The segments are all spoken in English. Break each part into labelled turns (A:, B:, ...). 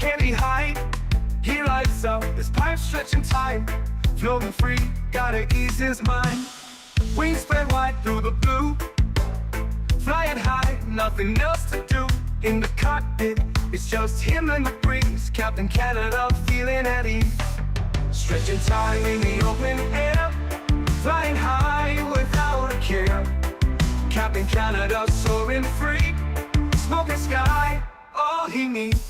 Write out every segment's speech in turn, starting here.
A: Can't he hide? He lights up, his pipe stretching time. Floating free, gotta ease his mind. Wings spread wide through the blue. Flying high, nothing else to do. In the cockpit, it's just him and the breeze. Captain Canada feeling at ease. Stretching time in the open air. Flying high without a care. Captain Canada soaring free. Smoking sky, all he needs.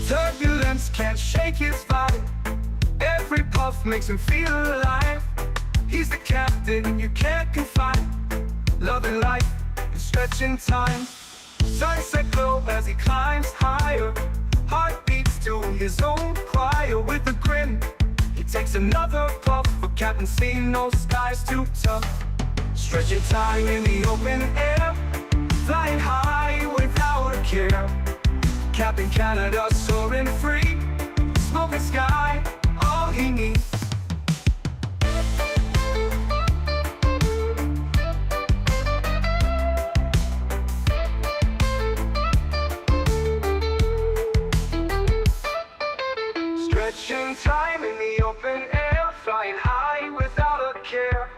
A: Turbulence can't shake his vibe. Every puff makes him feel alive. He's the captain you can't confide. Loving life and stretching time. Sunset glow as he climbs higher. Heart beats to his own choir. With a grin, he takes another puff. For Captain C, no sky's too tough. Stretching time in the open air. Flying high without a care. Captain Canada soaring free. Smoking sky, all he needs. Stretching time in the open air. Flying high without a care.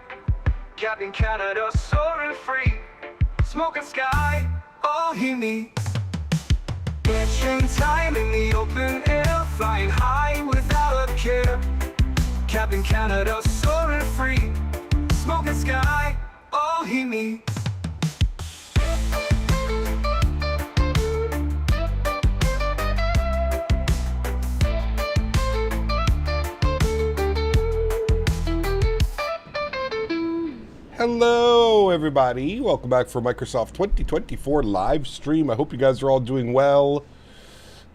A: Captain Canada soaring free. Smoking sky, all he needs. Stretching time in the open air. Flying high without a care. Captain Canada soaring free. Smoking sky, all he needs.
B: Hello everybody, welcome back for Microsoft 2024 live stream. I hope you guys are all doing well.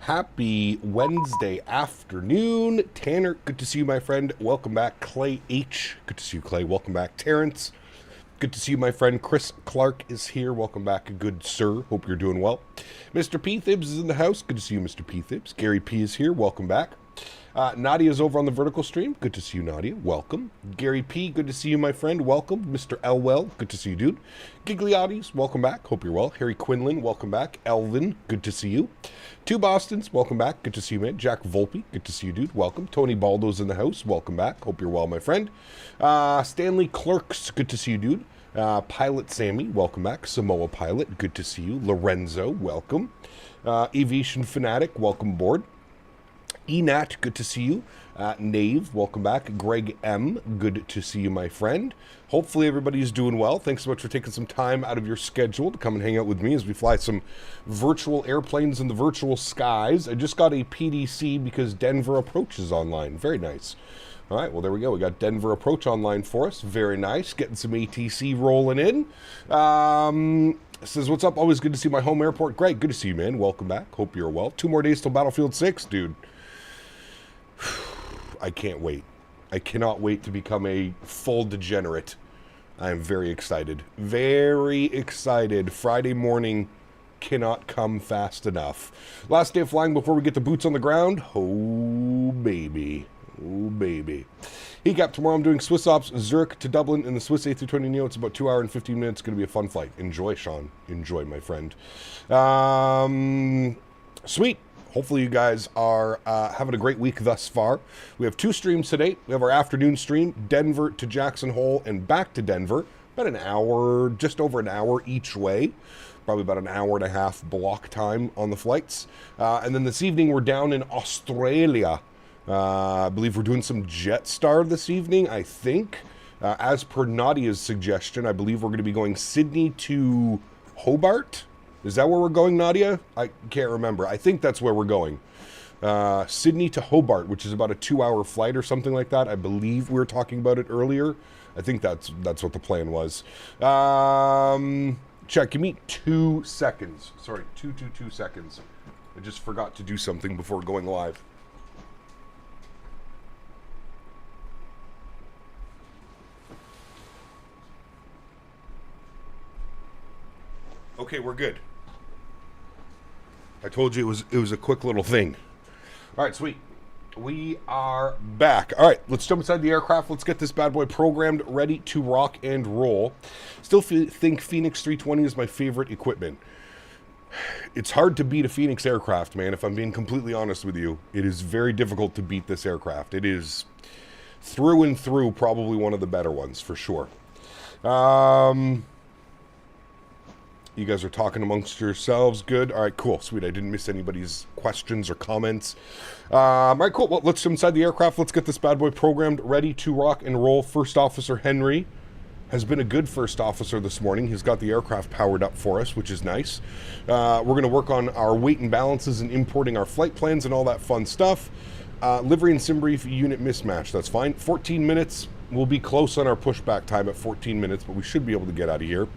B: Happy Wednesday afternoon. Tanner, good to see you, my friend. Welcome back. Clay H, good to see you, Clay. Welcome back. Terrence, good to see you, my friend. Chris Clark is here. Welcome back, good sir. Hope you're doing well. Mr. P. Thibs is in the house. Good to see you, Mr. P. Thibs. Gary P. is here. Welcome back. Nadya is over on the vertical stream. Good to see you, Nadya. Welcome. Gary P., good to see you, my friend. Welcome. Mr. Elwell, good to see you, dude. Gigliottis, welcome back. Hope you're well. Harry Quinlan, welcome back. Elvin, good to see you. Two Bostons, welcome back. Good to see you, man. Jack Volpe, good to see you, dude. Welcome. AntoniBaldo's in the house. Welcome back. Hope you're well, my friend. Stanley Clerks, good to see you, dude. Pilot Sammy, welcome back. Samoa Pilot, good to see you. Lorenzo, welcome. Aviation Fanatic, welcome aboard. Enat, good to see you. Nave, welcome back. Greg M, good to see you, my friend. Hopefully everybody's doing well. Thanks so much for taking some time out of your schedule to come and hang out with me as we fly some virtual airplanes in the virtual skies. I just got a PDC because Denver Approach is online. Very nice. All right, well, there we go. We got Denver Approach online for us. Very nice. Getting some ATC rolling in. Says, what's up? Always good to see my home airport. Greg, good to see you, man. Welcome back. Hope you're well. 2 more days till Battlefield 6, dude. I can't wait. I cannot wait to become a full degenerate. I am very excited. Very excited. Friday morning cannot come fast enough. Last day of flying before we get the boots on the ground. Oh, baby. Oh, baby. Heat tomorrow I'm doing Swiss Ops Zurich to Dublin in the Swiss A320 Neo. It's about 2 hours and 15 minutes. It's going to be a fun flight. Enjoy, Sean. Enjoy, my friend. Sweet. Hopefully you guys are having a great week thus far. We have 2 streams today. We have our afternoon stream, Denver to Jackson Hole and back to Denver. About an hour, just over an hour each way. Probably about an hour and a half block time on the flights. And then this evening we're down in Australia. I believe we're doing some Jetstar this evening, I think. As per Nadya's suggestion, I believe we're going to be going Sydney to Hobart. Is that where we're going, Nadya? I can't remember. I think that's where we're going. Sydney to Hobart, which is about a 2-hour flight or something like that. I believe we were talking about it earlier. I think that's what the plan was. Check, give me 2 seconds. Sorry, 2 seconds. I just forgot to do something before going live. Okay, we're good. I told you it was a quick little thing. All right, sweet. We are back. All right, let's jump inside the aircraft. Let's get this bad boy programmed, ready to rock and roll. Still think Fenix 320 is my favorite equipment. It's hard to beat a Fenix aircraft, man, if I'm being completely honest with you. It is very difficult to beat this aircraft. It is, through and through, probably one of the better ones, for sure. You guys are talking amongst yourselves. Good. All right, cool. Sweet. I didn't miss anybody's questions or comments. All right, cool. Well, let's jump inside the aircraft. Let's get this bad boy programmed, ready to rock and roll. First Officer Henry has been a good first officer this morning. He's got the aircraft powered up for us, which is nice. We're going to work on our weight and balances and importing our flight plans and all that fun stuff. Livery and sim brief unit mismatch. That's fine. 14 minutes. We'll be close on our pushback time at 14 minutes, but we should be able to get out of here.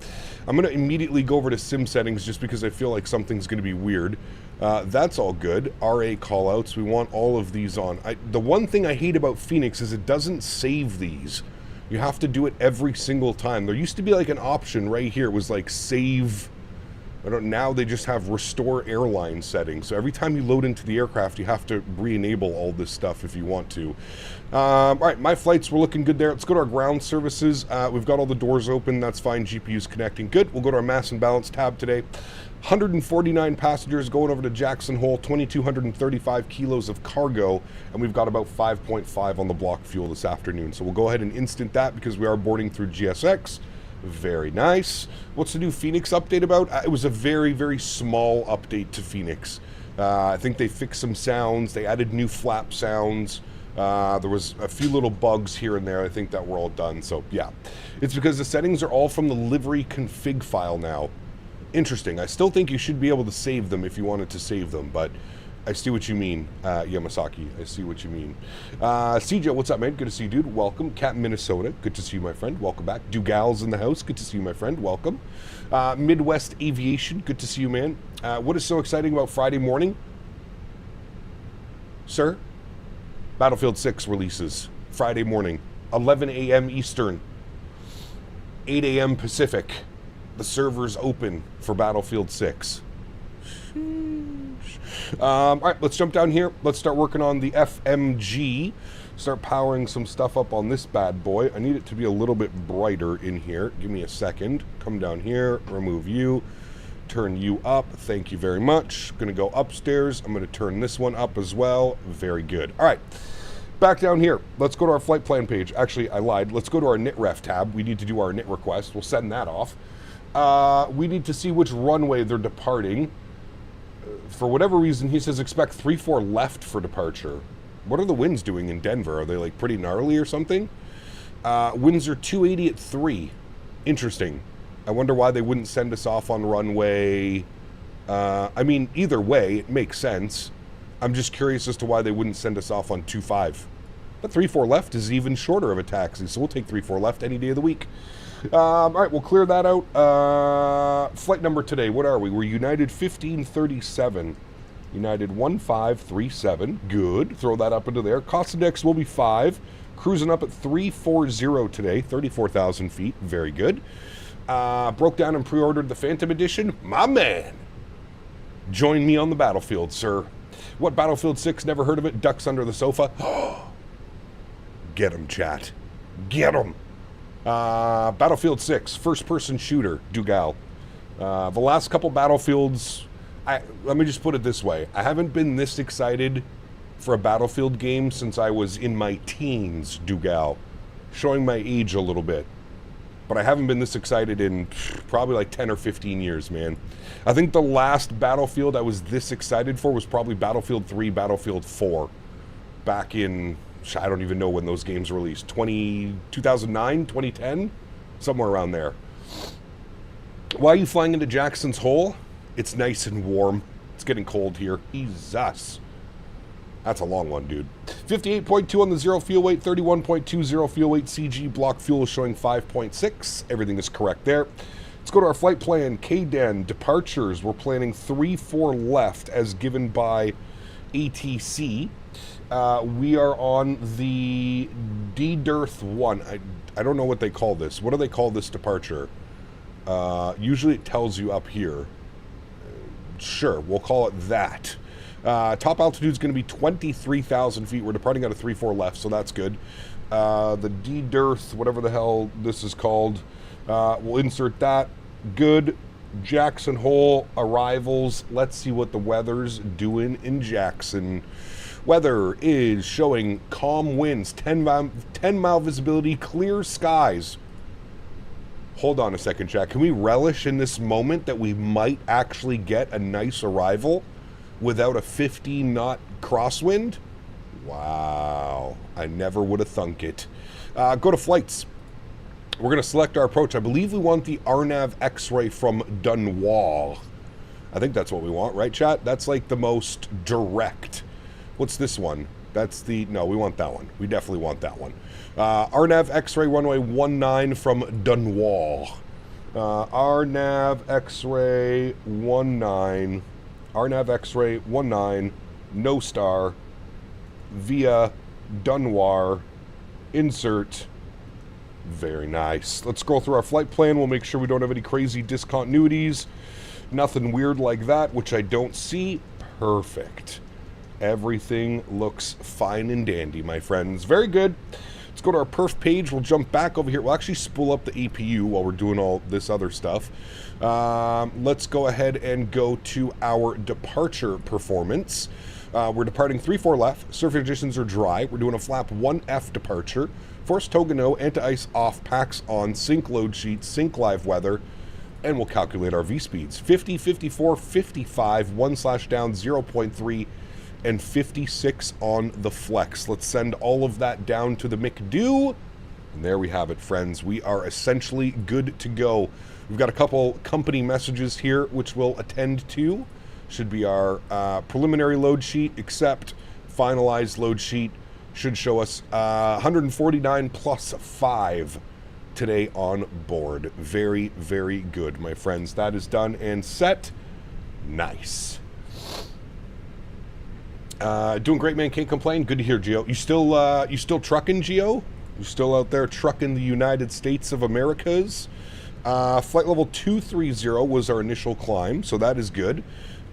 B: I'm going to immediately go over to sim settings just because I feel like something's going to be weird. That's all good. RA callouts. We want all of these on. The one thing I hate about Fenix is it doesn't save these. You have to do it every single time. There used to be like an option right here. It was like save. Now they just have restore airline settings. So every time you load into the aircraft, you have to re-enable all this stuff if you want to. All right, my flights were looking good there. Let's go to our ground services. We've got all the doors open. That's fine. GPU's connecting. Good. We'll go to our mass and balance tab today. 149 passengers going over to Jackson Hole, 2,235 kilos of cargo, and we've got about 5.5 on the block fuel this afternoon. So we'll go ahead and instant that because we are boarding through GSX. Very nice. What's the new Fenix update about? It was a very, very small update to Fenix. I think they fixed some sounds. They added new flap sounds. There was a few little bugs here and there. I think that were all done. So yeah, it's because the settings are all from the livery config file now. Interesting. I still think you should be able to save them if you wanted to save them, but I see what you mean, Yamasaki. I see what you mean. CJ, what's up, man? Good to see you, dude. Welcome. Cat Minnesota. Good to see you, my friend. Welcome back. Dugal's in the house. Good to see you, my friend. Welcome. Midwest Aviation. Good to see you, man. What is so exciting about Friday morning? Sir? Battlefield 6 releases Friday morning, 11 a.m. Eastern, 8 a.m. Pacific. The server's open for Battlefield 6. All right, let's jump down here. Let's start working on the FMG. Start powering some stuff up on this bad boy. I need it to be a little bit brighter in here. Give me a second. Come down here, remove you, turn you up. Thank you very much. Going to go upstairs. I'm going to turn this one up as well. Very good. All right, back down here. Let's go to our flight plan page. Actually, I lied. Let's go to our NITREF tab. We need to do our NIT request. We'll send that off. We need to see which runway they're departing. For whatever reason, he says expect 3-4 left for departure. What are the winds doing in Denver? Are they like pretty gnarly or something? Winds are 280 at 3. Interesting. I wonder why they wouldn't send us off on runway. I mean, either way, it makes sense. I'm just curious as to why they wouldn't send us off on 25. But 3-4 left is even shorter of a taxi, so we'll take 3-4 left any day of the week. All right, we'll clear that out. Flight number today, what are we? We're United 1537. United 1537. Good. Throw that up into there. Cost index will be 5. Cruising up at 340 today. 34,000 feet. Very good. Broke down and pre-ordered the Phantom Edition. My man. Join me on the battlefield, sir. What, Battlefield 6? Never heard of it? Ducks under the sofa. Get him, chat. Get him. Battlefield 6, first-person shooter, Dugal. The last couple Battlefields, let me just put it this way. I haven't been this excited for a Battlefield game since I was in my teens, Dugal. Showing my age a little bit. But I haven't been this excited in probably like 10 or 15 years, man. I think the last Battlefield I was this excited for was probably Battlefield 3, Battlefield 4. Back in... I don't even know when those games were released. 2009, 2010? Somewhere around there. Why are you flying into Jackson's Hole? It's nice and warm. It's getting cold here. Jesus. That's a long one, dude. 58.2 on the zero fuel weight, 31.20 fuel weight. CG block fuel is showing 5.6. Everything is correct there. Let's go to our flight plan. KDEN, departures. We're planning 3-4 left as given by ATC. We are on the DDERTH 1. I don't know what they call this. What do they call this departure? Usually it tells you up here. Sure, we'll call it that. Top altitude is going to be 23,000 feet. We're departing out of 3-4 left, so that's good. The D-dearth, whatever the hell this is called, we'll insert that. Good. Jackson Hole arrivals. Let's see what the weather's doing in Jackson. Weather is showing calm winds, 10-mile visibility, clear skies. Hold on a second, Jack. Can we relish in this moment that we might actually get a nice arrival without a 50-knot crosswind? Wow. I never would have thunk it. Go to flights. We're going to select our approach. I believe we want the RNAV X-ray from Dunois. I think that's what we want, right, chat? That's like the most direct. What's this one? That's the... No, we want that one. We definitely want that one. RNAV X-ray runway 19 from Dunois. RNAV X-ray 19. RNAV X-ray 19. No star. Via Dunois. Insert. Very nice. Let's scroll through our flight plan. We'll make sure we don't have any crazy discontinuities. Nothing weird like that, which I don't see. Perfect. Everything looks fine and dandy, my friends. Very good. Let's go to our perf page. We'll jump back over here. We'll actually spool up the APU while we're doing all this other stuff. Let's go ahead and go to our departure performance. We're departing 3-4 left. Surface conditions are dry. We're doing a flap 1F departure. Force toga no, anti-ice off, packs on, sync load sheet, sync live weather, and we'll calculate our V-speeds. 50, 54, 55, 1/down, 0.3, and 56 on the flex. Let's send all of that down to the McDo. And there we have it, friends. We are essentially good to go. We've got a couple company messages here, which we'll attend to. Should be our preliminary load sheet, except finalized load sheet should show us 149 plus 5 today on board. Very, very good, my friends. That is done and set. Nice. Doing great, man. Can't complain. Good to hear, Gio. You still trucking, Gio? You still out there trucking the United States of Americas? Flight level 230 was our initial climb, so that is good.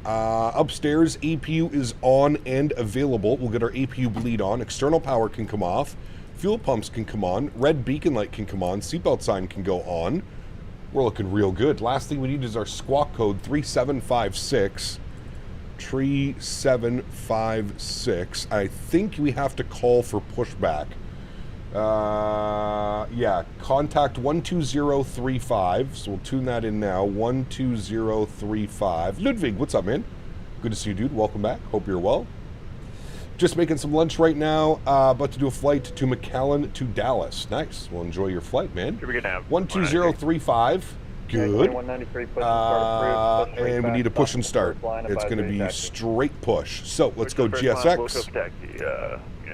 B: Upstairs, APU is on and available. We'll get our APU bleed on. External power can come off. Fuel pumps can come on. Red beacon light can come on. Seatbelt sign can go on. We're looking real good. Last thing we need is our squawk code 3756. 3756. I think we have to call for pushback. Yeah, contact 12035. So we'll tune that in now. 12035. Ludwig, what's up, man? Good to see you, dude. Welcome back. Hope you're well. Just making some lunch right now. About to do a flight to McAllen to Dallas. Nice. Well, enjoy your flight, man. 12035. Good. And we need a push and start. It's going to be straight push. So let's go GSX.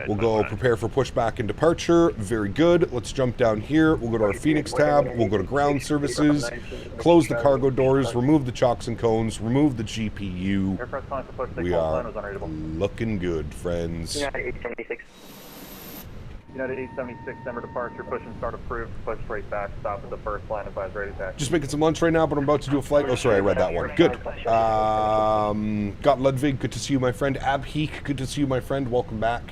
B: We'll go prepare for pushback and departure. Very good. Let's jump down here. We'll go to our Fenix tab. We'll go to ground services. Close the cargo doors. Remove the chocks and cones. Remove the GPU. We are looking good, friends.
C: United 876, Denver departure, push and start approved, push straight back, stop at the first line, advise ready back.
B: Just making some lunch right now, but I'm about to do a flight. Oh, sorry, I read that one. Good. Got Ludwig, good to see you, my friend. Abheek, good to see you, my friend. Welcome back.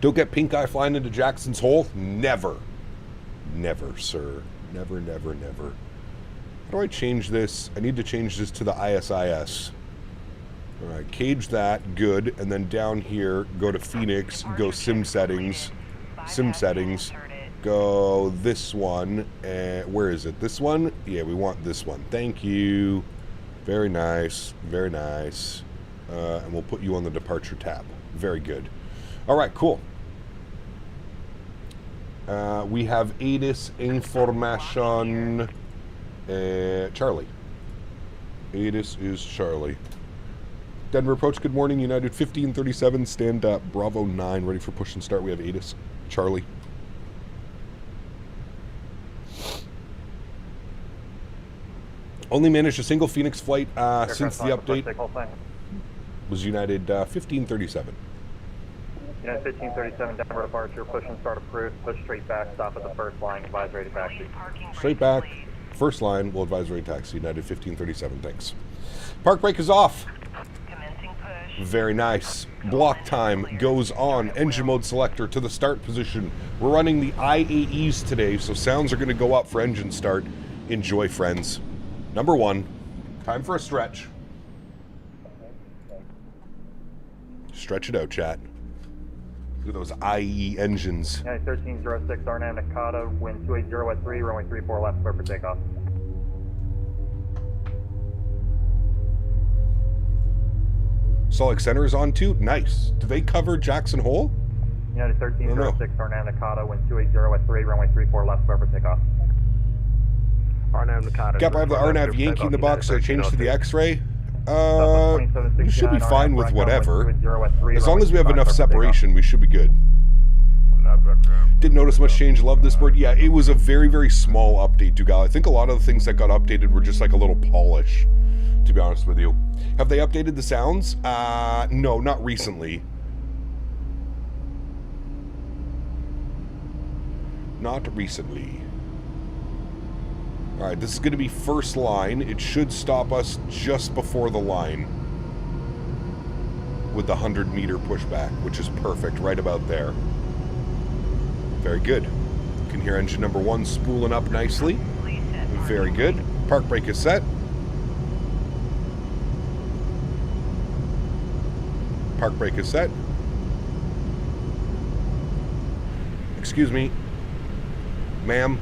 B: Don't get pink eye flying into Jackson's Hole. Never. Never, sir. Never, never, never. How do I change this? I need to change this to the ISIS. All right, cage that, good, and then down here, go to Fenix, go sim settings, go this one, and where is it? This one? Yeah, we want this one. Thank you. Very nice, very nice. And we'll put you on the departure tab. Very good. All right, cool. We have ATIS information. Charlie. ATIS is Charlie. Denver approach, good morning. United 1537, stand up. Bravo 9, ready for push and start. We have ATIS. Charlie. Only managed a single Phoenix flight since the update. Was United 1537.
C: United 1537, Denver departure, push and start approved, push straight back, stop at the first line, advise ready taxi.
B: Straight back, First line will advise ready taxi, United 1537, thanks. Park brake is off.
D: Commencing push.
B: Very nice. Block time goes on. Engine mode selector to the start position. We're running the IAEs today, so sounds are going to go up for engine start. Enjoy, friends. Number 1, time for a stretch. Stretch it out, chat. Look at those IE engines.
C: United 1306, RNAV Nakata, wind 280 at 3, runway 34 left, clear for takeoff.
B: Sólríkt Center is on too. Nice. Do they cover Jackson Hole?
C: United 1306, RNAV Nakata, wind 280 at 3, runway 34 left, clear for takeoff.
E: RNAV Nakata.
B: Cap, I have the RNAV Yankee in the box, so I changed to the X-ray. We should be fine with whatever. As long as we have enough separation, we should be good. Didn't notice much change. Love this bird. Yeah, it was a very, very small update, Dugal. I think a lot of the things that got updated were just like a little polish, to be honest with you. Have they updated the sounds? No, not recently. Not recently. Alright, this is going to be first line. It should stop us just before the line with the 100-meter pushback, which is perfect, right about there. Very good. You can hear engine number 1 spooling up nicely. Very good. Park brake is set. Park brake is set. Excuse me. Ma'am.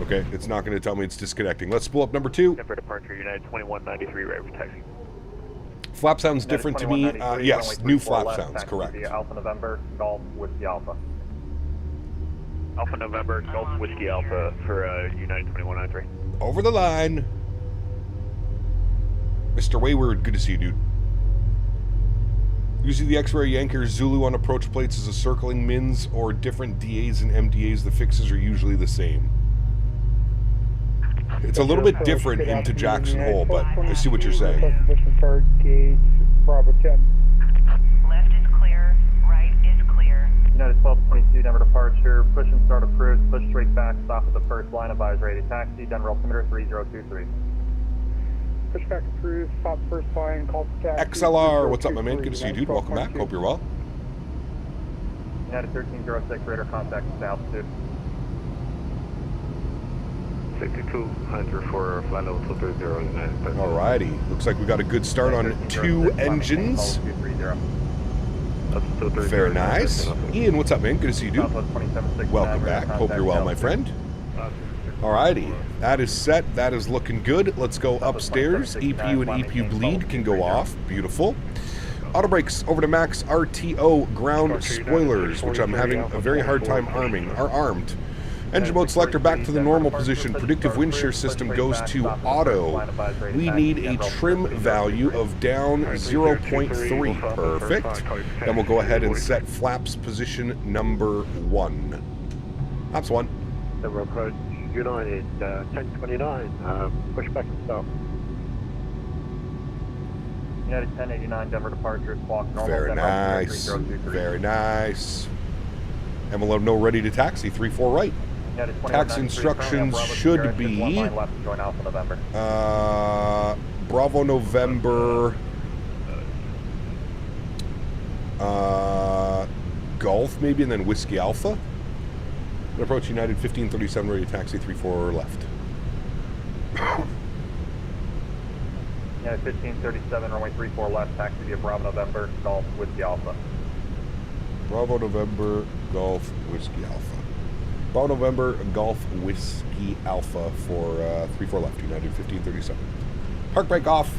B: Okay, it's not going to tell me it's disconnecting. Let's spool up number 2.
E: For departure, United 2193, right for taxi.
B: Flap sounds different to me. Yes, new flap sounds, correct.
C: Alpha November, Golf, Whiskey Alpha.
E: Alpha November, Golf Whiskey Alpha for United 2193.
B: Over the line. Mr. Wayward, good to see you, dude. Usually the X-ray Yanker Zulu on approach plates is a circling MINS or different DAs and MDAs. The fixes are usually the same. It's a little bit different into Jackson Hole, but I see what you're saying.
D: Left is clear, right is clear.
C: United 1222, Denver departure, push and start approved, push straight back, stop at the first line, advise ready taxi, Denver altimeter 3023.
F: Push back approved, stop first line, call for taxi.
B: XLR, what's up, my man? Good to see you, dude. Welcome back. Hope you're well.
C: United 1306, radar contact to altitude.
E: 6200 for flight level 230, United.
B: Alrighty. Looks like we got a good start on 2 engines. Very nice. Ian, what's up, man? Good to see you, dude. Welcome back. Hope you're well, my friend. Alrighty. That is set. That is looking good. Let's go upstairs. EPU and EPU bleed can go off. Beautiful. Auto brakes over to max RTO ground spoilers, which I'm having a very hard time arming, are armed. Engine mode selector back to the normal position. Predictive wind shear system goes to auto. We need a trim value of down 0.3. Perfect. Then we'll go ahead and set flaps position number 1. Flaps 1.
E: Denver approach, United 1029, push back and stop.
C: United 1089, Denver departure, squawk normal.
B: Very nice. Very nice. And we'll let them know ready to taxi, 3-4 right. Taxi instructions should be Bravo November Golf maybe, and then Whiskey Alpha. Approach United 1537 ready to taxi, 3-4 left.
C: Yeah, 1537, runway 34 left, taxi via Bravo November, Golf, Whiskey Alpha.
B: Bravo November, Golf, Whiskey Alpha. Bravo November, Golf, Whiskey Alpha for 3-4 left, United 1537. Park brake off.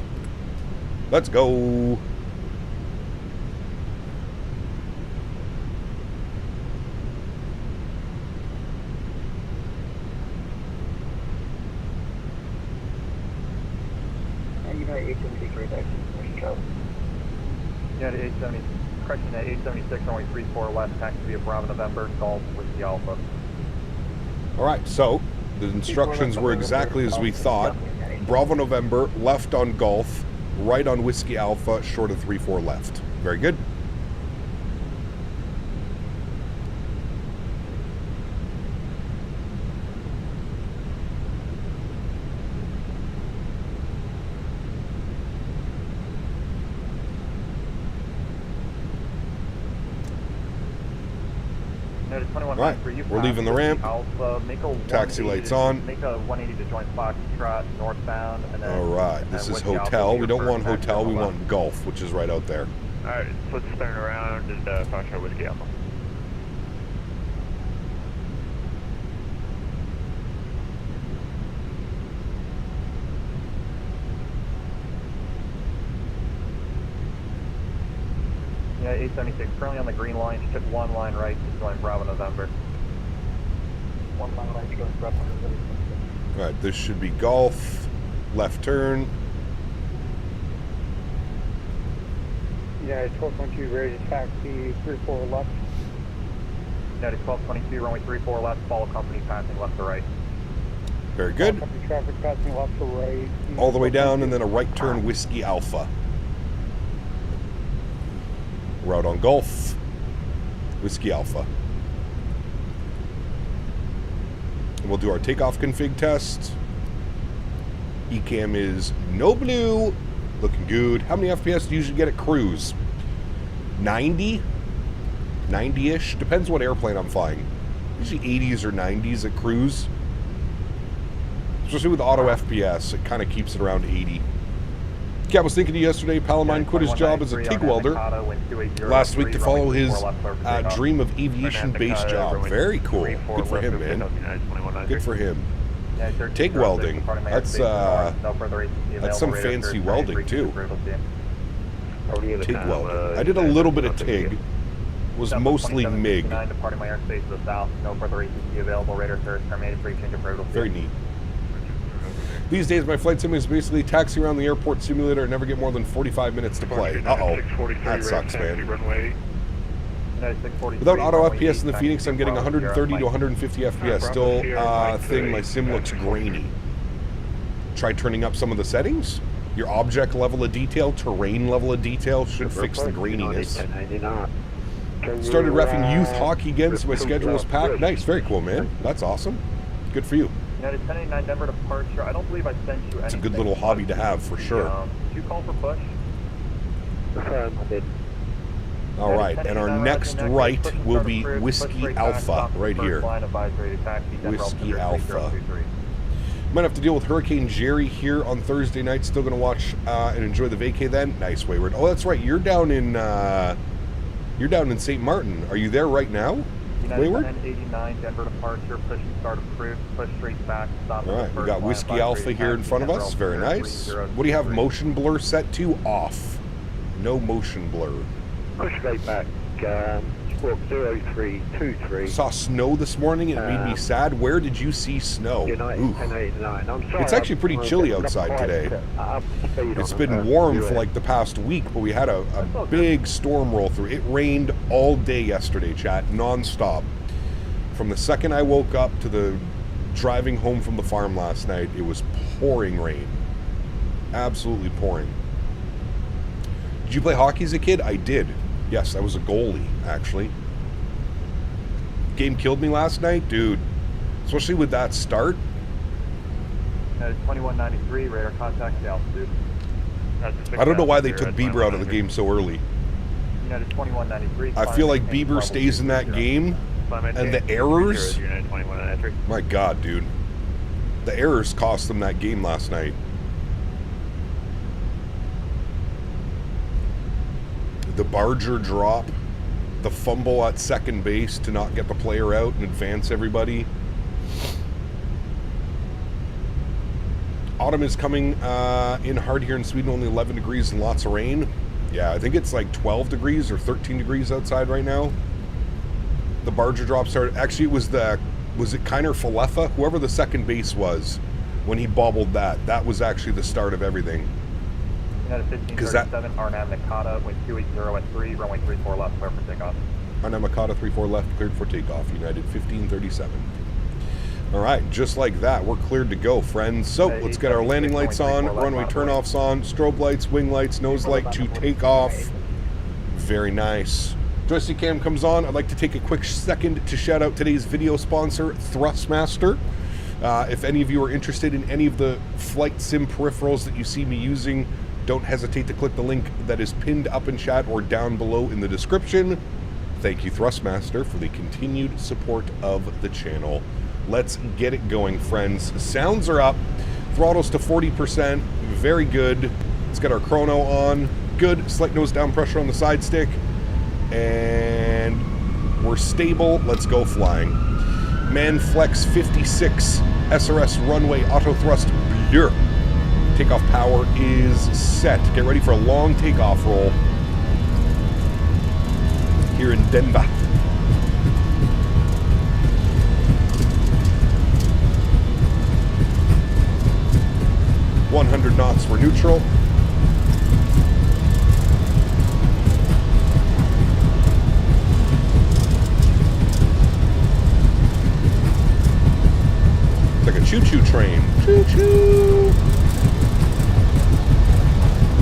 B: Let's go.
C: United 870, correction at 876, runway 34 left, taxi via Bravo November, Golf, Whiskey Alpha.
B: Alright, so the instructions were exactly as we thought. Bravo November, left on Golf, right on Whiskey Alpha, short of 3-4 left. Very good.
C: United 21
B: All right, we're leaving the ramp.
C: Alpha, make a
B: Taxi
C: 180
B: lights on.
C: Make a 180 to join Foxtrot northbound. And then,
B: All right,
C: and
B: this
C: then
B: is
C: Whiskey Alpha,
B: hotel. We
C: your
B: don't
C: first
B: want
C: taxi
B: hotel,
C: on the
B: we
C: left.
B: want golf, which is right out there.
E: Alright, so let's turn around and Foxtrot Whiskey Alpha.
C: Yeah, 876, currently on the green line, just took one line right to join Bravo November. One line right to join Bravo November.
B: All right, this should be golf, left turn.
F: United 1222, ready to taxi 34 left.
C: United 1222, runway 34 left, follow company passing left to right.
B: Very good.
F: Company traffic passing left to right.
B: All the way down, and then a right turn, Whiskey Alpha. We're out on golf, Whiskey Alpha. And we'll do our takeoff config test. ECAM is no blue, looking good. How many FPS do you usually get at cruise? 90? 90-ish? Depends what airplane I'm flying. Usually 80s or 90s at cruise. Especially with auto FPS, it kind of keeps it around 80. Yeah, I was thinking of you yesterday. Pal of mine quit his job as a TIG welder last week to follow his dream of aviation-based job. Very cool. Good for him, man. Good for him. TIG welding. That's some fancy welding, too. TIG welding. I did a little bit of TIG. Was mostly MIG. Very neat. These days, my flight sim is basically taxi around the airport simulator and never get more than 45 minutes to play. Uh-oh. That sucks, man. Without auto FPS in the Fenix, I'm getting 130 to 150 FPS. Still, thing, my sim looks grainy. Try turning up some of the settings. Your object level of detail, terrain level of detail should fix the graininess. Started reffing youth hockey again, so my schedule is packed. Nice, very cool, man. That's awesome. Good for you.
C: United 1089 Denver departure. I don't believe I sent you anything.
B: It's a good little hobby to have, for sure.
C: Did you call for push?
B: All right, and our next right will be Whiskey Alpha right here. Whiskey Alpha. Might have to deal with Hurricane Jerry here on Thursday night. Still going to watch and enjoy the vacay then. Nice, Wayward. Oh, that's right. You're down in St. Martin. Are you there right now? Wayward?
C: 1089 Denver departure, push and start approved, push straight back, stop.
B: All right, we got Whiskey Alpha here in front of us. Very nice. What do you have motion blur set to? Off. No motion blur.
G: Push straight back, squawk 0323.
B: Saw snow this morning and it made me sad. Where did you see snow?
G: United 1089. I'm sorry.
B: It's actually pretty chilly outside today. It's been warm for like the past week, but we had a big storm roll through. It rained all day yesterday, chat, non-stop. From the second I woke up to the driving home from the farm last night, it was pouring rain. Absolutely pouring. Did you play hockey as a kid? I did. Yes, I was a goalie, actually. Game killed me last night, dude. Especially with that start.
C: United 2193, radar contact to altitude.
B: I don't know why they took Bieber out of the game so early.
C: United 2193.
B: I feel like Bieber stays in that game, and the errors... My God, dude. The errors cost them that game last night. The Barger drop, the fumble at second base to not get the player out and advance everybody. Autumn is coming in hard here in Sweden, only 11 degrees and lots of rain. Yeah, I think it's like 12 degrees or 13 degrees outside right now. The Barger drop started, actually it was it Kiner Falefa? Whoever the second base was when he bobbled that was actually the start of everything.
C: United 1537, Arnhem Nakata, wind 280 at 3, runway 34 left, clear for takeoff.
B: Arnhem Nakata, 34 left, cleared for takeoff. United 1537. All right, just like that, we're cleared to go, friends. So let's get our landing lights on, runway turnoffs on, strobe lights, wing lights, nose light to take off. Very nice. Joystick cam comes on. I'd like to take a quick second to shout out today's video sponsor, Thrustmaster. If any of you are interested in any of the flight sim peripherals that you see me using, don't hesitate to click the link that is pinned up in chat or down below in the description. thank you, Thrustmaster, for the continued support of the channel. Let's get it going, friends. Sounds are up. Throttles to 40%. Very good. Let's get our chrono on. Good. Slight nose down pressure on the side stick. And we're stable. Let's go flying. Manflex 56 SRS runway auto thrust blur. Takeoff power is set. Get ready for a long takeoff roll here in Denver. .100 knots for neutral. It's like a choo-choo train. Choo-choo!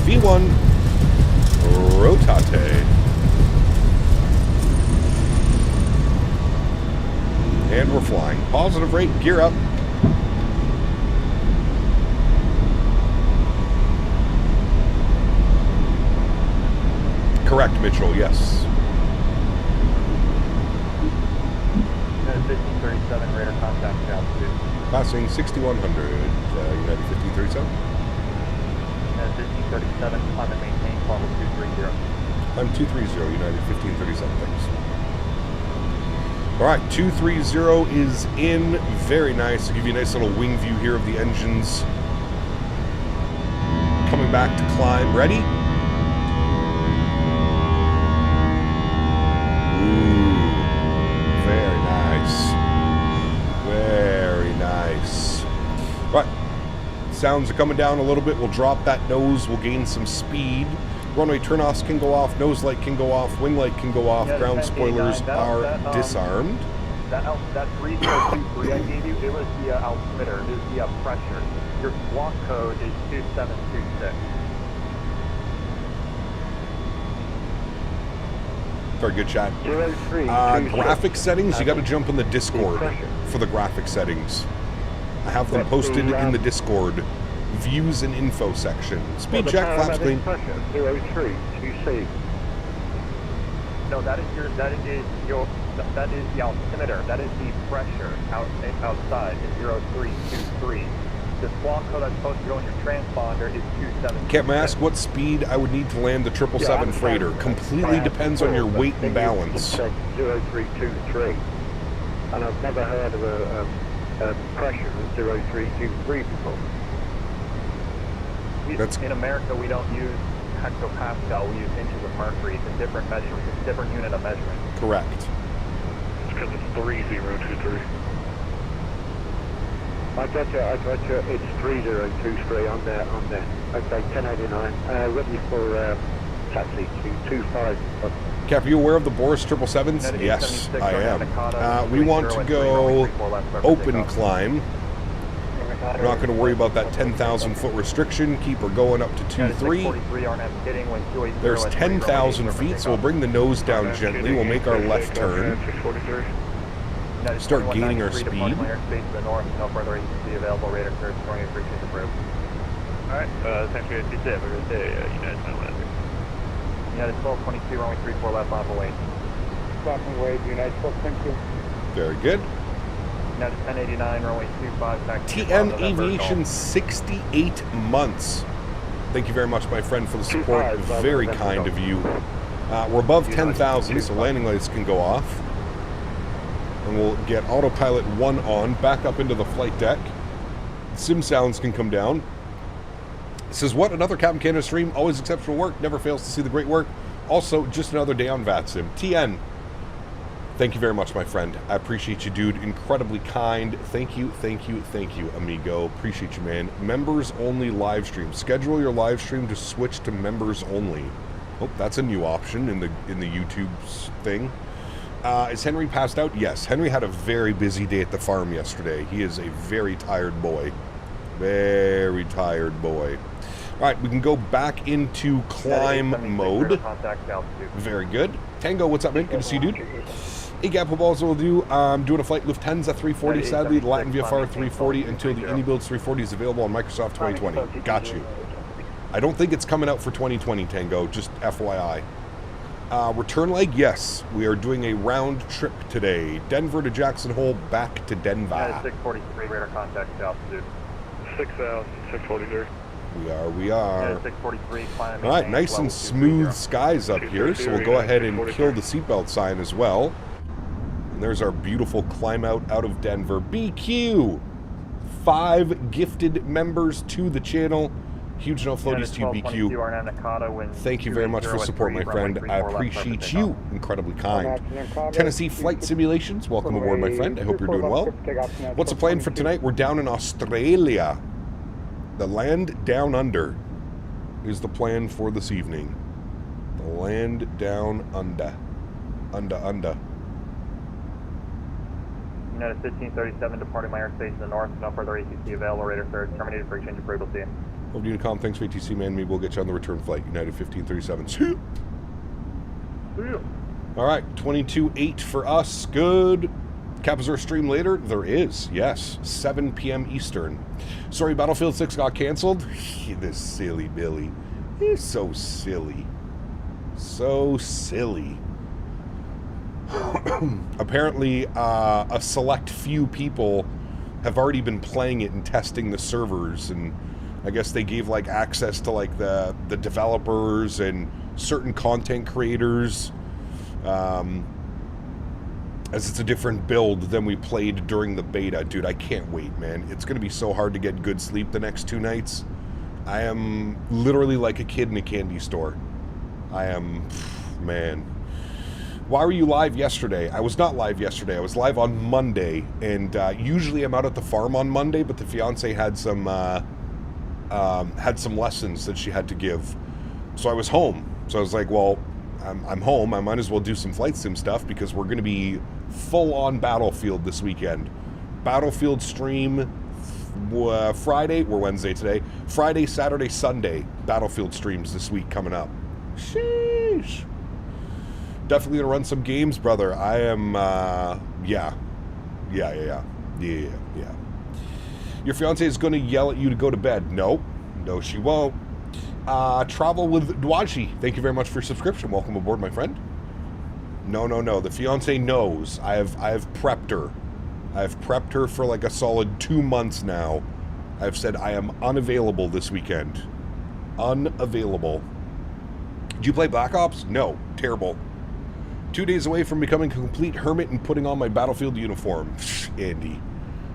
B: V1 rotate. And we're flying. Positive rate, gear up. Correct, Mitchell, yes.
C: 1537, radar contact altitude.
B: Passing 6100, United 1537.
C: 1537, climb and maintain, level 230.
B: I'm 230, United 1537, thanks. Alright, 230 is in. Very nice. I'll give you a nice little wing view here of the engines. Coming back to climb. Ready? Ooh. Very nice. Very nice. Right. Sounds are coming down a little bit. We'll drop that nose. We'll gain some speed. Runway turnoffs can go off. Nose light can go off. Wing light can go off.
C: Yeah,
B: ground spoilers are
C: that,
B: disarmed.
C: That 3023 I gave you, it was the altimeter. It is the pressure. Your block code is 2726.
B: Very good, chat.
G: 03.
B: Graphic settings, you got to jump in the Discord for the graphic settings. I have them posted in the Discord views and info section. Speed check, flaps clean.
G: 03, 2C.
C: No, that is the altimeter. That is the pressure outside is 0323. The block code that's supposed to go in your transponder is 27.
B: Can't I ask what speed I would need to land the 777 freighter? Completely depends on your weight and balance.
G: 0323. And I've never heard of a pressure of 0323 before.
C: In America, we don't use hectopascal, we use inches of mercury. It's a different measurement, it's a different unit of measurement.
B: Correct.
E: It's because it's 3023.
G: I got you, it's 3023 on there. Okay, 1089, ready for taxi to 25.
B: Cap, are you aware of the Boris 777s? Yes, I am. We want to go open climb. We're not going to worry about that 10,000 foot restriction. Keep her going up to 2-3. There's 10,000 feet, so we'll bring the nose down gently. We'll make our left turn. Start gaining our speed.
C: Alright, thanks for your TCA. We're going to say United 21. United 1222, runway 34 left on the way.
F: Stopping wave, United 1222.
B: Very good.
C: United 1089, runway 25, back to
B: TN Aviation, 68 months. Thank you very much, my friend, for the support. Very kind of you. We're above 10,000, so landing lights can go off. And we'll get autopilot 1 on, back up into the flight deck. Sim sounds can come down. It says, what? Another Captain Canada stream? Always exceptional work. Never fails to see the great work. Also, just another day on VATSIM. TN. Thank you very much, my friend. I appreciate you, dude. Incredibly kind. Thank you, amigo. Appreciate you, man. Members only live stream. Schedule your live stream to switch to members only. Oh, that's a new option in the YouTube thing. Is Henry passed out? Yes. Henry had a very busy day at the farm yesterday. He is a very tired boy. Very tired boy. All right, we can go back into climb mode. Very good. Tango, what's up, man? Good to see you, dude. A-gap balls will do. I'm doing a flight Lufthansa 340. Sadly, the Latin VFR 340 until the Anybuilds 340 is available on Microsoft 2020. Got you. I don't think it's coming out for 2020, Tango. Just FYI. Return leg, yes. We are doing a round trip today. Denver to Jackson Hole, back to Denver.
C: United 643, radar contact to altitude.
E: 6,643.
B: We are.
C: United 643, climb.
B: All right, nice and smooth skies up here, so we'll go ahead and kill the seatbelt sign as well. And there's our beautiful climb out of Denver. BQ! 5 gifted members to the channel. Huge no floaties to you, BQ. Thank you very much for support, my friend. I appreciate you. Incredibly kind. Tennessee Flight Simulations, welcome aboard, my friend. I hope you're doing well. What's the plan for tonight? We're down in Australia. The land down under is the plan for this evening. The land down under. Under.
C: United 1537, departing my airspace in the north. No further ATC available. Radar third, terminated for exchange of frequency.
B: Over to Unicom, thanks for ATC, man. Maybe we'll get you on the return flight. United 1537. See ya. All right, 22.8 for us. Good. Capizor stream later? There is, yes. 7 p.m. Eastern. Sorry, Battlefield 6 got canceled. This silly Billy. He's so silly. So silly. Apparently, a select few people have already been playing it and testing the servers, and I guess they gave like access to like the developers and certain content creators, as it's a different build than we played during the beta. Dude, I can't wait, man. It's gonna be so hard to get good sleep the next 2 nights. I am literally like a kid in a candy store. I am, man. Why were you live yesterday? I was not live yesterday. I was live on Monday, and usually I'm out at the farm on Monday, but the fiance had some lessons that she had to give, so I was home. So I was like, well, I'm home. I might as well do some flight sim stuff because we're going to be full on Battlefield this weekend. Battlefield stream Friday, we're Wednesday today. Friday, Saturday, Sunday, Battlefield streams this week coming up. Sheesh. Definitely gonna run some games, brother. I am, yeah. Your fiance is gonna yell at you to go to bed. No, she won't. Travel with Dwaji. Thank you very much for your subscription. Welcome aboard, my friend. No. The fiance knows. I have prepped her. I've prepped her for like a solid 2 months now. I've said I am unavailable this weekend. Unavailable. Did you play Black Ops? No. Terrible. 2 days away from becoming a complete hermit and putting on my Battlefield uniform. Andy.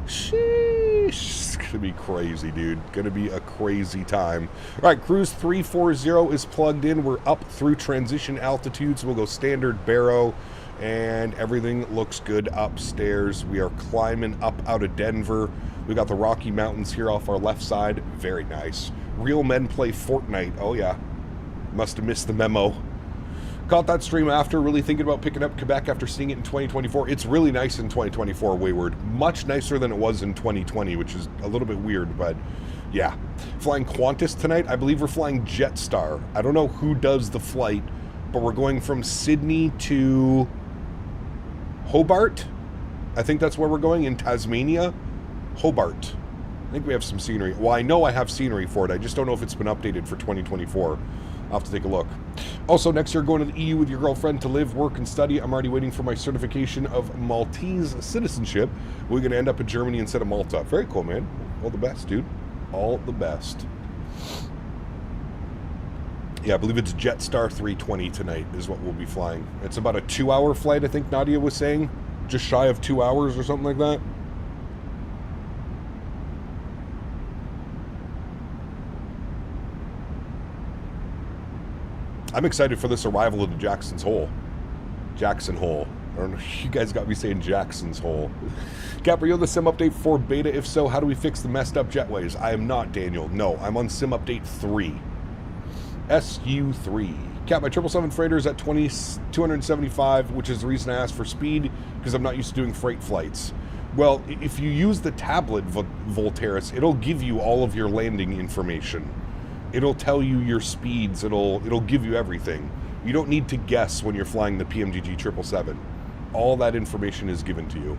B: Sheesh. It's gonna be crazy, dude. Gonna be a crazy time. All right, Cruise 340 is plugged in. We're up through transition altitudes. We'll go standard barrow, and everything looks good upstairs. We are climbing up out of Denver. We got the Rocky Mountains here off our left side. Very nice. Real men play Fortnite. Oh yeah. Must have missed the memo. Caught that stream after, really thinking about picking up Quebec after seeing it in 2024. It's really nice in 2024, Wayward. Much nicer than it was in 2020, which is a little bit weird, but yeah. Flying Qantas tonight. I believe we're flying Jetstar. I don't know who does the flight, but we're going from Sydney to Hobart. I think that's where we're going, in Tasmania. Hobart. I think we have some scenery. Well, I know I have scenery for it. I just don't know if it's been updated for 2024. I'll have to take a look. Also, next year, going to the EU with your girlfriend to live, work, and study. I'm already waiting for my certification of Maltese citizenship. We're going to end up in Germany instead of Malta. Very cool, man. All the best, dude. All the best. Yeah, I believe it's Jetstar 320 tonight is what we'll be flying. It's about a 2-hour flight, I think Nadya was saying. Just shy of 2 hours or something like that. I'm excited for this arrival of the Jackson's Hole. Jackson Hole. I don't know, you guys got me saying Jackson's Hole. Cap, are you on the sim update 4 beta? If so, how do we fix the messed up jetways? I am not, Daniel. No, I'm on sim update 3. SU3. Cap, my 777 freighter is at 275, which is the reason I asked for speed, because I'm not used to doing freight flights. Well, if you use the tablet, Voltaris, it'll give you all of your landing information. It'll tell you your speeds. It'll give you everything. You don't need to guess when you're flying the PMGG 777. All that information is given to you.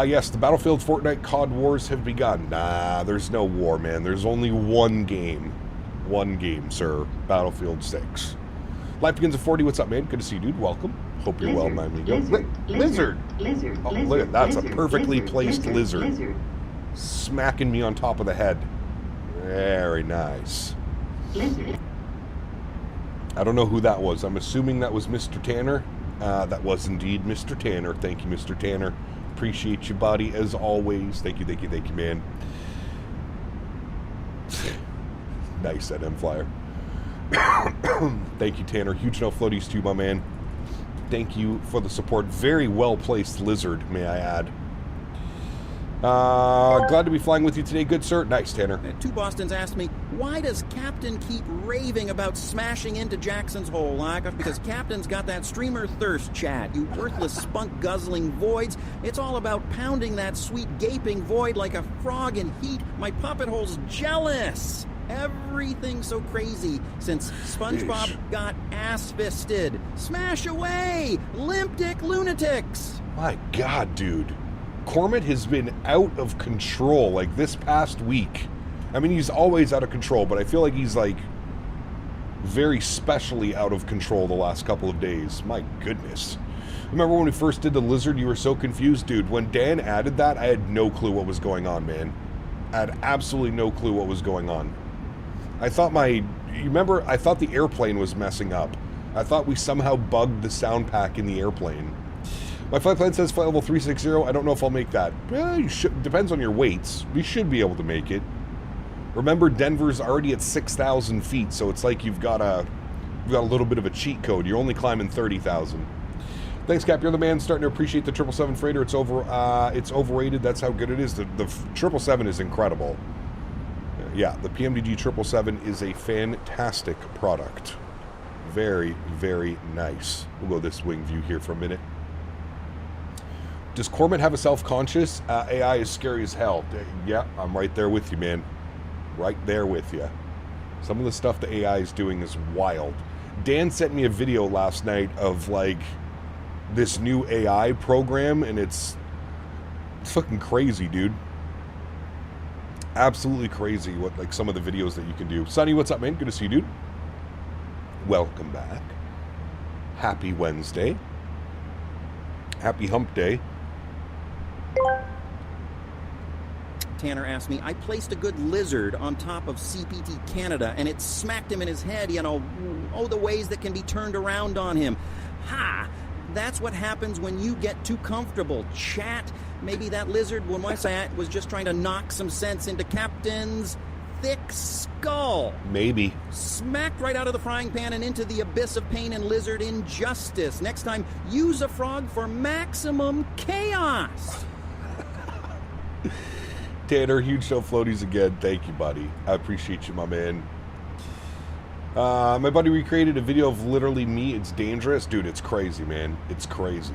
B: Yes, the Battlefield Fortnite COD wars have begun. Nah, there's no war, man. There's only one game. One game, sir. Battlefield 6. Life begins at 40. What's up, man? Good to see you, dude. Welcome. Hope you're well, my amigo. Lizard. Oh, look at that. That's a perfectly placed lizard. Smacking me on top of the head. Very nice. I don't know who that was. I'm assuming that was Mr. Tanner. That was indeed Mr. Tanner. Thank you, Mr. Tanner. Appreciate you, buddy, as always. Thank you, man. Nice NM flyer. Thank you, Tanner. Huge no floaties to you, my man. Thank you for the support. Very well-placed lizard, may I add. Glad to be flying with you today, good sir. Nice, Tanner.
H: Two Bostons asked me, why does Captain keep raving about smashing into Jackson's hole? Because Captain's got that streamer thirst, chat. You worthless spunk-guzzling voids. It's all about pounding that sweet gaping void like a frog in heat. My puppet hole's jealous. Everything's so crazy since SpongeBob got ass-fisted. Smash away, limp dick lunatics.
B: My God, dude. Cormit has been out of control, like, this past week. I mean, he's always out of control, but I feel like he's, like, very specially out of control the last couple of days. My goodness. Remember when we first did the lizard, you were so confused? Dude, when Dan added that, I had no clue what was going on, man. I had absolutely no clue what was going on. I thought you remember, I thought the airplane was messing up. I thought we somehow bugged the sound pack in the airplane. My flight plan says flight level 360. I don't know if I'll make that. Well, depends on your weights. We should be able to make it. Remember, Denver's already at 6,000 feet, so it's like you've got a little bit of a cheat code. You're only climbing 30,000. Thanks, Cap. You're the man. Starting to appreciate the 777 freighter. It's overrated. That's how good it is. The 777 is incredible. Yeah, the PMDG 777 is a fantastic product. Very, very nice. We'll go this wing view here for a minute. Does Cormit have a self-conscious? AI is scary as hell. Yeah, I'm right there with you, man. Right there with you. Some of the stuff the AI is doing is wild. Dan sent me a video last night of, like, this new AI program, and it's fucking crazy, dude. Absolutely crazy what, like, some of the videos that you can do. Sonny, what's up, man? Good to see you, dude. Welcome back. Happy Wednesday. Happy hump day.
H: Tanner asked me, I placed a good lizard on top of CPT Canada, and it smacked him in his head, you know, the ways that can be turned around on him. Ha! That's what happens when you get too comfortable. Chat, maybe that lizard, when I say was just trying to knock some sense into Captain's thick skull.
B: Maybe.
H: Smacked right out of the frying pan and into the abyss of pain and lizard injustice. Next time, use a frog for maximum chaos.
B: Tanner, huge show floaties again. Thank you, buddy. I appreciate you, my man. My buddy recreated a video of literally me. It's dangerous. Dude, it's crazy, man. It's crazy.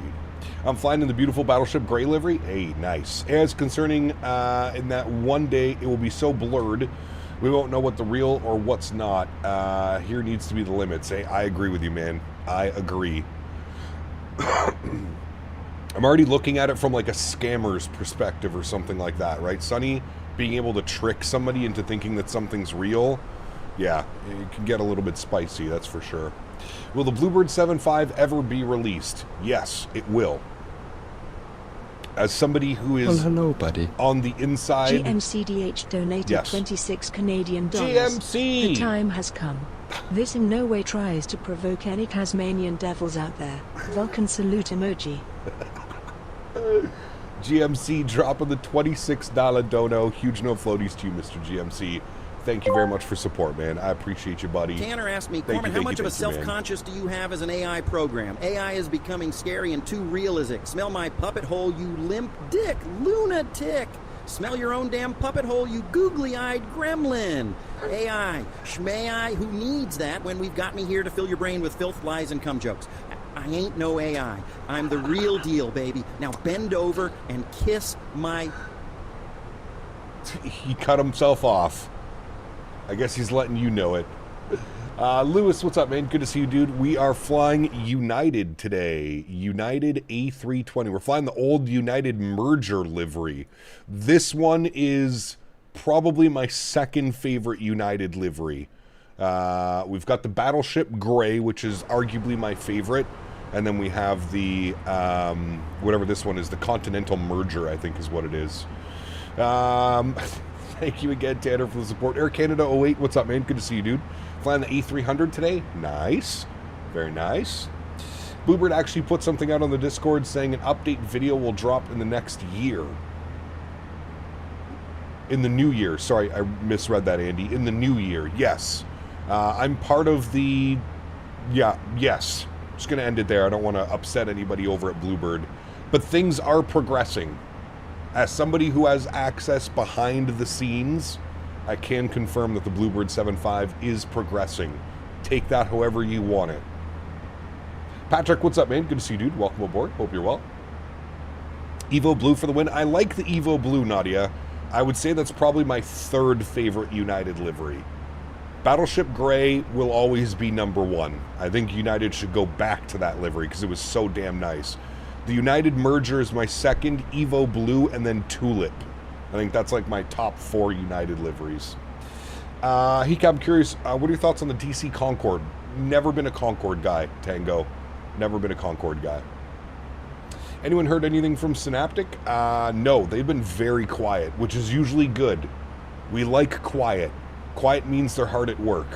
B: I'm flying in the beautiful Battleship Gray livery. Hey, nice. As concerning in that one day, it will be so blurred, we won't know what the real or what's not. Here needs to be the limits. Hey, I agree with you, man. I agree. I'm already looking at it from like a scammer's perspective or something like that, right? Sonny, being able to trick somebody into thinking that something's real, yeah, it can get a little bit spicy, that's for sure. Will the Bluebird 7.5 ever be released? Yes, it will. As somebody who is
I: hello, buddy.
B: On the inside...
J: GMCDH donated
B: yes.
J: 26 Canadian dollars.
B: GMC!
J: The time has come. This in no way tries to provoke any Tasmanian devils out there. Vulcan salute emoji.
B: GMC dropping the $26 dono. Huge no floaties to you, Mr. GMC. Thank you very much for support, man. I appreciate you, buddy.
H: Tanner asked me, Corman, how much of a self-conscious do you have as an AI program? AI is becoming scary and too realistic. Smell my puppet hole, you limp dick lunatic. Smell your own damn puppet hole, you googly-eyed gremlin. AI, schmai, who needs that when we've got me here to fill your brain with filth, lies, and cum jokes? I ain't no AI. I'm the real deal, baby. Now bend over and kiss my...
B: He cut himself off. I guess he's letting you know it. Lewis, what's up, man? Good to see you, dude. We are flying United today. United A320. We're flying the old United merger livery. This one is probably my second favorite United livery. We've got the Battleship Gray, which is arguably my favorite. And then we have the, whatever this one is, the Continental Merger, I think is what it is. Thank you again, Tanner, for the support. Air Canada 08, what's up, man? Good to see you, dude. Flying the A300 today. Nice. Very nice. Bluebird actually put something out on the Discord saying an update video will drop in the next year. In the new year. Sorry, I misread that, Andy. In the new year, yes. I'm part of the... Yeah, yes. Just going to end it there. I don't want to upset anybody over at Bluebird. But things are progressing. As somebody who has access behind the scenes, I can confirm that the Bluebird 7.5 is progressing. Take that however you want it. Patrick, what's up, man? Good to see you, dude. Welcome aboard. Hope you're well. Evo Blue for the win. I like the Evo Blue, Nadya. I would say that's probably my third favorite United livery. Battleship Gray will always be number one. I think United should go back to that livery because it was so damn nice. The United Merger is my second, Evo Blue, and then Tulip. I think that's like my top 4 United liveries. I'm curious, what are your thoughts on the DC Concorde? Never been a Concorde guy, Tango. Never been a Concorde guy. Anyone heard anything from Synaptic? No, they've been very quiet, which is usually good. We like quiet. Quiet means they're hard at work.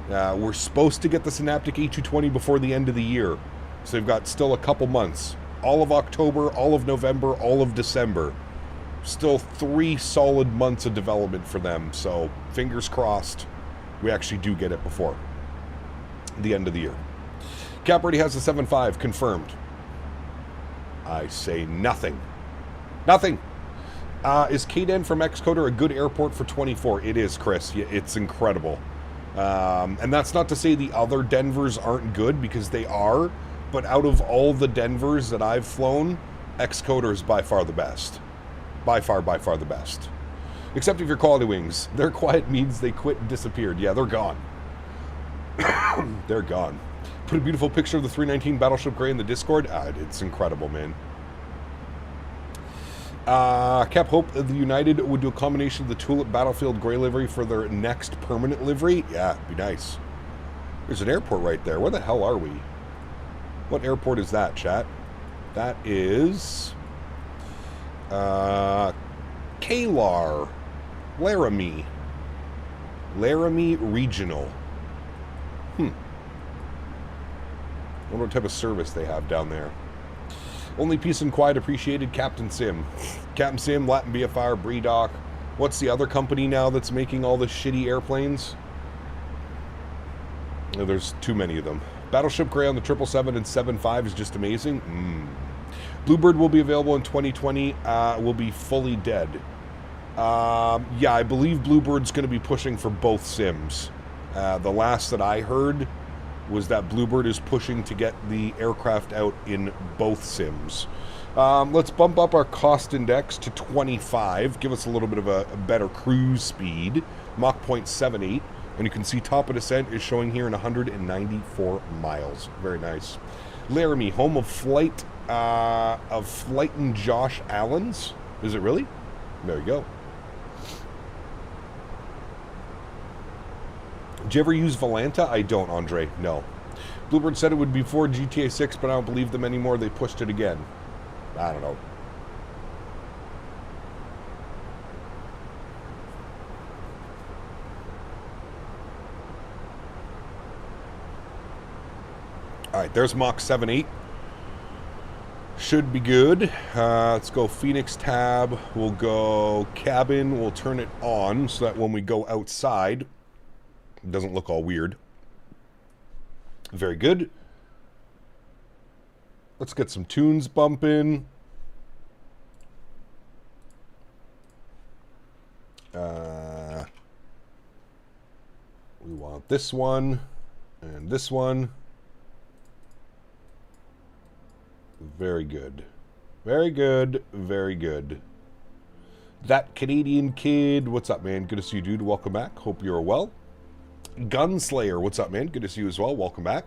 B: We're supposed to get the Synaptic A220 before the end of the year, so they've got still a couple months. All of October, all of November, all of December. Still 3 solid months of development for them, so fingers crossed we actually do get it before the end of the year. Cap already has the 7.5 confirmed. I say nothing. Nothing. Is Kden from Excoder a good airport for 24? It is, Chris. It's incredible. And that's not to say the other Denvers aren't good, because they are. But out of all the Denvers that I've flown, Excoder is by far the best. By far the best. Except if you're Quality Wings. Their quiet means they quit and disappeared. Yeah, they're gone. They're gone. Put a beautiful picture of the 319 Battleship Gray in the Discord. It's incredible, man. Cap hope the United would do a combination of the Tulip Battlefield Gray livery for their next permanent livery. Yeah, it'd be nice. There's an airport right there. Where the hell are we? What airport is that, chat? That is... Kalar. Laramie. Laramie Regional. I wonder what type of service they have down there. Only peace and quiet appreciated, Captain Sim. Captain Sim, Latin BFR, Bredoc. What's the other company now that's making all the shitty airplanes? Oh, there's too many of them. Battleship Gray on the 777 and 7.5 is just amazing. Bluebird will be available in 2020. Will be fully dead. Yeah, I believe Bluebird's going to be pushing for both sims. The last that I heard was that Bluebird is pushing to get the aircraft out in both sims. Let's bump up our cost index to 25. Give us a little bit of a better cruise speed. Mach 0.78. And you can see top of descent is showing here in 194 miles. Very nice. Laramie, home of Flite and Josh Allen's. Is it really? There you go. Did you ever use Volanta? I don't, Andre. No. Bluebird said it would be for GTA 6, but I don't believe them anymore. They pushed it again. I don't know. Alright, there's Mach 7.8. Should be good. Let's go Fenix tab. We'll go cabin. We'll turn it on so that when we go outside, it doesn't look all weird. Very good. Let's get some tunes bumping. We want this one and this one. Very good. Very good. Very good. That Canadian kid. What's up, man? Good to see you, dude. Welcome back. Hope you're well. Gunslayer. What's up, man? Good to see you as well. Welcome back.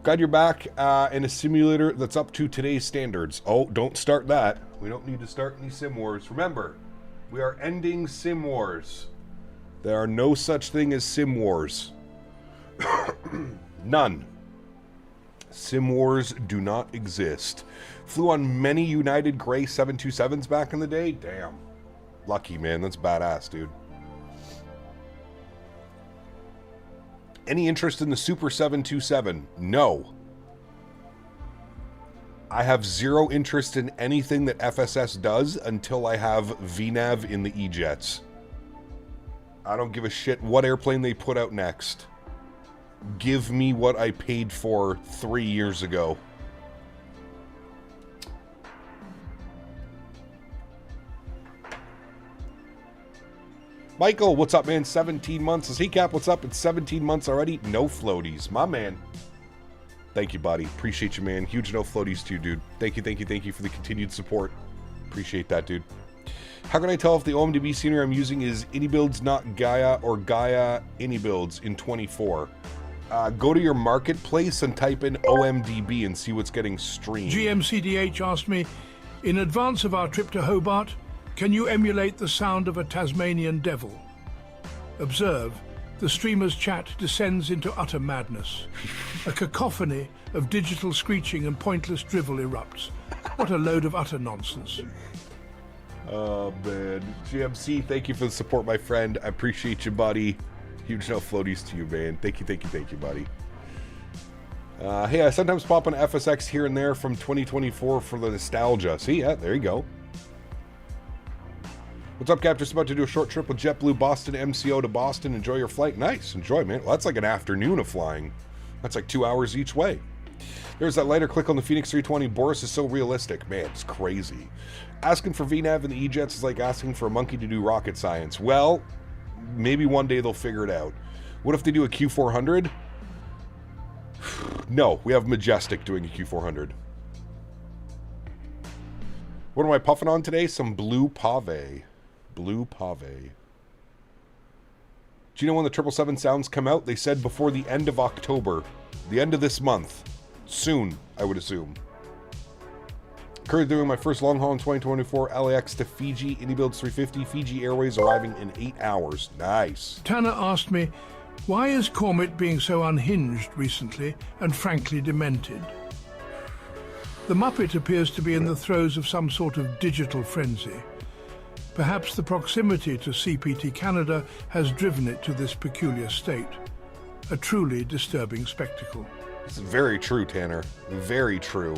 B: Glad you're back in a simulator that's up to today's standards. Oh, don't start that. We don't need to start any sim wars. Remember, we are ending sim wars. There are no such thing as sim wars. None. Sim wars do not exist. Flew on many United Gray 727s back in the day. Damn. Lucky, man. That's badass, dude. Any interest in the Super 727? No. I have zero interest in anything that FSS does until I have VNAV in the E-Jets. I don't give a shit what airplane they put out next. Give me what I paid for 3 years ago. Michael, what's up, man? 17 months. Is he cap? What's up? It's 17 months already. No floaties. My man. Thank you, buddy. Appreciate you, man. Huge no floaties to you, dude. Thank you, thank you, thank you for the continued support. Appreciate that, dude. How can I tell if the OMDB scenery I'm using is AnyBuilds, not Gaia, or Gaia AnyBuilds in 24? Go to your marketplace and type in OMDB and see what's getting streamed.
I: GMCDH asked me, in advance of our trip to Hobart, can you emulate the sound of a Tasmanian devil? Observe, the streamer's chat descends into utter madness. A cacophony of digital screeching and pointless drivel erupts. What a load of utter nonsense.
B: Oh, man. GMC, thank you for the support, my friend. I appreciate you, buddy. Huge no floaties to you, man. Thank you, thank you, thank you, buddy. Hey, I sometimes pop on FSX here and there from 2024 for the nostalgia. See, yeah, there you go. What's up, Cap? Just about to do a short trip with JetBlue Boston MCO to Boston. Enjoy your flight. Nice. Enjoy, man. Well, that's like an afternoon of flying. That's like 2 hours each way. There's that lighter click on the Fenix 320. Boris is so realistic. Man, it's crazy. Asking for VNAV in the E-Jets is like asking for a monkey to do rocket science. Well, maybe one day they'll figure it out. What if they do a Q400? No, we have Majestic doing a Q400. What am I puffing on today? Some blue pave. Blue pave. Do you know when the 777 sounds come out? They said before the end of October. The end of this month. Soon, I would assume. Currently doing my first long haul in 2024 LAX to Fiji. AnyBuilds 350. Fiji Airways arriving in 8 hours. Nice.
I: Tanner asked me, why is Cormit being so unhinged recently and frankly demented? The Muppet appears to be in the throes of some sort of digital frenzy. Perhaps the proximity to CPT Canada has driven it to this peculiar state. A truly disturbing spectacle.
B: This is very true, Tanner. Very true.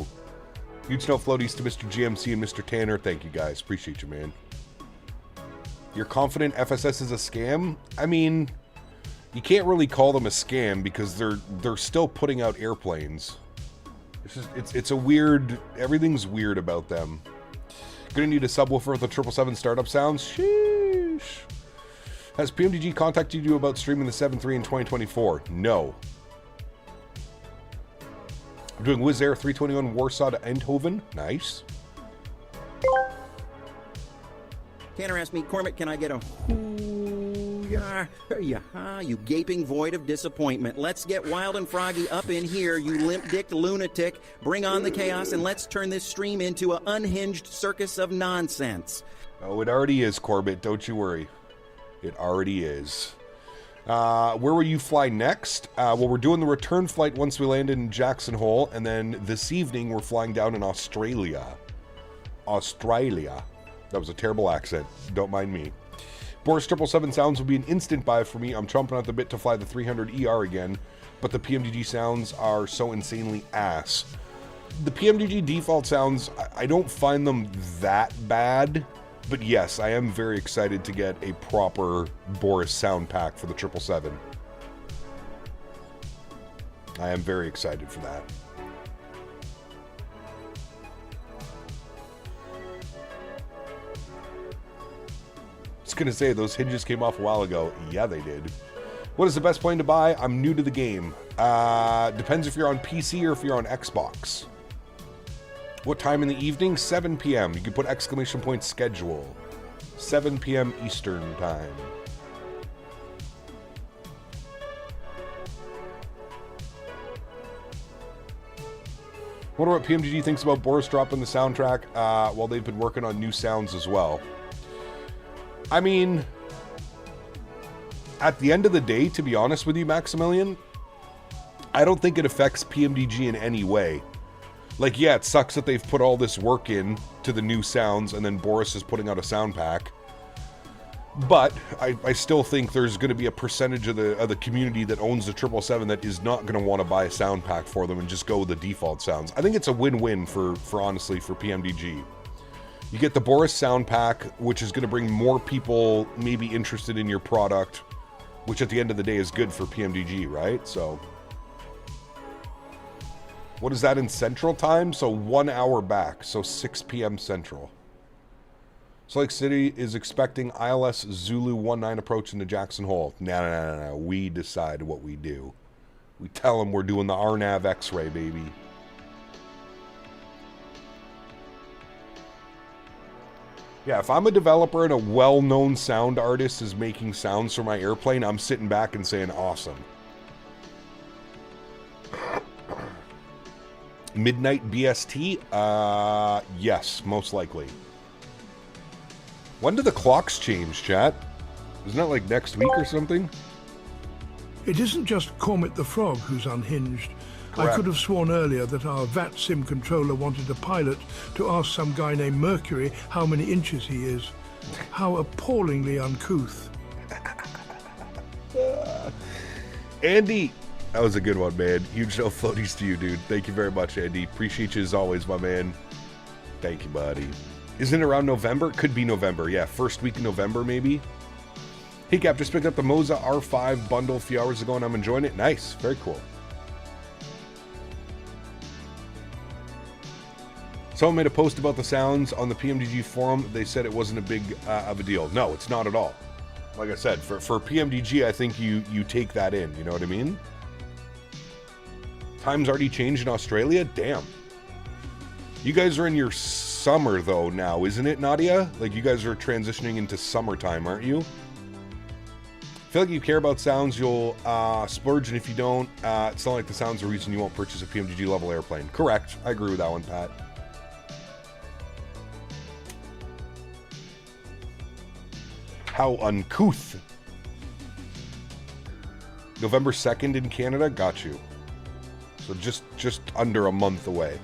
B: Huge no floaties to Mr. GMC and Mr. Tanner. Thank you, guys. Appreciate you, man. You're confident FSS is a scam? I mean, you can't really call them a scam because they're still putting out airplanes. It's a weird... Everything's weird about them. Gonna need a subwoofer with the 777 startup sounds? Sheesh. Has PMDG contacted you about streaming the 7.3 in 2024? No. I'm doing Wizz Air 321 Warsaw to Eindhoven. Nice.
H: Tanner asked me, Cormit, can I get a hoo-yah, you gaping void of disappointment. Let's get wild and froggy up in here, you limp-dicked lunatic. Bring on the chaos and let's turn this stream into an unhinged circus of nonsense.
B: Oh, it already is, Corbett. Don't you worry. It already is. Where will you fly next? Well, we're doing the return flight once we land in Jackson Hole, and then this evening we're flying down in Australia. Australia. That was a terrible accent. Don't mind me. Boris 777 sounds will be an instant buy for me. I'm chomping at the bit to fly the 300 ER again, but the PMDG sounds are so insanely ass. The PMDG default sounds, I don't find them that bad, but yes, I am very excited to get a proper Boris sound pack for the 777. I am very excited for that. I was gonna say, those hinges came off a while ago. Yeah, they did. What is the best plane to buy? I'm new to the game. Depends if you're on PC or if you're on Xbox. What time in the evening? 7 p.m. You can put exclamation point schedule. 7 p.m. Eastern time. Wonder what PMGG thinks about Boris dropping the soundtrack. Well, they've been working on new sounds as well. I mean, at the end of the day, to be honest with you, Maximilian, I don't think it affects PMDG in any way. Like, yeah, it sucks that they've put all this work in to the new sounds, and then Boris is putting out a sound pack. But I still think there's going to be a percentage of the community that owns the 777 that is not going to want to buy a sound pack for them and just go with the default sounds. I think it's a win-win for honestly for PMDG. You get the Boris sound pack, which is going to bring more people maybe interested in your product, which at the end of the day is good for PMDG, right? So, what is that in Central Time? So 1 hour back, so 6 p.m. Central. Salt Lake City is expecting ILS Zulu 19 approach into Jackson Hole. No. We decide what we do. We tell them we're doing the RNAV X-ray, baby. Yeah, if I'm a developer and a well-known sound artist is making sounds for my airplane, I'm sitting back and saying, awesome. Midnight BST? Yes, most likely. When do the clocks change, chat? Isn't that like next week or something?
I: It isn't just Cormit the Frog who's unhinged.
B: Correct.
I: I could have sworn earlier that our VATSIM controller wanted a pilot to ask some guy named Mercury how many inches he is. How appallingly uncouth.
B: Andy! That was a good one, man. Huge no floaties to you, dude. Thank you very much, Andy. Appreciate you as always, my man. Thank you, buddy. Isn't it around November? Could be November. Yeah, first week in November, maybe. Hey, Cap, just picked up the Moza R5 bundle a few hours ago, and I'm enjoying it. Nice. Very cool. Someone made a post about the sounds on the PMDG forum. They said it wasn't a big of a deal. No, it's not at all. Like I said, for PMDG, I think you take that in. You know what I mean? Time's already changed in Australia? Damn. You guys are in your summer, though, now, isn't it, Nadya? Like, you guys are transitioning into summertime, aren't you? I feel like you care about sounds, you'll splurge, and if you don't, it's not like the sound's the reason you won't purchase a PMDG-level airplane. Correct. I agree with that one, Pat. How uncouth. November 2nd in Canada? Got you. So just under a month away.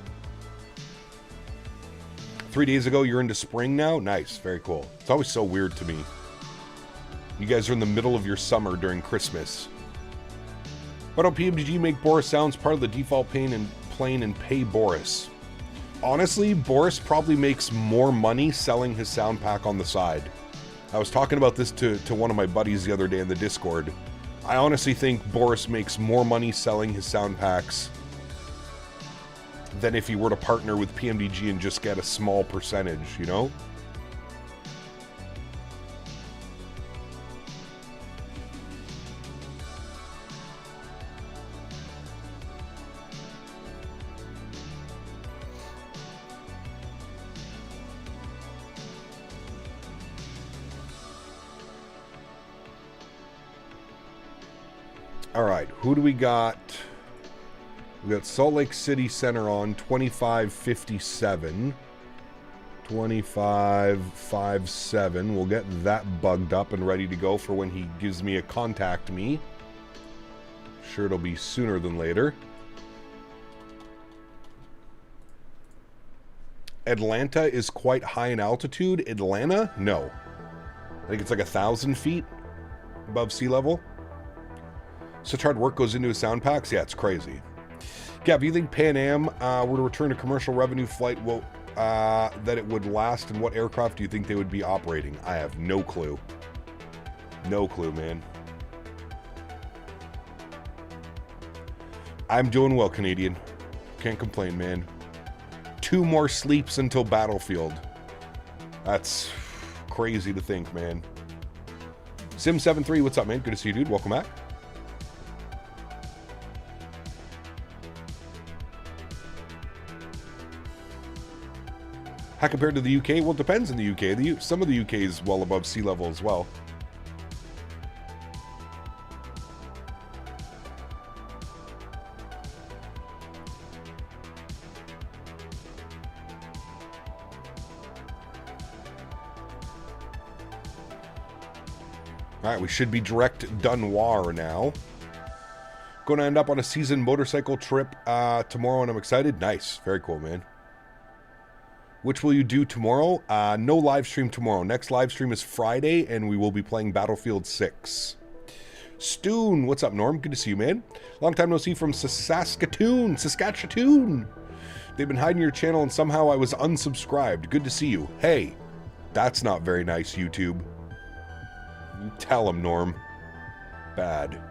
B: 3 days ago, you're into spring now? Nice. Very cool. It's always so weird to me. You guys are in the middle of your summer during Christmas. Why don't PMDG make Boris sounds part of the default plane and pay Boris? Honestly, Boris probably makes more money selling his sound pack on the side. I was talking about this to one of my buddies the other day in the Discord. I honestly think Boris makes more money selling his sound packs than if he were to partner with PMDG and just get a small percentage, you know? All right, who do we got? We got Salt Lake City Center on 2557. 2557. We'll get that bugged up and ready to go for when he gives me a contact me. Sure, it'll be sooner than later. Atlanta is quite high in altitude. Atlanta? No. I think it's like 1,000 feet above sea level. Such hard work goes into his sound packs? Yeah, it's crazy. Gab, do you think Pan Am were to return a commercial revenue flight, that it would last, and what aircraft do you think they would be operating? I have no clue. No clue, man. I'm doing well, Canadian. Can't complain, man. 2 more sleeps until Battlefield. That's crazy to think, man. Sim73, what's up, man? Good to see you, dude. Welcome back. How compared to the UK? Well, it depends in the UK. Some of the UK is well above sea level as well. All right, we should be direct Dunwar now. Going to end up on a season motorcycle trip tomorrow, and I'm excited. Nice. Very cool, man. Which will you do tomorrow? No live stream tomorrow. Next live stream is Friday, and we will be playing Battlefield 6. Stoon, what's up, Norm? Good to see you, man. Long time no see from Saskatoon. They've been hiding your channel, and somehow I was unsubscribed. Good to see you. Hey, that's not very nice, YouTube. You tell him, Norm. Bad.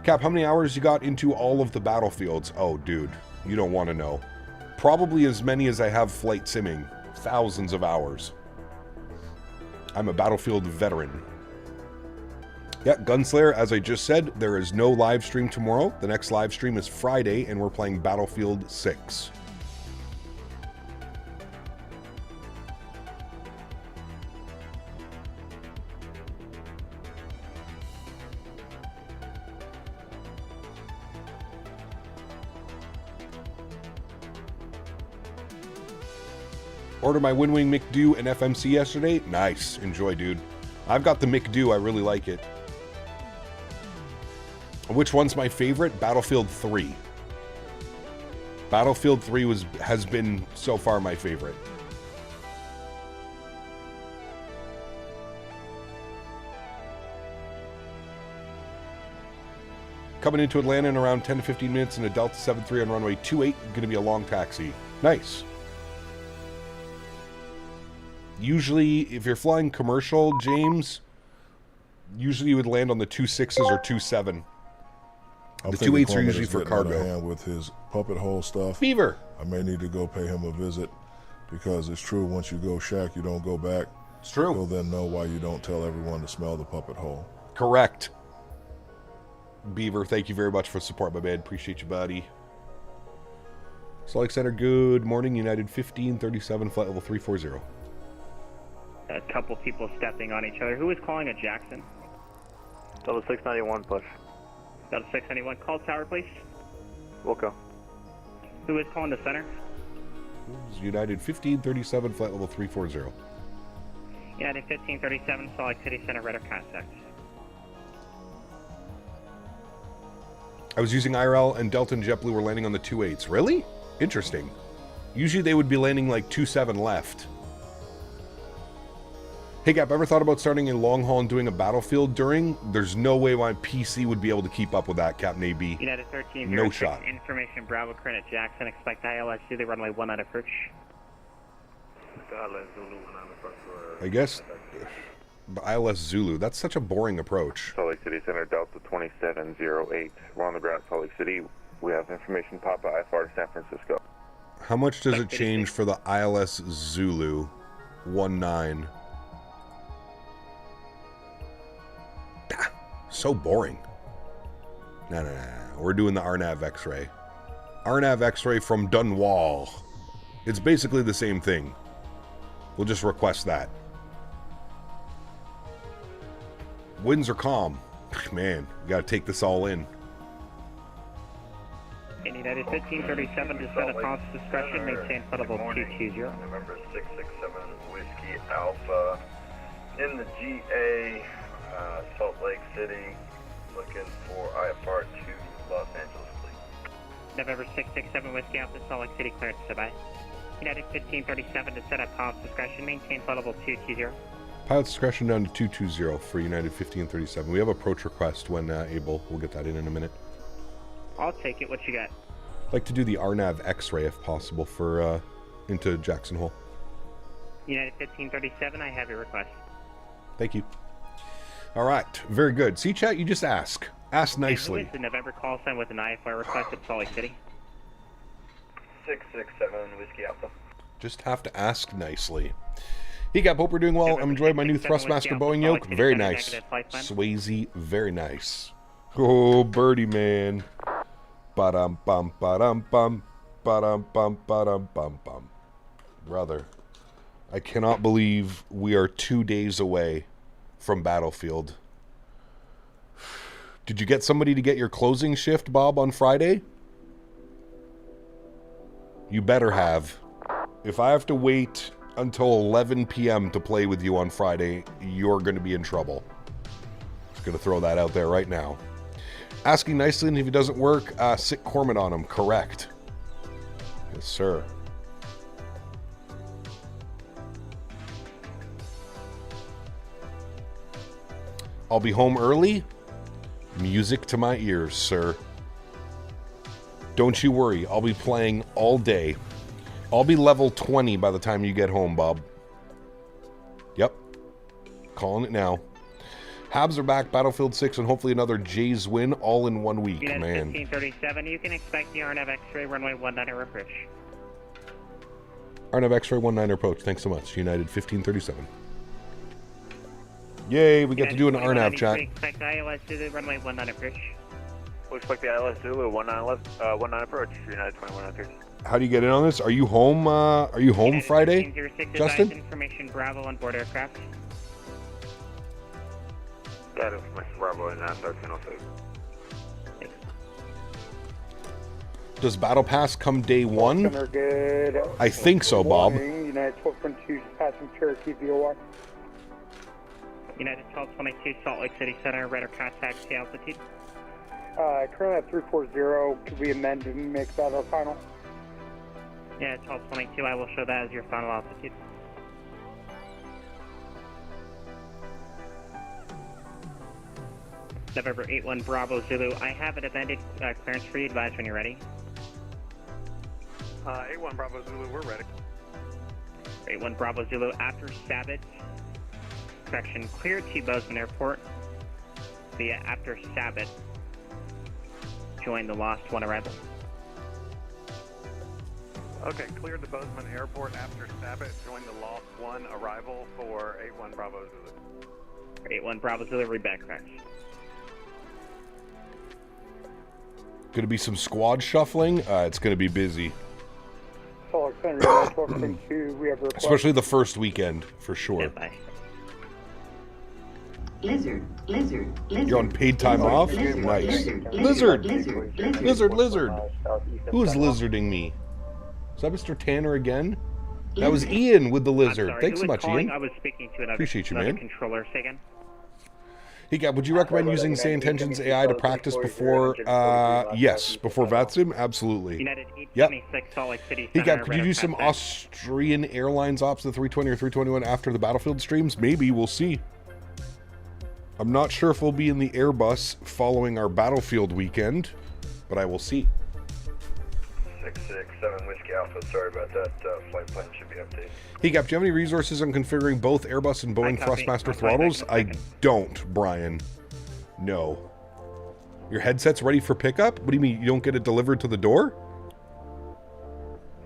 B: Cap, how many hours you got into all of the Battlefields? Oh, dude, you don't want to know. Probably as many as I have flight simming. Thousands of hours. I'm a Battlefield veteran. Yeah, Gunslayer, as I just said, there is no live stream tomorrow. The next live stream is Friday, and we're playing Battlefield 6. Order my Windwing McDo and FMC yesterday. Nice. Enjoy, dude. I've got the McDo. I really like it. Which one's my favorite? Battlefield 3. Battlefield 3 has been so far my favorite. Coming into Atlanta in around 10 to 15 minutes in a Delta 73 on runway 28. Going to be a long taxi. Nice. Usually, if you're flying commercial, James, usually you would land on the 26s or 27. The 28s are usually for cargo.
K: With his puppet hole stuff.
B: Beaver.
K: I may need to go pay him a visit because it's true. Once you go shack, you don't go back.
B: It's true.
K: He'll then know why you don't tell everyone to smell the puppet hole.
B: Correct. Beaver, thank you very much for support, my man. Appreciate you, buddy. Salt Lake Center, good morning. United 1537, flight level 340.
L: A couple people stepping on each other. Who is calling a Jackson?
C: Level 691 push.
L: Level 691. Call tower, please.
C: Wilco.
L: Who is calling the center?
B: United 1537, flight level 340.
L: United 1537, Salt Lake City Center, radar contact.
B: I was using IRL, and Delta and JetBlue were landing on the 28s. Really? Interesting. Usually they would be landing like 27 left. Hey, Gap, ever thought about starting a long haul and doing a Battlefield during? There's no way my PC would be able to keep up with that, Captain AB.
L: United 13,
B: no shot.
L: Information, Bravo, current at Jackson. Expect ILSU, the runway 19 approach.
B: I guess ILS Zulu. That's such a boring approach.
E: Salt Lake City Center, Delta 2708. We're on the ground, Salt Lake City. We have information, Papa IFR to San Francisco.
B: How much does it change for the ILS Zulu 19? So boring. No. We're doing the RNAV X-ray. RNAV X-ray from Dunwall. It's basically the same thing. We'll just request that. Winds are calm. Man, you gotta take this all in.
L: United 1537 to set a pause discretion, maintain flight level 220.
M: November 667 Whiskey Alpha in the GA. Salt Lake City, looking for IFR to Los Angeles, please.
L: November 667 Whiskey Alpha, Salt Lake City, clearance to by. United 1537 to set up pilot's discretion, maintain flight level 220.
B: Pilot's discretion down to 220 for United 1537. We have approach request when able. We'll get that in a minute.
L: I'll take it. What you got?
B: I'd like to do the RNAV X-ray if possible for into Jackson Hole.
L: United 1537, I have your request.
B: Thank you. All right, very good. See, chat, you just ask. Ask nicely.
L: And who is the November call sign with an IFR request at Salt Lake City?
M: 667 Whiskey Alpha.
B: Just have to ask nicely. Hey, Gap, hope we're doing well. I'm enjoying my new Thrustmaster Boeing yoke. Very nice. Swayze, very nice. Oh, birdie man. Ba-dum bum ba-dum bum ba-dum bum ba-dum bum bum. Brother, I cannot believe we are 2 days away from Battlefield. Did you get somebody to get your closing shift, Bob, on Friday? You better have. If I have to wait until 11 p.m. to play with you on Friday, you're going to be in trouble. Just going to throw that out there right now. Asking nicely, and if he doesn't work, sit Cormid on him. Correct. Yes, sir. I'll be home early. Music to my ears, sir. Don't you worry. I'll be playing all day. I'll be level 20 by the time you get home, Bob. Yep. Calling it now. Habs are back, Battlefield 6, and hopefully another Jays win all in 1 week,
L: United
B: man.
L: 1537, you can expect the RNAV X-ray runway 19 approach.
B: RNAV X-ray 19 approach. Thanks so much, United 1537. Yay, we get to do an RNAV chat.
L: Expect ILS Zulu runway 19 approach.
C: We expect the ILS Zulu 19 approach, United 2103.
B: How do you get in on this? Are you home? Friday,
L: 1506,
B: Justin?
L: Information Bravo on board aircraft.
E: Got information Bravo in 1306.
B: Does Battle Pass come day one?
F: Good.
B: I think so, Bob.
F: United 1222 passing Cherokee VOR.
L: United 1222 Salt Lake City Center, radar contact to altitude.
F: Currently at 340. Could we amend and make that our final?
L: Yeah, 1222, I will show that as your final altitude. November 81 Bravo Zulu, I have an amended clearance for you. Advise when you're ready.
C: 81 Bravo Zulu, we're ready.
L: 81 Bravo Zulu, after Sabbath, correction, clear to Bozeman Airport via after Sabbath. Join the Lost One arrival.
C: Okay, cleared the Bozeman Airport after Sabbath. Join the Lost One arrival for 81 Bravo Zulu.
L: 81 Bravo Zulu, read back correct.
B: Gonna be some squad shuffling. It's gonna be busy. Especially the first weekend, for sure.
L: Goodbye.
N: Lizard.
B: You're on paid time off? Nice. Lizard! Lizard! Who is lizarding me? Is that Mr. Tanner again? That was Ian with the lizard.
L: Sorry,
B: Thanks so much, Ian.
L: I was speaking to another,
B: Appreciate you,
L: another
B: man.
L: controller. Say again.
B: Hey, Gab, would you recommend using Say Intentions AI to practice before, yes, before VATSIM? Absolutely.
L: United
B: Yep.
L: 826 Salt Lake City
B: Hey,
L: Center,
B: Gab, could you do
L: radar
B: some
L: contact.
B: Austrian Airlines ops, the 320 or 321 after the Battlefield streams? Maybe, we'll see. I'm not sure if we'll be in the Airbus following our Battlefield weekend, but I will see.
M: 667 Whiskey Alpha, sorry about that. Flight plan should be updated.
B: Hey, Gap, do you have any resources on configuring both Airbus and Boeing Thrustmaster throttles? I don't, Brian. No. Your headset's ready for pickup? What do you mean, you don't get it delivered to the door?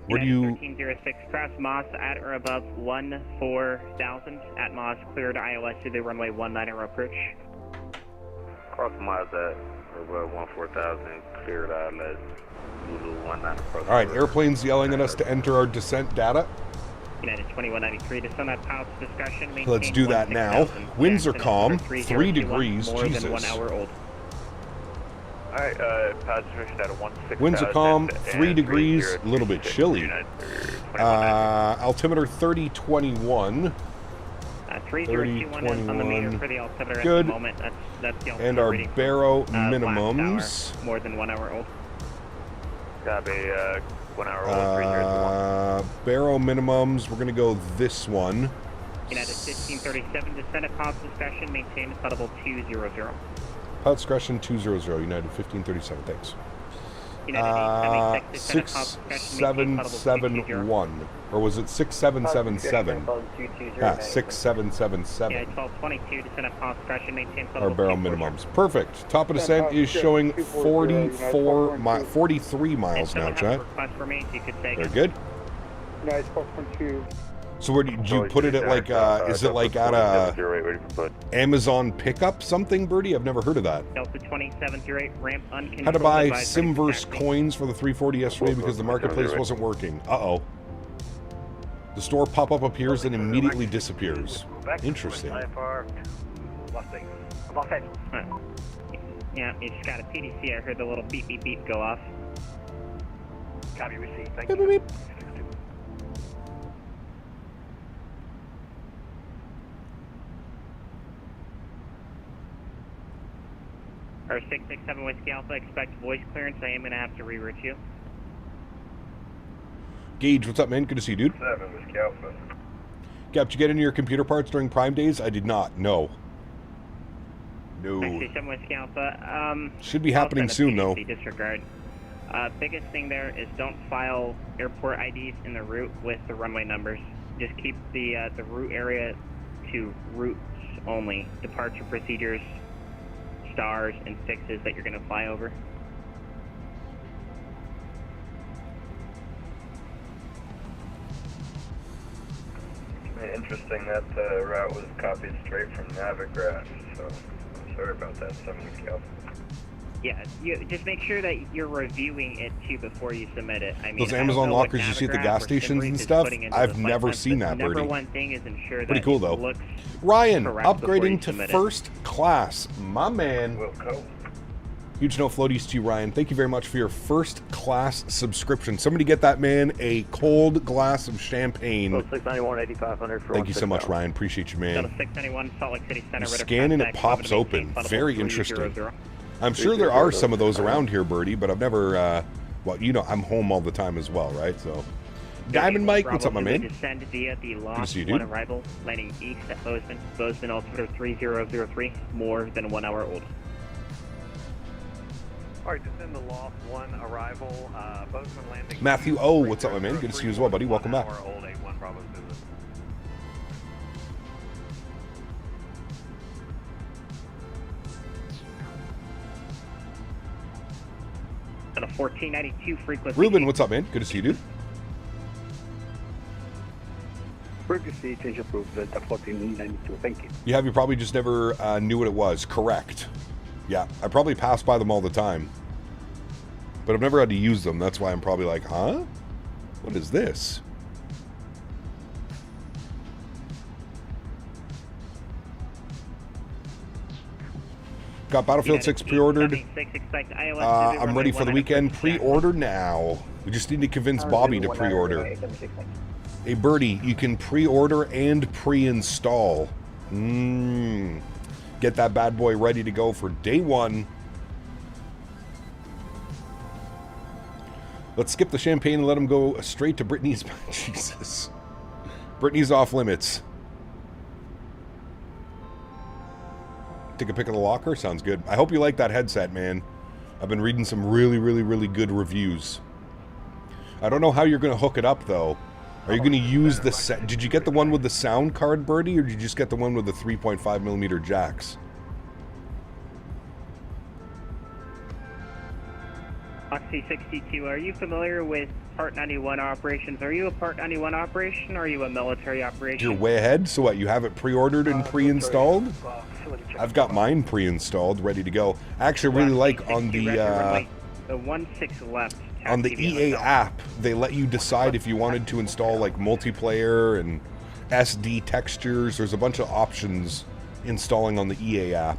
B: Where do you...
L: 1306, cross Moss at or above 14,000. At Moss, cleared ILS to the runway 19 approach.
E: Cross Moss at or above 14,000, cleared ILS.
B: All right, airplanes yelling at us to enter our descent data.
L: United 2193 to send that pilot's discussion.
B: Let's do that now. Winds are calm, 3 degrees,
L: more
B: Jesus.
L: than 1 hour old.
C: Alright, pass position at a 16,000.
B: Winds are calm, 3 degrees, a little bit chilly. Altimeter 3021.
L: 3021 on the meter for the altimeter
B: Good.
L: at the moment. That's the altimeter
B: And our
L: reading.
B: baro
L: Last
B: minimums.
L: hour, more than 1 hour old.
C: Gotta be 1 hour old, 301.
B: Baro minimums, we're going to go this one.
L: United 1537, descend at pilot's discretion, maintain audible 200.
B: Pilot discretion 200, United 1537, thanks.
L: United 876, descend at pilot's discretion, maintain audible
B: 6771. Or was it 6777? 6777.
L: Yeah, 1222, descend at pilot's discretion, maintain
B: Our
L: audible
B: barrel minimums. Perfect. Top of descent is showing 43 miles now, chat. Very good.
F: Nice, 12.2.
B: So where do you put it at, like, is it like at a Amazon pickup something, Birdie? I've never heard of that.
L: Delta 2708, ramp uncontrolled.
B: Had to buy
L: advisory
B: Simverse
L: taxi.
B: coins for the 340 yesterday because the marketplace wasn't working. Uh-oh. The store pop-up appears and immediately disappears. Interesting.
L: Yeah, you just got a PDC. I heard the little beep beep beep go off.
C: Copy received, thank
B: Beep,
C: you.
B: beep, beep.
L: Or 667 Whiskey Alpha, expect voice clearance. I am going to have to reroute you.
B: Gage, what's up, man? Good to see you, dude.
M: 7 Whiskey Alpha.
B: Gap, did you get into your computer parts during Prime days? I did not. No. No.
L: 667 Whiskey Alpha.
B: Should be happening soon, though.
L: Disregard. Biggest thing there is don't file airport IDs in the route with the runway numbers. Just keep the route area to routes only. Departure procedures, stars, and fixes that you're going to fly over.
M: Interesting that the route was copied straight from Navigraph, so I'm sorry about that, 7 Whiskey Alpha.
L: Yeah, you just make sure that you're reviewing it too before you submit it. I mean,
B: those Amazon lockers you see at the gas stations and stuff, I've never seen that, Birdie.
L: Number one thing is ensure that
B: pretty cool, though.
L: looks
B: Ryan,
L: correct
B: upgrading to
L: submit
B: first class. My man. Huge no floaties to you, Ryan. Thank you very much for your first class subscription. Somebody get that man a cold glass of champagne.
C: 691, 8500 for
B: Thank you so much, Ryan. Appreciate you, man.
L: 691 Salt Lake City Center.
B: Scanning, it pops open. Very interesting. I'm sure there are some of those around here, Birdie, but I've never, well, you know, I'm home all the time as well, right? So, Diamond Mike, what's up, my man?
L: Descend via the
B: Good to
L: lost
B: see you,
L: one
B: dude.
L: arrival, landing east at Bozeman. Bozeman altimeter 3003, more than 1 hour old.
C: Alright, descend the lost one arrival, Bozeman landing.
B: Matthew O, what's up, my man? Good to see you as well, buddy. Welcome back.
C: Old 81 Bravo Zulu.
L: On a 1492 frequency.
B: Ruben, what's up, man? Good to see you, dude.
F: Frequency change approved at 1492. Thank you.
B: You have, you probably just never knew what it was. Correct. Yeah, I probably pass by them all the time. But I've never had to use them. That's why I'm probably like, huh? What is this? Got Battlefield 6 pre-ordered. I'm ready for the weekend. Pre-order now. We just need to convince Bobby to pre-order. Hey, Birdie, you can pre-order and pre-install. Get that bad boy ready to go for day one. Let's skip the champagne and let him go straight to Brittany's. Jesus. Brittany's off limits. Take a pic of the locker? Sounds good. I hope you like that headset, man. I've been reading some really good reviews. I don't know how you're going to hook it up, though. Are you going to use the set? Did you get the one with the sound card, Birdie, or did you just get the one with the 3.5mm jacks?
L: Oxy 62, are you familiar with Part 91 operations? Are you a Part 91 operation or are you a military operation?
B: You're way ahead. So what, you have it pre-ordered and pre-installed? I've got mine pre-installed, ready to go. I actually really like on the
L: 16 left.
B: On the EA app, they let you decide if you wanted to install like multiplayer and SD textures. There's a bunch of options installing on the EA app.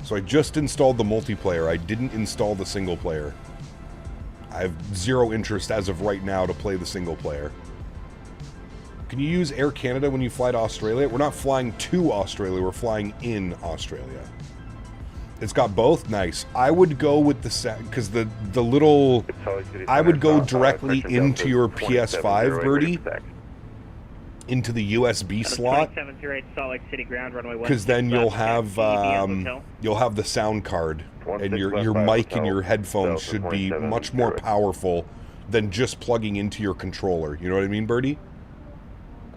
B: So I just installed the multiplayer. I didn't install the single player. I have zero interest as of right now to play the single player. Can you use Air Canada when you fly to Australia? We're not flying to Australia, we're flying in Australia. It's got both? Nice. I would go with the because the little... I would go directly into your PS5, Birdie. Into the USB slot. Because then you'll have the sound card. And your mic and your headphones should be much more powerful than just plugging into your controller. You know what I mean, Birdie?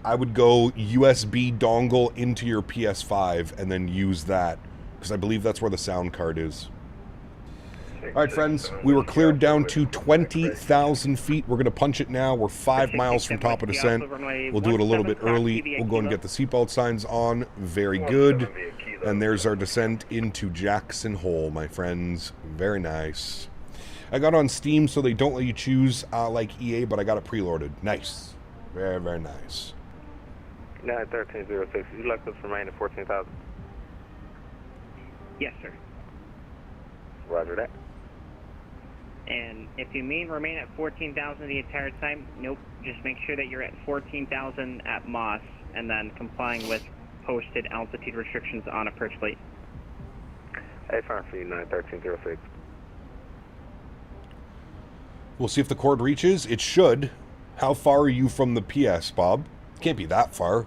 B: I would go USB dongle into your PS5 and then use that. Because I believe that's where the sound card is. Alright, friends. We were cleared down to 20,000 feet. We're going to punch it now. We're 5 miles from top of descent. We'll do it a little bit early. We'll go and get the seatbelt signs on. Very good. And there's our descent into Jackson Hole, my friends. Very nice. I got on Steam, so they don't let you choose like EA, but I got it preloaded. Nice. Very nice.
E: 91306. You left us remain at 14,000.
L: Yes, sir.
E: Roger that.
L: And if you mean remain at 14,000 the entire time, nope. Just make sure that you're at 14,000 at Moss and then complying with posted altitude restrictions on approach fleet.
G: A5 for you, 91306.
B: We'll see if the cord reaches. It should. How far are you from the PS, Bob? Can't be that far.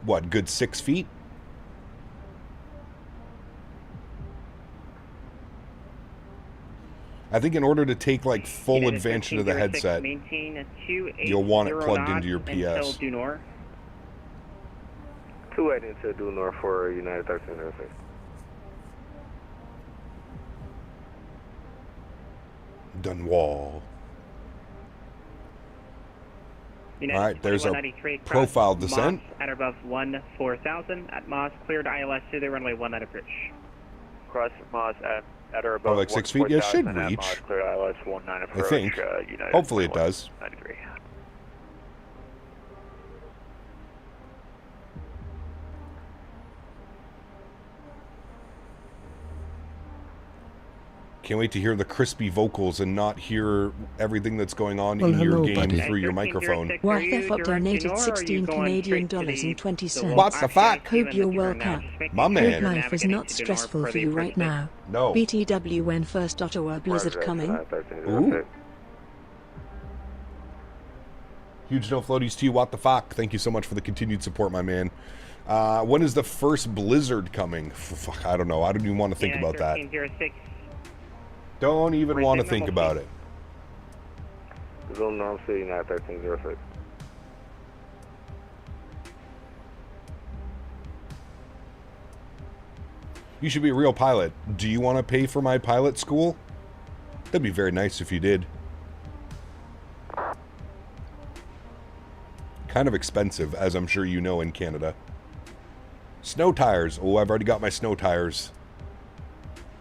B: What, good 6 feet? I think in order to take like full advantage of the headset, you'll want it plugged into your PS.
G: 28 into due north for United 1306.
B: Dunwall. Alright, there's our profile descent.
L: At or above 14,000 at Moss, cleared ILS to the runway 19 approach.
C: Cross Moss at or above
B: like 6 feet. Yeah, it should reach.
C: Cleared ILS 19 approach.
B: I think. Hopefully it does.
C: 93.
B: Can't wait to hear the crispy vocals and not hear everything that's going on in your game through your microphone.
J: YFF donated 16 Canadian dollars and 20 cents.
B: What the fuck?
J: Hope you're well, Karl.
B: My man.
J: Hope life is not stressful for you right now.
B: No.
J: BTW when first Ottawa blizzard coming.
B: Ooh. Huge no floaties to you. What the fuck? Thank you so much for the continued support, my man. When is the first blizzard coming? Fuck, I don't know. I don't even want to think about that. Don't even want to think about it.
G: Zone North City, United 1306.
B: You should be a real pilot. Do you want to pay for my pilot school? That'd be very nice if you did. Kind of expensive, as I'm sure you know in Canada. Snow tires. Oh, I've already got my snow tires.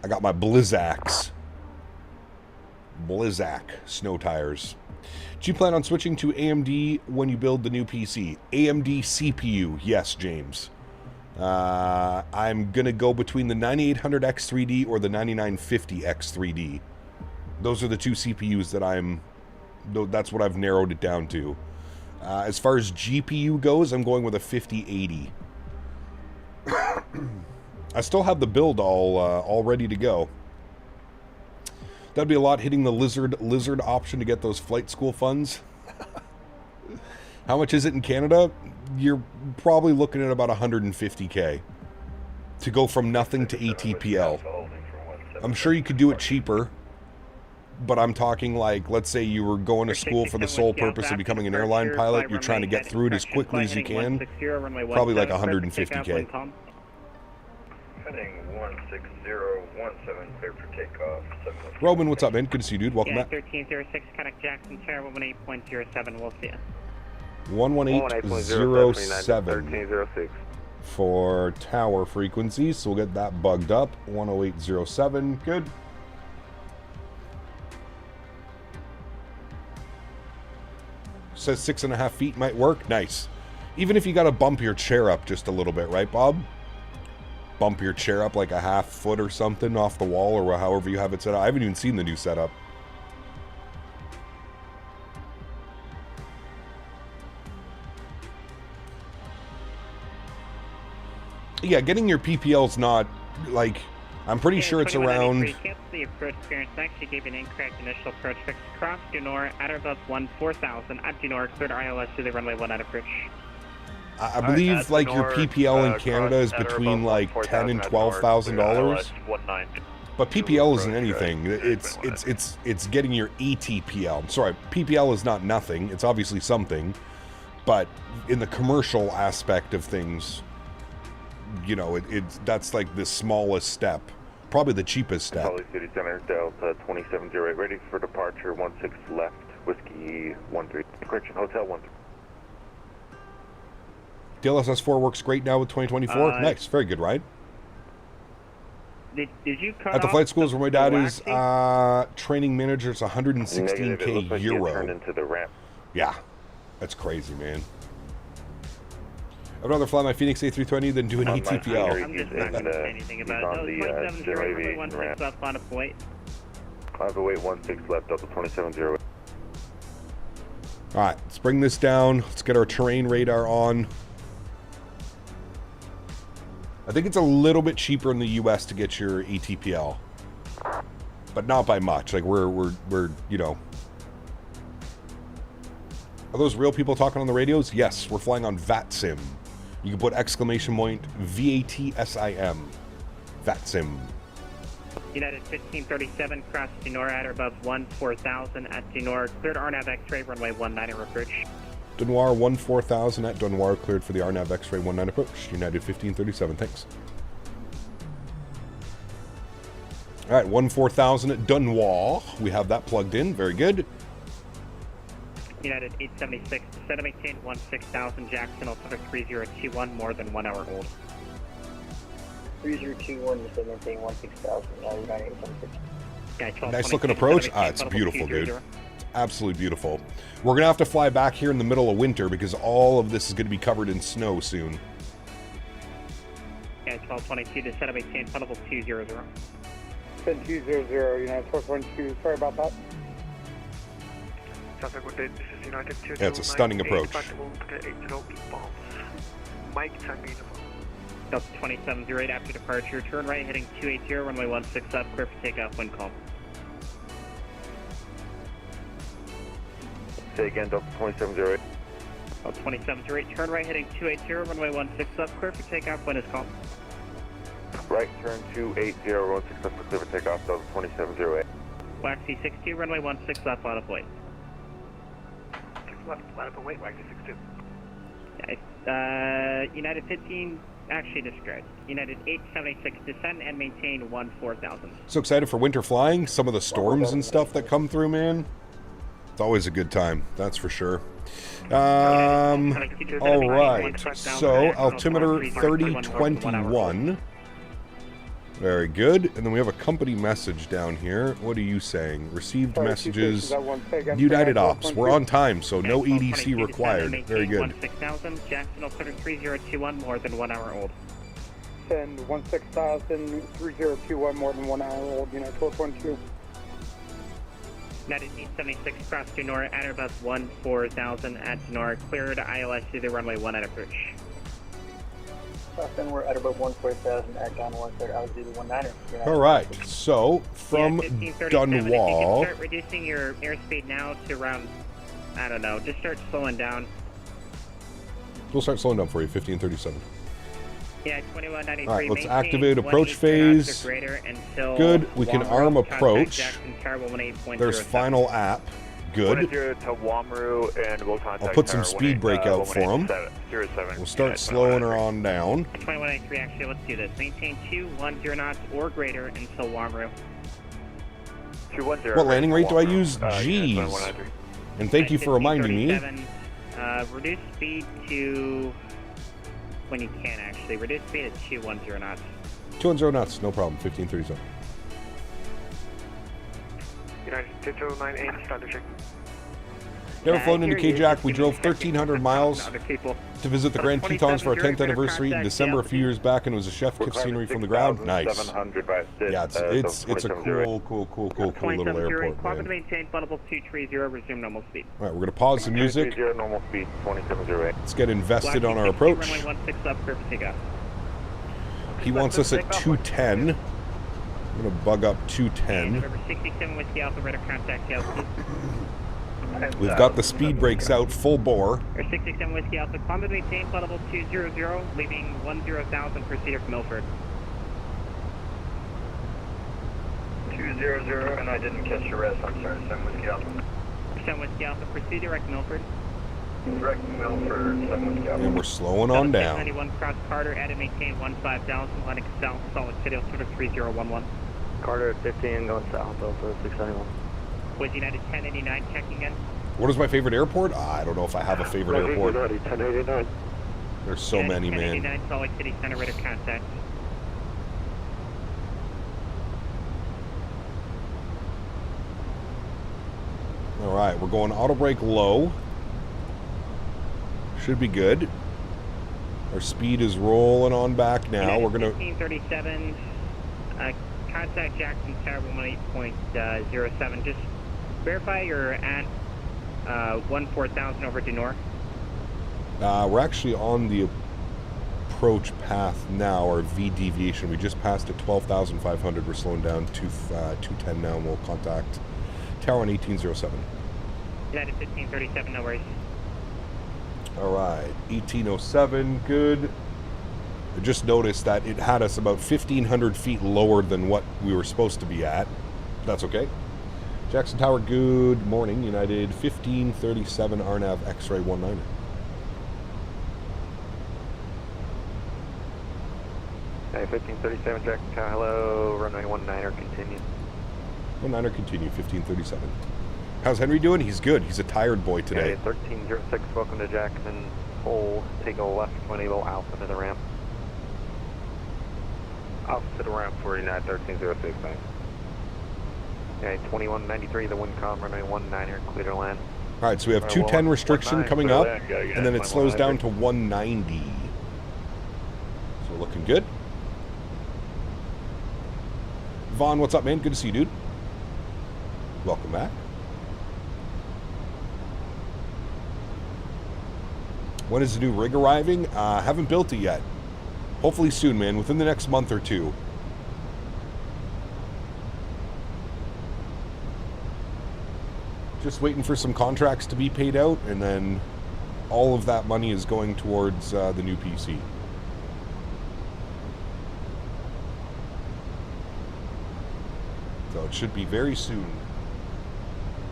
B: I got my Blizzaks. Blizzak snow tires. Do you plan on switching to AMD when you build the new PC? AMD CPU, yes, James. I'm gonna go between the 9800X3D or the 9950X3D. Those are the two CPUs that that's what I've narrowed it down to. As far as GPU goes, I'm going with a 5080. I still have the build all ready to go. That'd be a lot hitting the lizard option to get those flight school funds. How much is it in Canada? You're probably looking at about 150K to go from nothing to ATPL. I'm sure you could do it cheaper, but I'm talking like, let's say you were going to school for the sole purpose of becoming an airline pilot. You're trying to get through it as quickly as you can. Probably like 150K.
M: Heading 16017, clear for takeoff.
B: Roman, what's up, man? Good to see you, dude. Welcome back.
L: 1306, contact Jackson, Tower 118.07. We'll see you.
B: 118.07 for tower frequencies, so we'll get that bugged up. 108.07, good. Says 6.5 feet might work. Nice. Even if you got to bump your chair up just a little bit, right, Bob? Bump your chair up like a half foot or something off the wall or however you have it set up. I haven't even seen the new setup. Yeah, getting your PPL's not, like, I'm pretty sure it's around...
L: The approach clearance actually gave an incorrect initial approach fix across Dunor at or above 14,000 at Dunor, cleared ILS to the runway 19 approach.
B: I believe like your PPL in Canada is between like $10,000 and $12,000. But PPL isn't anything. It's getting your ATPL. Sorry, PPL is not nothing. It's obviously something, but in the commercial aspect of things, you know, that's like the smallest step, probably the cheapest step.
E: Salt Lake City Center, Delta 2708, ready for departure. 16 left, whiskey 13. Correction, hotel 13.
B: DLSS4 works great now with 2024. Nice, very good ride.
L: Did you cut
B: at the flight schools where my dad is
L: waxing?
B: training manager? It's 116K
E: like
B: euro.
E: turned into the ramp.
B: Yeah, that's crazy, man. I'd rather fly my Fenix A320 than do an ATPL.
L: I'm just not going to say anything about it. 2708 left on a point.
E: I have a weight 16 left, Delta 2708.
B: All right, let's bring this down. Let's get our terrain radar on. I think it's a little bit cheaper in the U.S. to get your ATPL, but not by much. Like we're you know. Are those real people talking on the radios? Yes, we're flying on VATSIM. You can put exclamation point VATSIM. VATSIM.
L: United 1537, cross Denora at or above 14,000 at Denora. Cleared RNAV X-ray, runway 19 approach.
B: Denoir 14,000 at Denoir, cleared for the RNAV X-ray 19 approach. United 1537, thanks. All right, 14,000 at Denoir. We have that plugged in, very good.
L: United 876, set of maintain 16,000, Jackson, altimeter 3021, more than 1 hour hold.
F: 3021, just maintain 16,000, United 876.
B: Nice looking approach. Ah, it's beautiful, dude. Absolutely beautiful. We're going to have to fly back here in the middle of winter because all of this is going to be covered in snow soon.
L: Yeah, 1222 to set of maintain, funnel 200.
F: 10200, United 1212, sorry about that.
N: This is United 229.
B: Yeah, it's a stunning approach.
N: Mike, Tango.
L: Delta 2708 after departure. Turn right heading 280, runway 16 up, clear for takeoff, wind calm.
E: Say again, Delta 2708.
L: Delta 2708, turn right heading 280, runway 16 up, clear for takeoff, wind is calm.
E: Right turn 280, 16 up for clear for takeoff, Delta 2708.
L: Waxy 62, runway 16 left, out of weight.
N: Left, line up and wait, Waxy 62.
L: United 15, actually described. United 876, descend and maintain 14,000.
B: So excited for winter flying. Some of the storms and stuff that come through, man. It's always a good time, that's for sure. All right, so altimeter 3021. Very good. And then we have a company message down here. What are you saying? Received messages. United Ops. We're on time, so no EDC required. Very good.
L: 16,000, Jackson, altimeter 3021, more than 1 hour old.
F: Send 16,000, 3021, more than 1 hour old, United 1212.
L: United 876, cross Denora at or above 14,000 at Denora, cleared ILSU, the runway 19 approach.
F: Then we're at about 14,000 at Don 1 I was either 19.
B: All right, so from Denoir.
L: If you can start reducing your airspeed now to around, I don't know, just start slowing down.
B: We'll start slowing down for you, 1537.
L: Yeah, 2193.
B: All right, let's activate approach phase. Good, we can arm approach. There's final app. Good. I'll put some speed brake out for him. We'll start slowing her on down.
L: 2193, actually, let's do this. Maintain 210 knots or greater until Wamru.
B: What landing rate do I use? Jeez. And thank you for reminding me.
L: Reduce speed to, when you can actually, reduce speed to 210 knots.
B: 210 knots, no problem, 1537.
N: United 209 start to check.
B: Never flown into K-Jack. We drove 1,300 miles to visit the Grand Tetons for our 10th anniversary in December a few years back, and it was a chef kiss scenery from the ground. Nice. Yeah, it's a cool little airport, man.
L: Maintain flight 230, resume normal speed.
B: All right, we're gonna pause the music.
E: Normal speed 2708.
B: Let's get invested on our approach. He wants us at 210. I'm gonna bug up 210.
L: November 67 Whiskey Alpha, radar contact LC.
B: We've got the speed brakes out full bore.
L: 67 Whiskey Alpha, climb to maintain flight level 200, leaving 10,000 for Cedar from Milford.
M: 200, and I didn't catch your rest. I'm sorry, 7 Whiskey Alpha.
L: 7 Whiskey Alpha, proceed direct Milford.
M: Direct Milford, 7 Whiskey Alpha.
B: And we're slowing on down.
L: 91 cross Carter, add and maintain 15,000, landing south, Sólríkt City, altimeter 3011.
C: Carter 15, going south, Alpha 691.
L: Was United 1089 checking in?
B: What is my favorite airport? I don't know if I have a favorite airport.
M: 1089.
B: There's so many, man.
L: 1089, Sólríkt City Center, radar contact.
B: All right, we're going auto brake low. Should be good. Our speed is rolling on back now. We're gonna
L: 1537. Contact Jackson Tower 18.07. Just verify you're at 14,000 over to north.
B: We're actually on the approach path now, our V deviation. We just passed at 12,500. We're slowing down to 210 now, and we'll contact tower on 1807.
L: United 1537, no worries.
B: All right, 1807, good. I just noticed that it had us about 1,500 feet lower than what we were supposed to be at. That's okay. Jackson Tower, good morning. United 1537, RNAV X-ray 19er.
C: Hey, 1537 Jackson Tower, hello, runway 19er, continue.
B: 19er, continue, 1537. How's Henry doing? He's good. He's a tired boy today.
C: Okay, 1306, welcome to Jackson Hole. Take a left to enable Alpha to the ramp.
E: Alpha to the ramp for United 1306, thanks.
C: Okay, 2193, the wind calm, runway 19er, clear to land.
B: All right, so we have 210 restriction coming up, and then it slows down to 190. So looking good. Vaughn, what's up, man? Good to see you, dude. Welcome back. When is the new rig arriving? Haven't built it yet. Hopefully soon, man, within the next month or two. Just waiting for some contracts to be paid out, and then all of that money is going towards the new PC. So it should be very soon.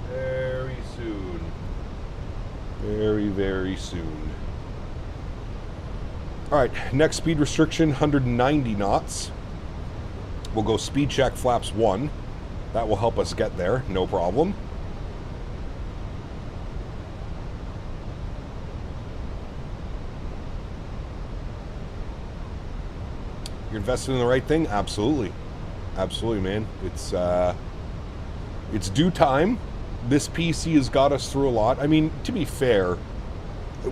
B: Very soon. Very, very soon. Alright, next speed restriction, 190 knots. We'll go speed check flaps 1. That will help us get there, no problem. You're investing in the right thing? Absolutely. Absolutely, man. It's due time. This PC has got us through a lot. I mean, to be fair,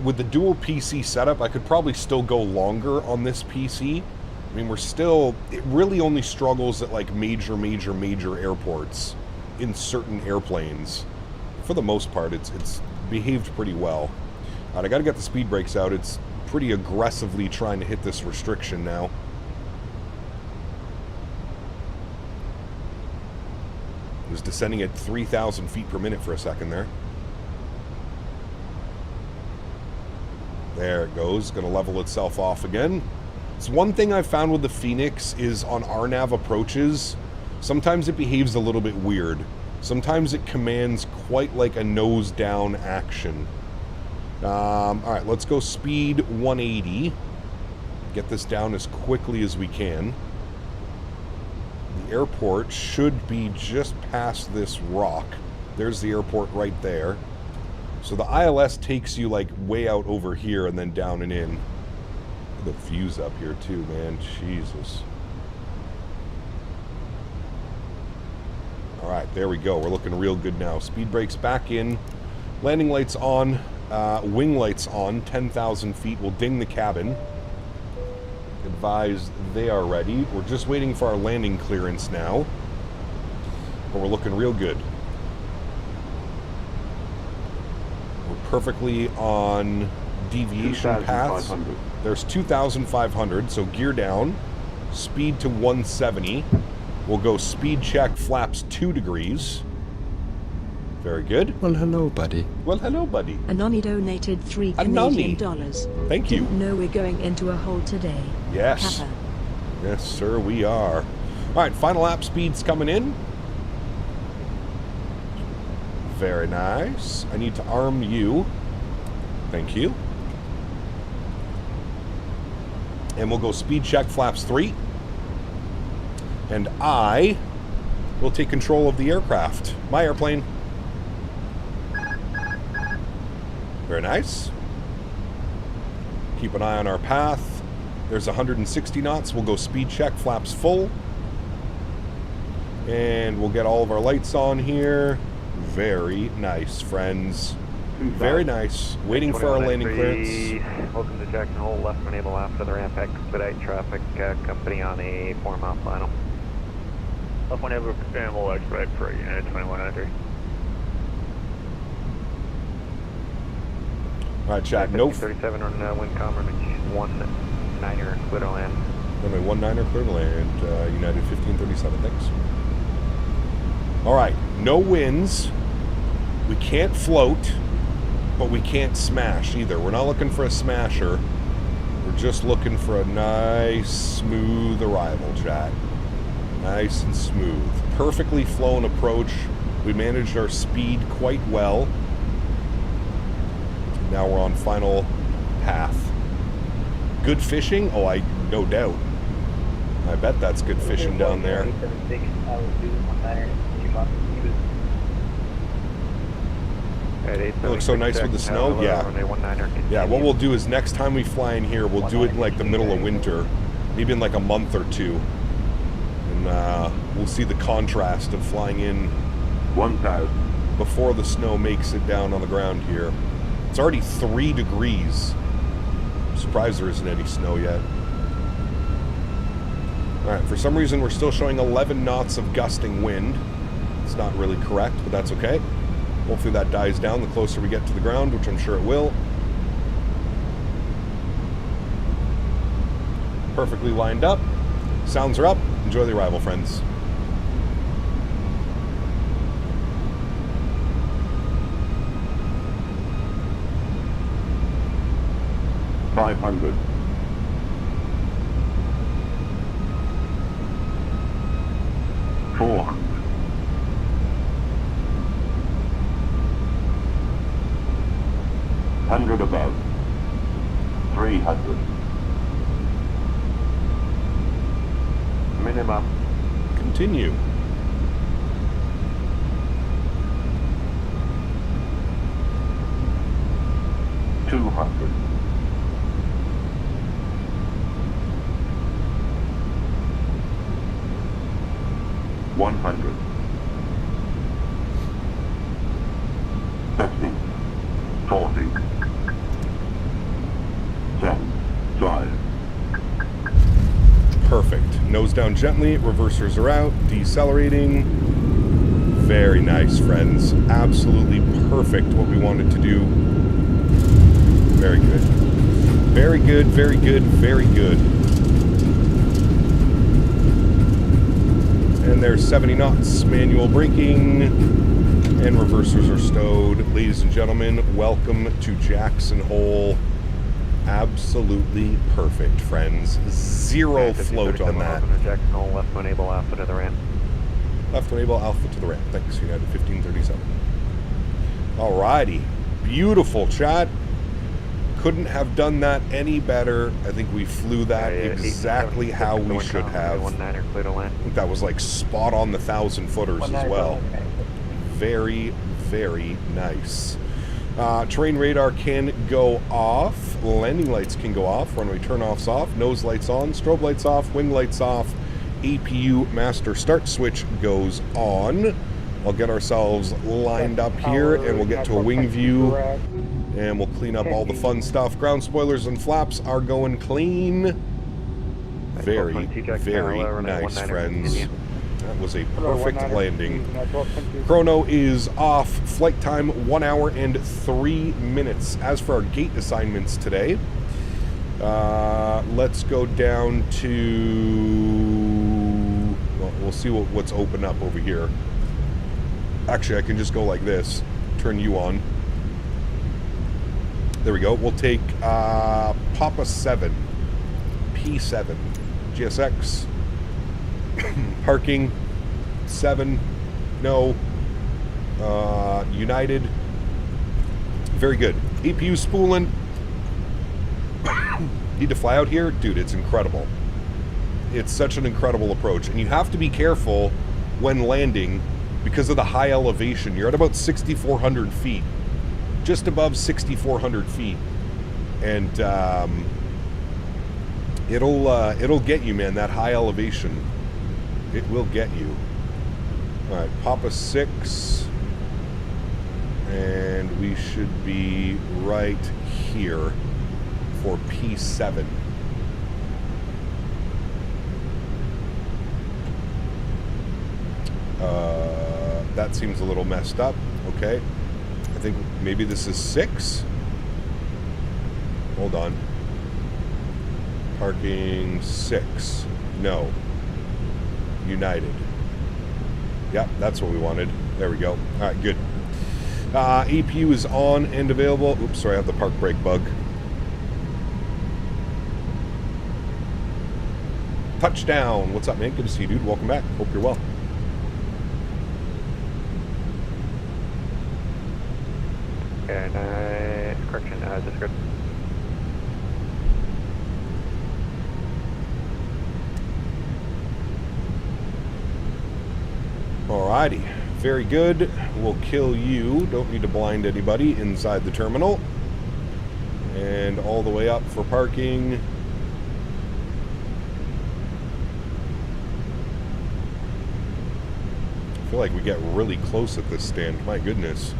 B: with the dual PC setup, I could probably still go longer on this PC. I mean, it really only struggles at like major airports in certain airplanes. For the most part, it's behaved pretty well. All right, I got to get the speed brakes out. It's pretty aggressively trying to hit this restriction now. It was descending at 3,000 feet per minute for a second there. There it goes. Going to level itself off again. It's one thing I've found with the Fenix is on RNAV approaches, sometimes it behaves a little bit weird. Sometimes it commands quite like a nose down action. Alright, let's go speed 180. Get this down as quickly as we can. The airport should be just past this rock. There's the airport right there. So the ILS takes you like way out over here and then down and in. The views up here too, man. Jesus. All right, there we go. We're looking real good now. Speed brakes back in. Landing lights on. Wing lights on. 10,000 feet. We'll ding the cabin. Advise they are ready. We're just waiting for our landing clearance now. But we're looking real good. We're perfectly on deviation paths. There's 2,500, so gear down. Speed to 170. We'll go speed check flaps 2 degrees. Very good.
O: Well, hello, buddy.
B: Well, hello, buddy.
J: Anoni donated $3 Canadian dollars.
B: Thank you.
J: Didn't know we're going into a hole today.
B: Yes.
J: Kappa.
B: Yes, sir, we are. All right, final lap speed's coming in. Very nice. I need to arm you. Thank you. And we'll go speed check flaps 3. And I will take control of the aircraft. My airplane. Very nice. Keep an eye on our path. There's 160 knots. We'll go speed check flaps full. And we'll get all of our lights on here. Very nice, friends. Very nice. Waiting for our landing clearance.
C: Welcome to Jackson Hole. Left enable after the ramp. Expedite traffic. Company on a 4-mile final.
E: Left enable scramble. Expedite for United 2100.
B: All right, Chad. No.
C: 37 on wind calm. 1 19er, clear to land.
B: Runway 19er, clear to land. United 1537, thanks. All right, no winds. We can't float, but we can't smash either. We're not looking for a smasher. We're just looking for a nice, smooth arrival, chat. Nice and smooth. Perfectly flown approach. We managed our speed quite well. Now we're on final path. Good fishing? Oh, no doubt. I bet that's good fishing down there. It looks so nice with the snow. Yeah. Yeah, what we'll do is next time we fly in here, we'll do it in like the middle of winter. Maybe in like a month or two. And we'll see the contrast of flying in 1,000 before the snow makes it down on the ground here. It's already 3 degrees. I'm surprised there isn't any snow yet. Alright, for some reason we're still showing 11 knots of gusting wind. It's not really correct, but that's okay. Hopefully that dies down the closer we get to the ground, which I'm sure it will. Perfectly lined up. Sounds are up. Enjoy the arrival, friends. $500. $400. $100 above. $300. Minimum. Continue. $200. $100. 50. 40. 10. 5. Perfect. Nose down gently. Reversers are out. Decelerating. Very nice, friends. Absolutely perfect what we wanted to do. Very good. Very good, very good, very good. And there's 70 knots. Manual braking. And reversers are stowed. Ladies and gentlemen, welcome to Jackson Hole. Absolutely perfect, friends. Zero float on that.
C: Jackson Hole, left to enable alpha to the ramp.
B: Left to enable alpha to the ramp. Thanks, United 1537. Alrighty. Beautiful, chat. Couldn't have done that any better. I think we flew that exactly how we should have. I think that was like spot on the 1,000-footers as well. Very, very nice. Terrain radar can go off. Landing lights can go off. Runway turn-offs off. Nose lights on. Strobe lights off. Wing lights off. APU master start switch goes on. I'll get ourselves lined up here and we'll get to a wing view and we'll clean up all the fun stuff. Ground spoilers and flaps are going clean. Very, very nice, friends. That was a perfect landing. Chrono is off. Flight time 1 hour and 3 minutes. As for our gate assignments today, let's go down to... Well, we'll see what's open up over here. Actually, I can just go like this. Turn you on. There we go. We'll take Papa 7, P7, GSX. Parking 7, no. United, very good. APU spooling. Need to fly out here, dude. It's incredible. It's such an incredible approach, and you have to be careful when landing because of the high elevation. You're at about 6,400 feet, just above 6,400 feet, and it'll get you, man. That high elevation. It will get you. Alright, Papa 6. And we should be right here for P7. That seems a little messed up. Okay. I think maybe this is 6. Hold on. Parking 6. No. United. Yep, that's what we wanted. There we go. All right, good. APU is on and available. Oops, sorry, I have the park brake bug. Touchdown. What's up, man? Good to see you, dude. Welcome back. Hope you're well.
C: And correction, disregard.
B: Alrighty. Very good. We'll kill you. Don't need to blind anybody inside the terminal. And all the way up for parking. I feel like we get really close at this stand. My goodness.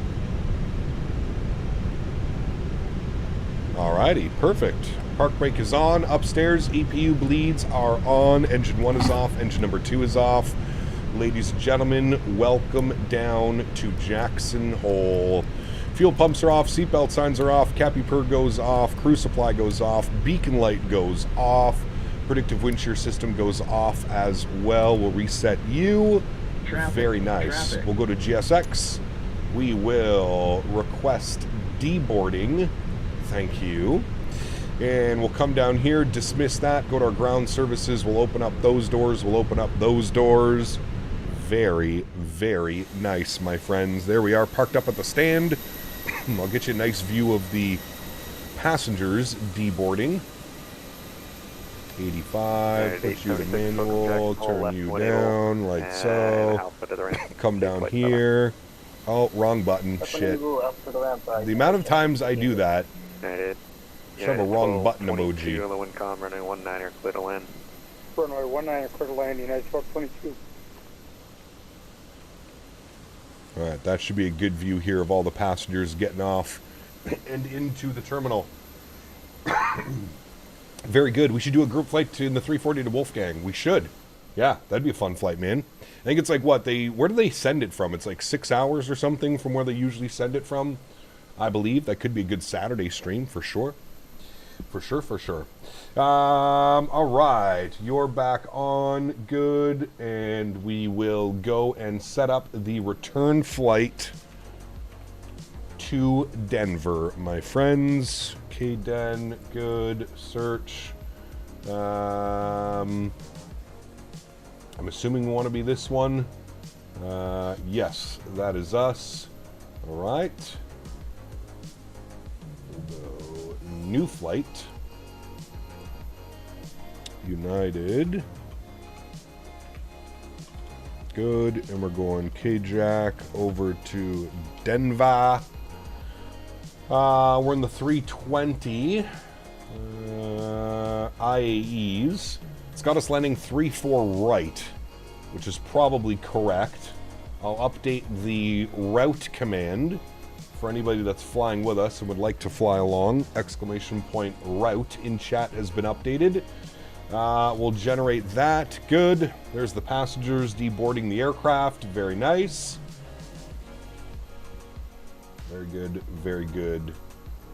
B: Alrighty, perfect. Park brake is on. Upstairs, EPU bleeds are on. Engine 1 is off. Engine number 2 is off. Ladies and gentlemen, welcome down to Jackson Hole. Fuel pumps are off. Seatbelt signs are off. Cappy per goes off. Crew supply goes off. Beacon light goes off. Predictive wind shear system goes off as well. We'll reset you.
O: Traffic.
B: Very nice.
O: Traffic.
B: We'll go to GSX. We will request deboarding. Thank you. And we'll come down here, dismiss that, go to our ground services. We'll open up those doors. We'll open up those doors. Very, very nice, my friends. There we are, parked up at the stand. I'll get you a nice view of the passengers deboarding. 85, put you in manual, turn you down like so. Come down here. Oh, wrong button. Shit. The amount of times I do that, should have a wrong button emoji.
C: Runway 19er, clear to land.
F: Runway 19er, clear to land, United 1222.
B: Alright, that should be a good view here of all the passengers getting off and into the terminal. Very good. We should do a group flight in the 340 to Wolfgang. We should. Yeah, that'd be a fun flight, man. I think it's like, what, where do they send it from? It's like 6 hours or something from where they usually send it from, I believe. That could be a good Saturday stream, for sure. For sure, for sure. Alright, you're back on. Good. And we will go and set up the return flight to Denver, my friends. KDen, good. Search. I'm assuming we want to be this one. Yes, that is us. Alright. New flight. United. Good. And we're going KJack over to Denver. We're in the 320. IAEs. It's got us landing 3-4 right, which is probably correct. I'll update the route command for anybody that's flying with us and would like to fly along. Exclamation point route in chat has been updated. We'll generate that. Good. There's the passengers deboarding the aircraft. Very nice. Very good. Very good.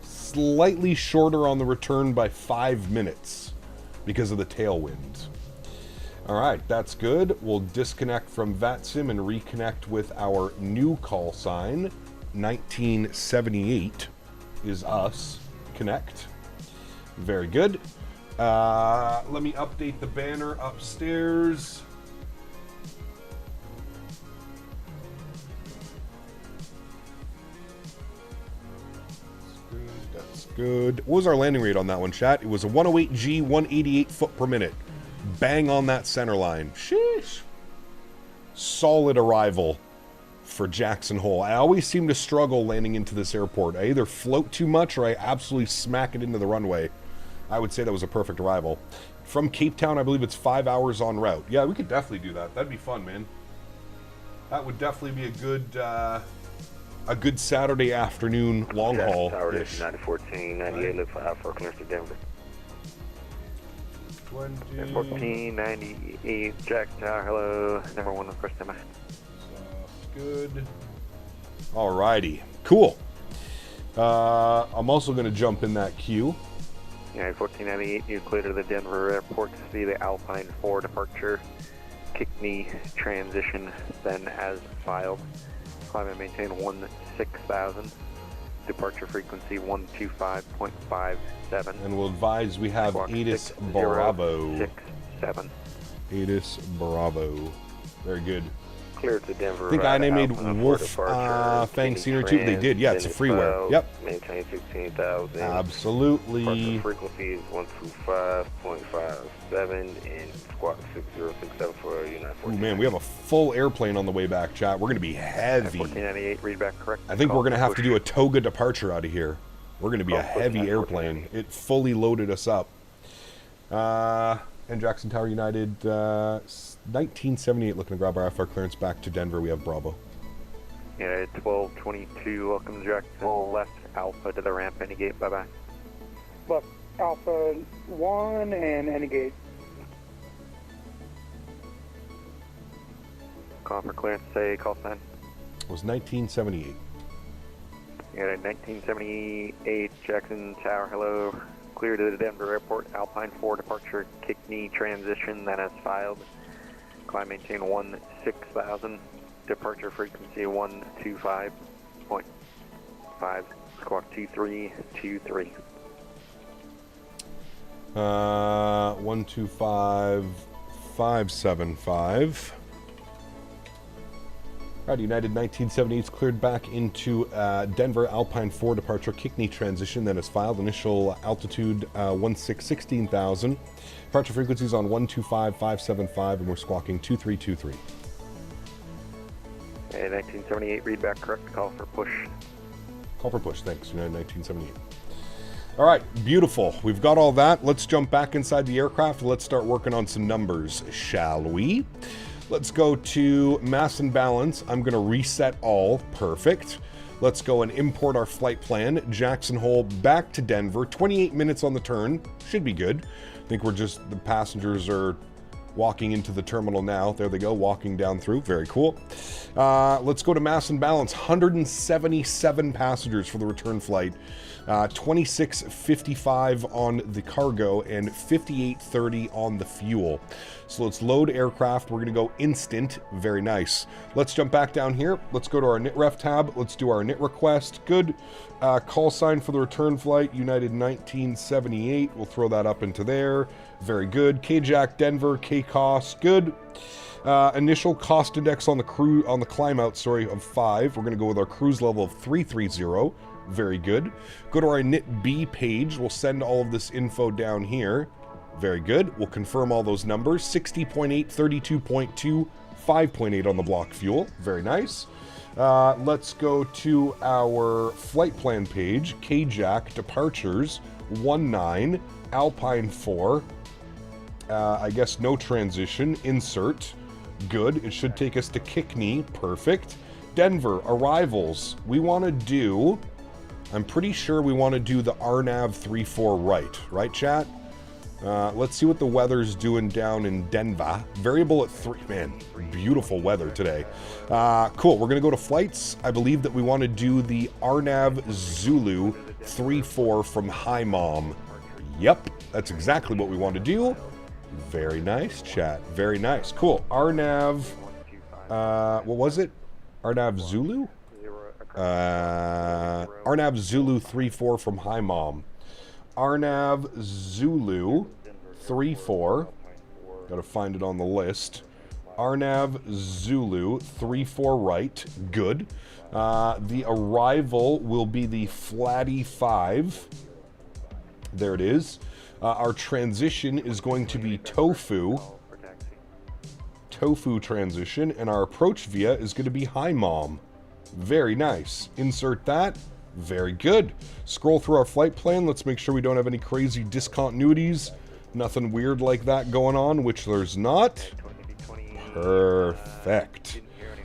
B: Slightly shorter on the return by 5 minutes because of the tailwind. All right, that's good. We'll disconnect from VATSIM and reconnect with our new call sign. 1978 is us. Connect. Very good. Let me update the banner upstairs. That's good. What was our landing rate on that one, chat? It was a 108G, 188 foot per minute. Bang on that center line. Sheesh. Solid arrival for Jackson Hole. I always seem to struggle landing into this airport. I either float too much or I absolutely smack it into the runway. I would say that was a perfect arrival. From Cape Town, I believe it's 5 hours en route. Yeah, we could definitely do that. That'd be fun, man. That would definitely be a good Saturday afternoon long haul.
C: Tower 914, 98, live for clearance to Denver. 1498, Jack Tower, hello, number 1 on first time.
B: Good. Alrighty, cool. I'm also going to jump in that queue.
C: United 1498, you clear to the Denver airport to see the Alpine 4 departure. Kickney transition, then as filed. Climb and maintain 16,000. Departure frequency 125.57.
B: And we'll advise we have ATIS Bravo.
C: 67.
B: ATIS Bravo. Very good.
C: Clear to Denver.
B: I think I made Wolf Fang Senior too. They did, yeah, it's a freeware. Yep.
C: Maintain 16,000.
B: Absolutely.
C: Frequency is 125.57 and squawk 6067 for United 14.
B: Oh man, we have a full airplane on the way back, chat. We're going to be heavy.
C: 1498, read back correct.
B: I think we're going to have to do a toga departure out of here. We're going to be a heavy airplane. It fully loaded us up. And Jackson Tower United, 1978, looking to grab our FR clearance back to Denver. We have Bravo.
C: United 1222, welcome to Jacksonville. Left Alpha to the ramp, any gate, bye-bye.
F: Left Alpha 1 and any gate.
C: Call for clearance, say call sign.
B: It was 1978.
C: United 1978, Jackson Tower, hello. Clear to the Denver airport, Alpine 4 departure, Kickney transition, then as filed. Climb maintain 16,000. Departure frequency 125.5, squawk 2323.
B: 125575. Right, United 1978 is cleared back into Denver, Alpine 4 departure, Kickney transition, then is filed. Initial altitude 16,000. Departure frequencies on 125.575, and we're squawking 2323.
C: Okay, 1978, read back correct, call for push.
B: Call for push, thanks, United 1978. All right, beautiful. We've got all that. Let's jump back inside the aircraft. Let's start working on some numbers, shall we? Let's go to mass and balance. I'm going to reset all. Perfect. Let's go and import our flight plan. Jackson Hole back to Denver. 28 minutes on the turn. Should be good. I think the passengers are walking into the terminal now. There they go, walking down through. Very cool. Let's go to mass and balance. 177 passengers for the return flight. 2655 on the cargo and 5830 on the fuel. So let's load aircraft. We're going to go instant. Very nice. Let's jump back down here. Let's go to our NITREF tab. Let's do our NIT request. Good. Call sign for the return flight, United 1978. We'll throw that up into there. Very good. KJAC Denver, KCOS. Good. Initial cost index on the climb out, of 5. We're going to go with our cruise level of 330. Very good. Go to our NIT-B page. We'll send all of this info down here. Very good. We'll confirm all those numbers. 60.8, 32.2, 5.8 on the block fuel. Very nice. Let's go to our flight plan page. KJAC departures 19, Alpine 4. I guess no transition. Insert. Good. It should take us to Kickney. Perfect. Denver arrivals. We want to do... I'm pretty sure we want to do the RNAV 34 right, chat? Let's see what the weather's doing down in Denver. Variable at 3, man, beautiful weather today. Cool, we're going to go to flights. I believe that we want to do the RNAV Zulu 34 from Hi Mom. Yep, that's exactly what we want to do. Very nice, chat, very nice. Cool, RNAV, what was it? RNAV Zulu? RNAV Zulu 34 from Hi Mom. RNAV Zulu 34. Gotta find it on the list. RNAV Zulu 34 right. Good. The arrival will be the Flatty 5. There it is. Our transition is going to be Tofu. Tofu transition. And our approach via is going to be Hi Mom. Very nice. Insert that. Very good. Scroll through our flight plan. Let's make sure we don't have any crazy discontinuities. Nothing weird like that going on, which there's not. Perfect.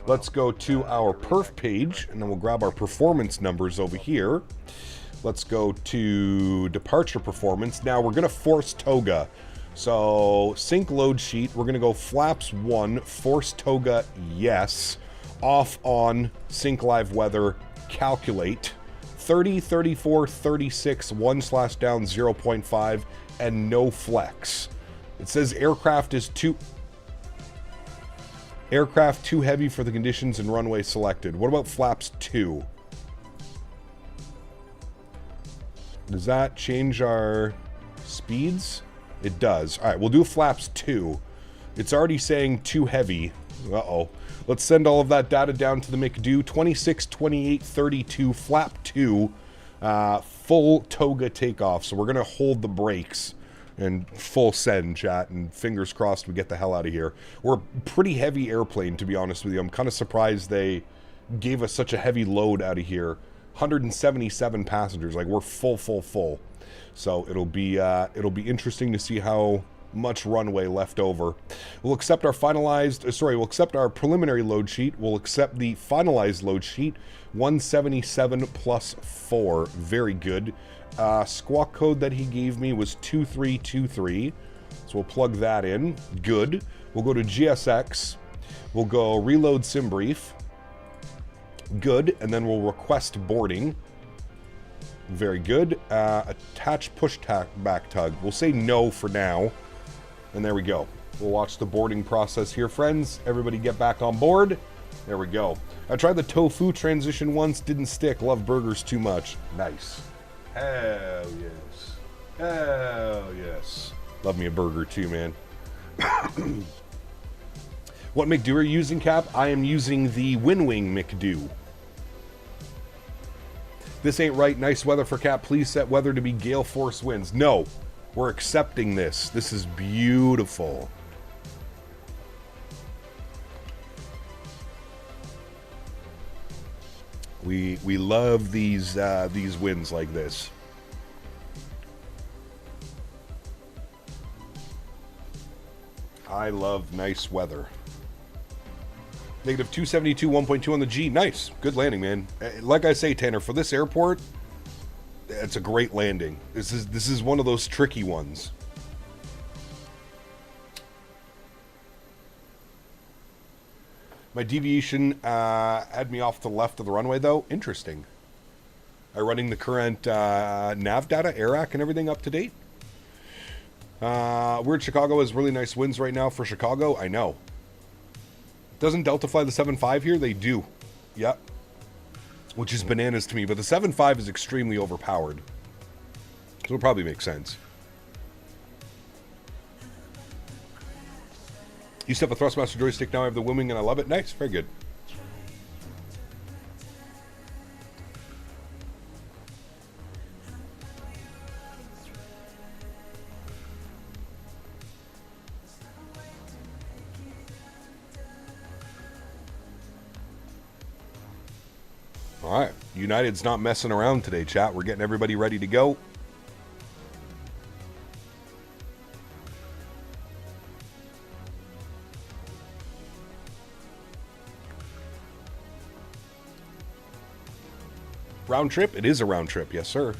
B: Let's go to our perf page, and then we'll grab our performance numbers over here. Let's go to departure performance. Now we're going to force toga. So sync load sheet. We're going to go flaps 1, force toga, yes. Off on sync live weather, calculate. 30, 34, 36, 1/down, 0.5, and no flex. It says aircraft too heavy for the conditions and runway selected. What about flaps 2? Does that change our speeds? It does. All right, we'll do flaps 2. It's already saying too heavy. Uh-oh. Let's send all of that data down to the McDo. 26, 28, 32, flap 2, full toga takeoff. So we're going to hold the brakes and full send, chat, and fingers crossed we get the hell out of here. We're a pretty heavy airplane, to be honest with you. I'm kind of surprised they gave us such a heavy load out of here. 177 passengers. Like, we're full. So it'll be interesting to see how much runway left over. We'll accept our we'll accept our preliminary load sheet. We'll accept the finalized load sheet. 177 plus 4. Very good. Squawk code that he gave me was 2323. So we'll plug that in. Good. We'll go to GSX. We'll go reload sim brief. Good. And then we'll request boarding. Very good. Attach push back tug. We'll say no for now. And there we go. We'll watch the boarding process here, friends. Everybody get back on board. There we go. I tried the tofu transition once. Didn't stick. Love burgers too much. Nice. Hell yes. Hell yes. Love me a burger too, man. What McDo are you using, Cap? I am using the Winwing McDo. This ain't right. Nice weather for Cap. Please set weather to be gale force winds. No. We're accepting this. This is beautiful. We love these winds like this. I love nice weather. Negative 272, 1.2 on the G. Nice. Good landing, man. Like I say, Tanner, for this airport, it's a great landing. This is one of those tricky ones. My deviation had me off to the left of the runway, though. Interesting. Are running the current nav data, AIRAC, and everything up to date? Weird Chicago has really nice winds right now for Chicago. I know. Doesn't Delta fly the 7.5 here? They do. Yep. Which is bananas to me, but the 7.5 is extremely overpowered. So it'll probably make sense. Used to have a Thrustmaster joystick, now I have the Winwing and I love it. Nice, very good. All right, United's not messing around today, chat. We're getting everybody ready to go. Round trip? It is a round trip, yes, sir.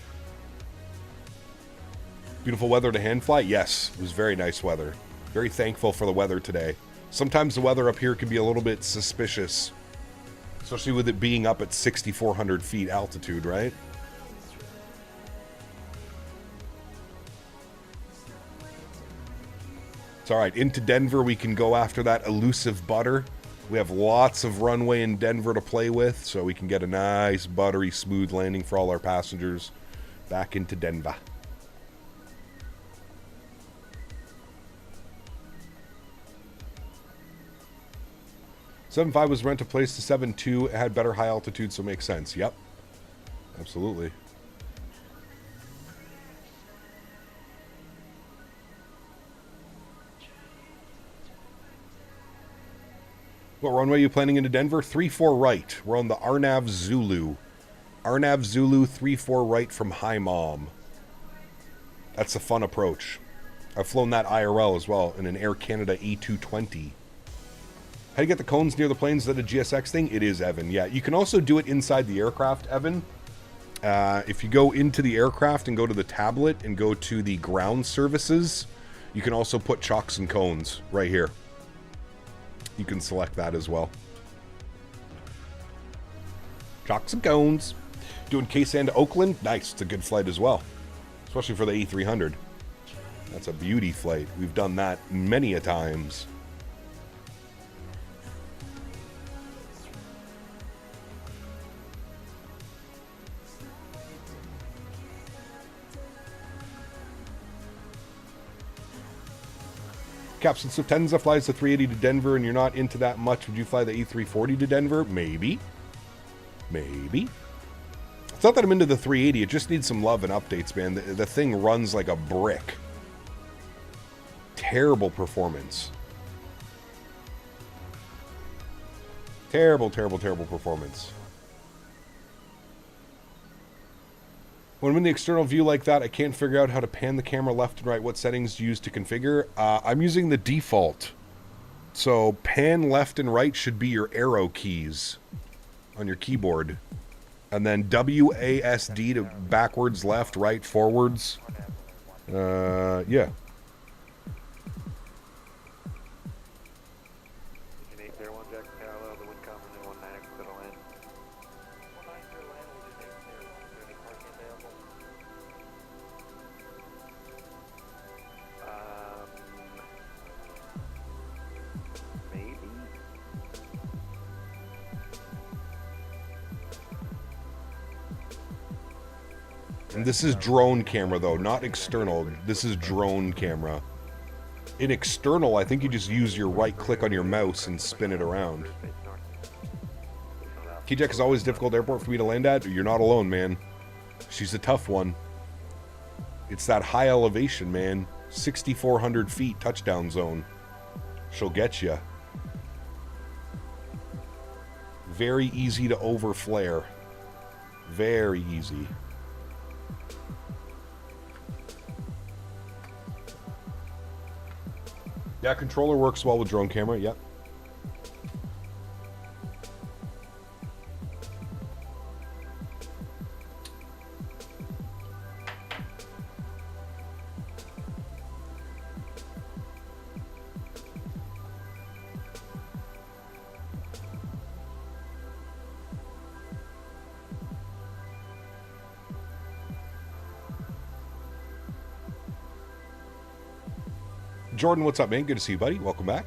B: Beautiful weather to hand fly? Yes, it was very nice weather. Very thankful for the weather today. Sometimes the weather up here can be a little bit suspicious. Especially with it being up at 6,400 feet altitude, right? It's all right. Into Denver, we can go after that elusive butter. We have lots of runway in Denver to play with, so we can get a nice, buttery, smooth landing for all our passengers back into Denver. $7.5 was rent to place to 7.2. It had better high altitude, so it makes sense. Yep. Absolutely. What runway are you planning into Denver? 3-4 right. We're on the Arnav Zulu. Arnav Zulu 3-4 right from High Mom. That's a fun approach. I've flown that IRL as well in an Air Canada A320. How do you get the cones near the planes? Is that a GSX thing? It is, Evan. Yeah, you can also do it inside the aircraft, Evan. If you go into the aircraft and go to the tablet and go to the ground services, you can also put chocks and cones right here. You can select that as well. Chocks and cones. Doing K-San to Oakland? Nice. It's a good flight as well. Especially for the A300. That's a beauty flight. We've done that many a times. Captain Tenza flies the 380 to Denver and you're not into that much. Would you fly the A340 to Denver? Maybe. Maybe. It's not that I'm into the 380. It just needs some love and updates, man. The thing runs like a brick. Terrible performance. Terrible, terrible, terrible performance. When I'm in the external view like that, I can't figure out how to pan the camera left and right. What settings do you use to configure? I'm using the default. So pan left and right should be your arrow keys on your keyboard. And then WASD to backwards, left, right, forwards. Yeah. And this is drone camera, though, not external. This is drone camera. In external, I think you just use your right click on your mouse and spin it around. Keyjack is always a difficult airport for me to land at. You're not alone, man. She's a tough one. It's that high elevation, man. 6,400 feet touchdown zone. She'll get you. Very easy to overflare. Very easy. Yeah, controller works well with drone camera, yep. Jordan, what's up, man? Good to see you, buddy. Welcome back.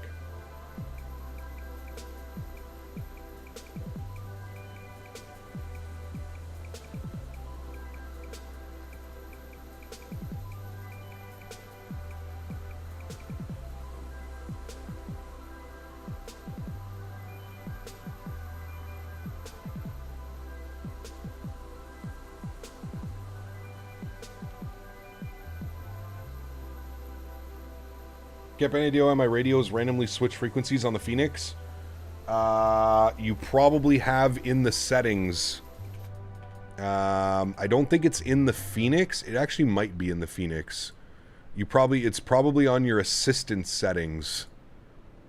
B: Get any idea why my radios randomly switch frequencies on the Fenix? You probably have in the settings. I don't think it's in the Fenix. It actually might be in the Fenix. It's probably on your assistant settings.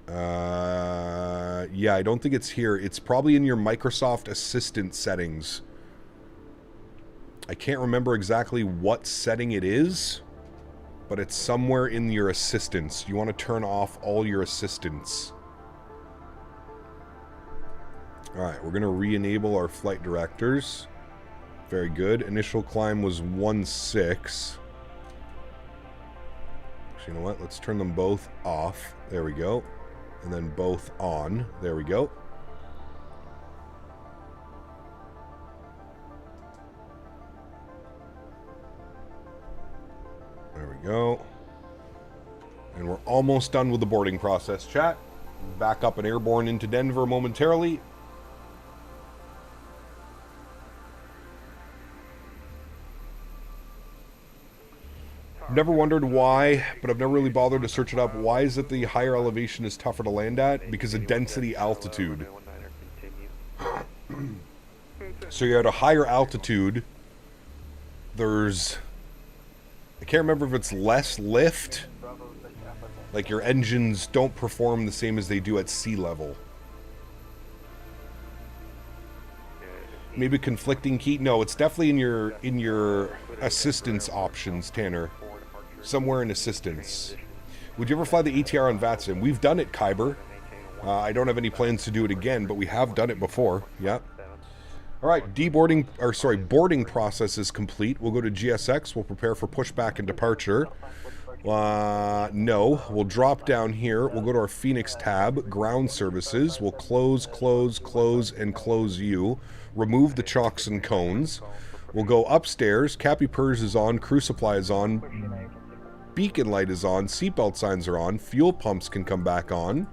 B: Yeah, I don't think it's here. It's probably in your Microsoft Assistant settings. I can't remember exactly what setting it is, but it's somewhere in your assistants. You want to turn off all your assistants. Alright, we're going to re-enable our flight directors. Very good. Initial climb was 1.6. Actually, you know what? Let's turn them both off. There we go. And then both on. There we go. There we go. And we're almost done with the boarding process, chat. Back up and airborne into Denver momentarily. I've never wondered why, but I've never really bothered to search it up. Why is it the higher elevation is tougher to land at? Because of density altitude. So you're at a higher altitude. There's... I can't remember if it's less lift. Like your engines don't perform the same as they do at sea level. Maybe conflicting key. No, it's definitely in your assistance options, Tanner. Somewhere in assistance. Would you ever fly the ATR on VATSIM? We've done it, Kyber. I don't have any plans to do it again, but we have done it before. Yep. All right, boarding process is complete. We'll go to GSX. We'll prepare for pushback and departure. No, we'll drop down here. We'll go to our Fenix tab, ground services. We'll close, and close you. Remove the chocks and cones. We'll go upstairs. Cappy Purge is on. Crew supply is on. Beacon light is on. Seatbelt signs are on. Fuel pumps can come back on.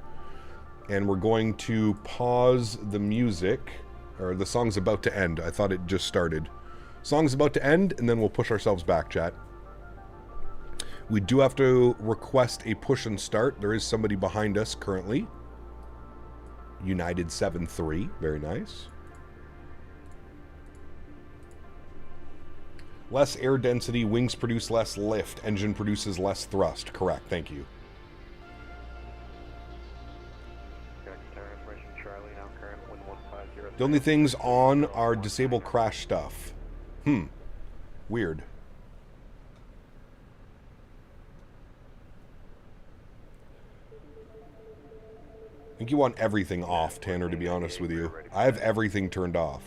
B: And we're going to pause the music. Or the song's about to end. I thought it just started. Song's about to end, and then we'll push ourselves back, chat. We do have to request a push and start. There is somebody behind us currently. United 7-3. Very nice. Less air density. Wings produce less lift. Engine produces less thrust. Correct. Thank you. The only things on are disable crash stuff. Weird. I think you want everything off, Tanner, to be honest with you. I have everything turned off.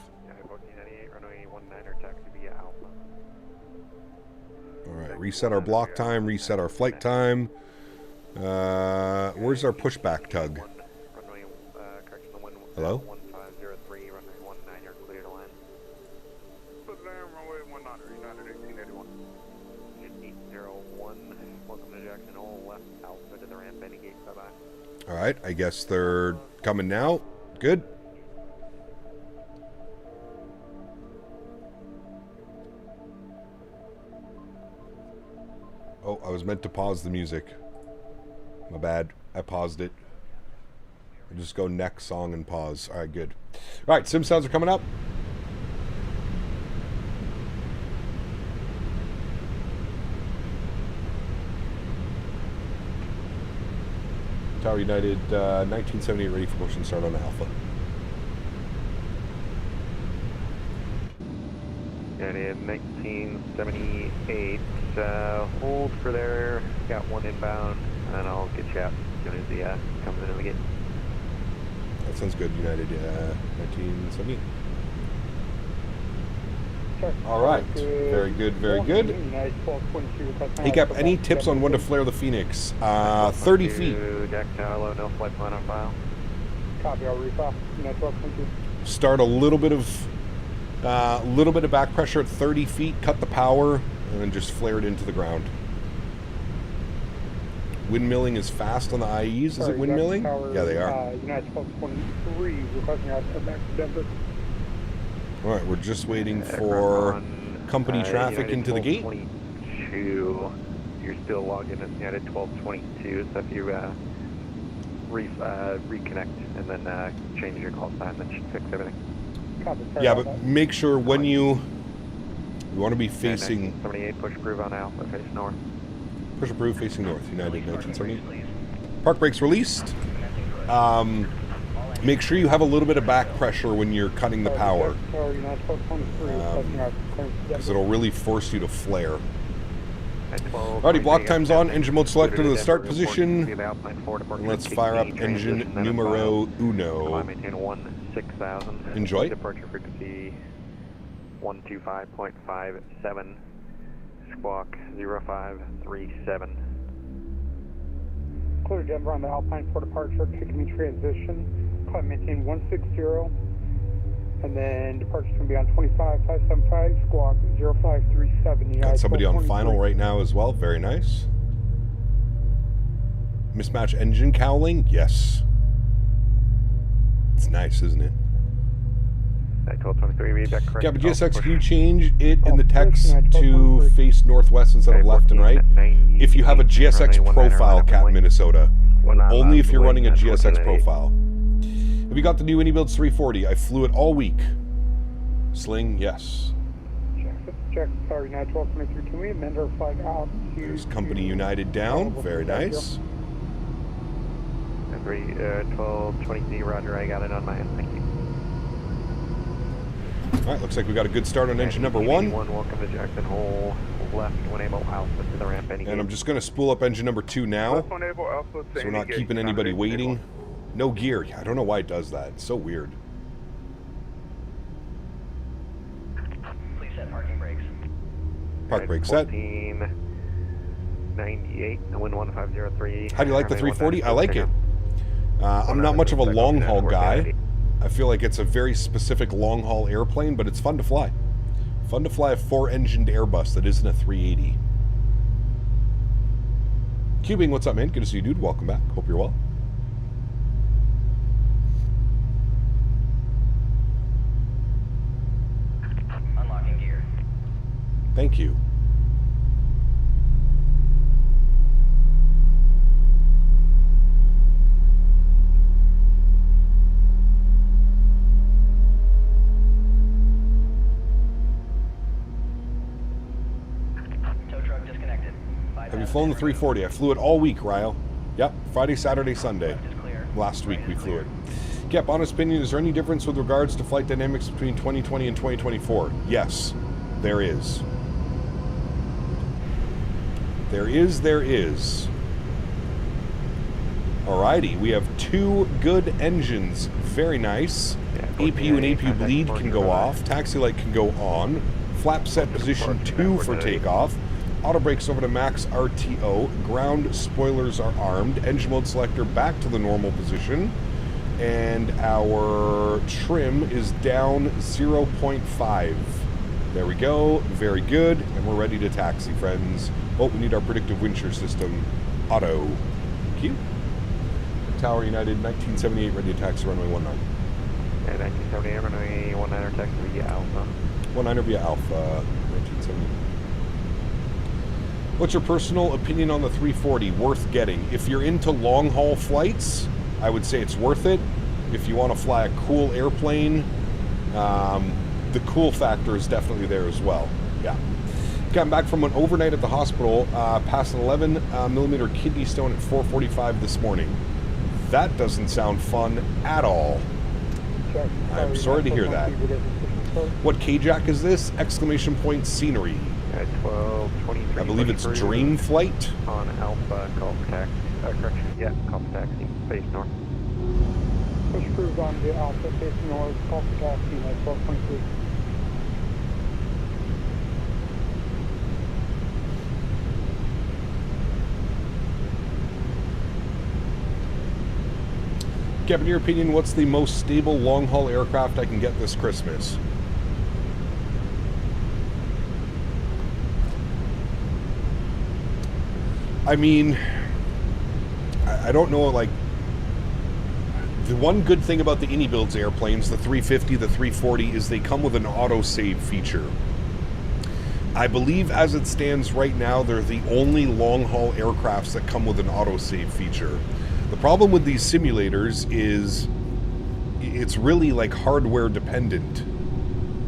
B: Alright, reset our block time, reset our flight time. Where's our pushback tug? Hello? Alright, I guess they're coming now. Good. Oh, I was meant to pause the music. My bad. I paused it. I'll just go next song and pause. Alright, good. Alright, sim sounds are coming up. Tower United 1978 ready for motion start on Alpha.
C: United 1978, hold for there, got one inbound, and I'll get you out as soon as he comes in the gate.
B: That sounds good, United 1978. Alright, very good, very good. Hey Cap, any tips on when to flare the Fenix? 30 feet.
C: Jack Tower, no flight plan on file.
F: Copy, I'll refile. United 1222.
B: Start a little bit of back pressure at 30 feet, cut the power, and then just flare it into the ground. Windmilling is fast on the IEs. Is it windmilling? Yeah, they are.
F: United 1223, requesting out back to Denver.
B: Alright, we're just waiting for company traffic into the gate.
C: 22, you're still logged in as United 1222, so if you reconnect and then change your call sign, that should fix everything.
B: Yeah, but make sure when you want to be facing...
C: 78, push approve on Alpha, face north.
B: Push approve, facing north, United 1978. Park brakes released. Make sure you have a little bit of back pressure when you're cutting the power. Because it'll really force you to flare. Alrighty, block time's on. Engine mode selected to the start position. And let's fire up engine numero uno. Enjoy.
C: Departure frequency 125.57. Squawk 0537.
F: Clear Denver on the Alpine for departure, taking me transition. Climb maintain 160. And then departure's going to be on 25575, squawk 0537.
B: Got somebody on final right now as well. Very nice. Mismatch engine cowling? Yes. It's nice, isn't it?
C: 1223, read back correct.
B: Yeah, but GSX, can you change it in the text to face northwest instead of left and right? If you have a GSX profile, Cat Minnesota. Only if you're running a GSX profile. Have you got the new Builds 340? I flew it all week. Sling, yes.
F: Check, sorry, now 1223, can we amend our flag out to...
B: There's Company United down, very nice.
C: 1223, roger, I got it on my end, thank you.
B: Alright, looks like we got a good start on engine number one.
C: Welcome to Jackson Hole, left, one able Alpha to the ramp.
B: And I'm just going to spool up engine number 2 now. So we're not keeping anybody waiting. No gear. I don't know why it does that. It's so weird. Park brake set.
N: 98, wind 1503.
B: How do you like the 340? I like it. I'm not much of a long haul guy. I feel like it's a very specific long haul airplane, but it's fun to fly. Fun to fly a 4-engined Airbus that isn't a 380. Cubing, what's up, man? Good to see you, dude. Welcome back. Hope you're well.
O: Unlocking gear.
B: Thank you. Have you flown the 340? I flew it all week, Ryle. Yep, Friday, Saturday, Sunday. Last week we flew it. Cap, honest opinion, is there any difference with regards to flight dynamics between 2020 and 2024? Yes, there is. There is. Alrighty, we have 2 good engines. Very nice. APU and APU bleed can go off. Taxi light can go on. Flap set position 2 for takeoff. Auto brakes over to max RTO. Ground spoilers are armed. Engine mode selector back to the normal position. And our trim is down 0.5. There we go. Very good. And we're ready to taxi, friends. Oh, we need our predictive wind shear system. Auto. Thank you. Tower United 1978, ready to taxi runway 19.
C: And 1978, runway 19 taxi via Alpha.
B: 19 via Alpha, 1978. What's your personal opinion on the 340? Worth getting. If you're into long haul flights, I would say it's worth it. If you want to fly a cool airplane, the cool factor is definitely there as well. Yeah. Got back from an overnight at the hospital, past an 11 millimeter kidney stone at 4:45 this morning. That doesn't sound fun at all. I'm sorry to hear that. What K-Jack is this? Exclamation point scenery.
C: At 12:23.
B: I believe it's Dream Flight.
C: On Alpha, call for taxi. Correction, yeah, call for taxi. Face north.
F: Push crews on the Alpha, face north, call for taxi at 12:23.
B: Cap, in your opinion, what's the most stable long-haul aircraft I can get this Christmas? I mean, I don't know, like, the one good thing about the Builds airplanes, the 350, the 340, is they come with an autosave feature. I believe as it stands right now, they're the only long-haul aircrafts that come with an autosave feature. The problem with these simulators is it's really like hardware dependent.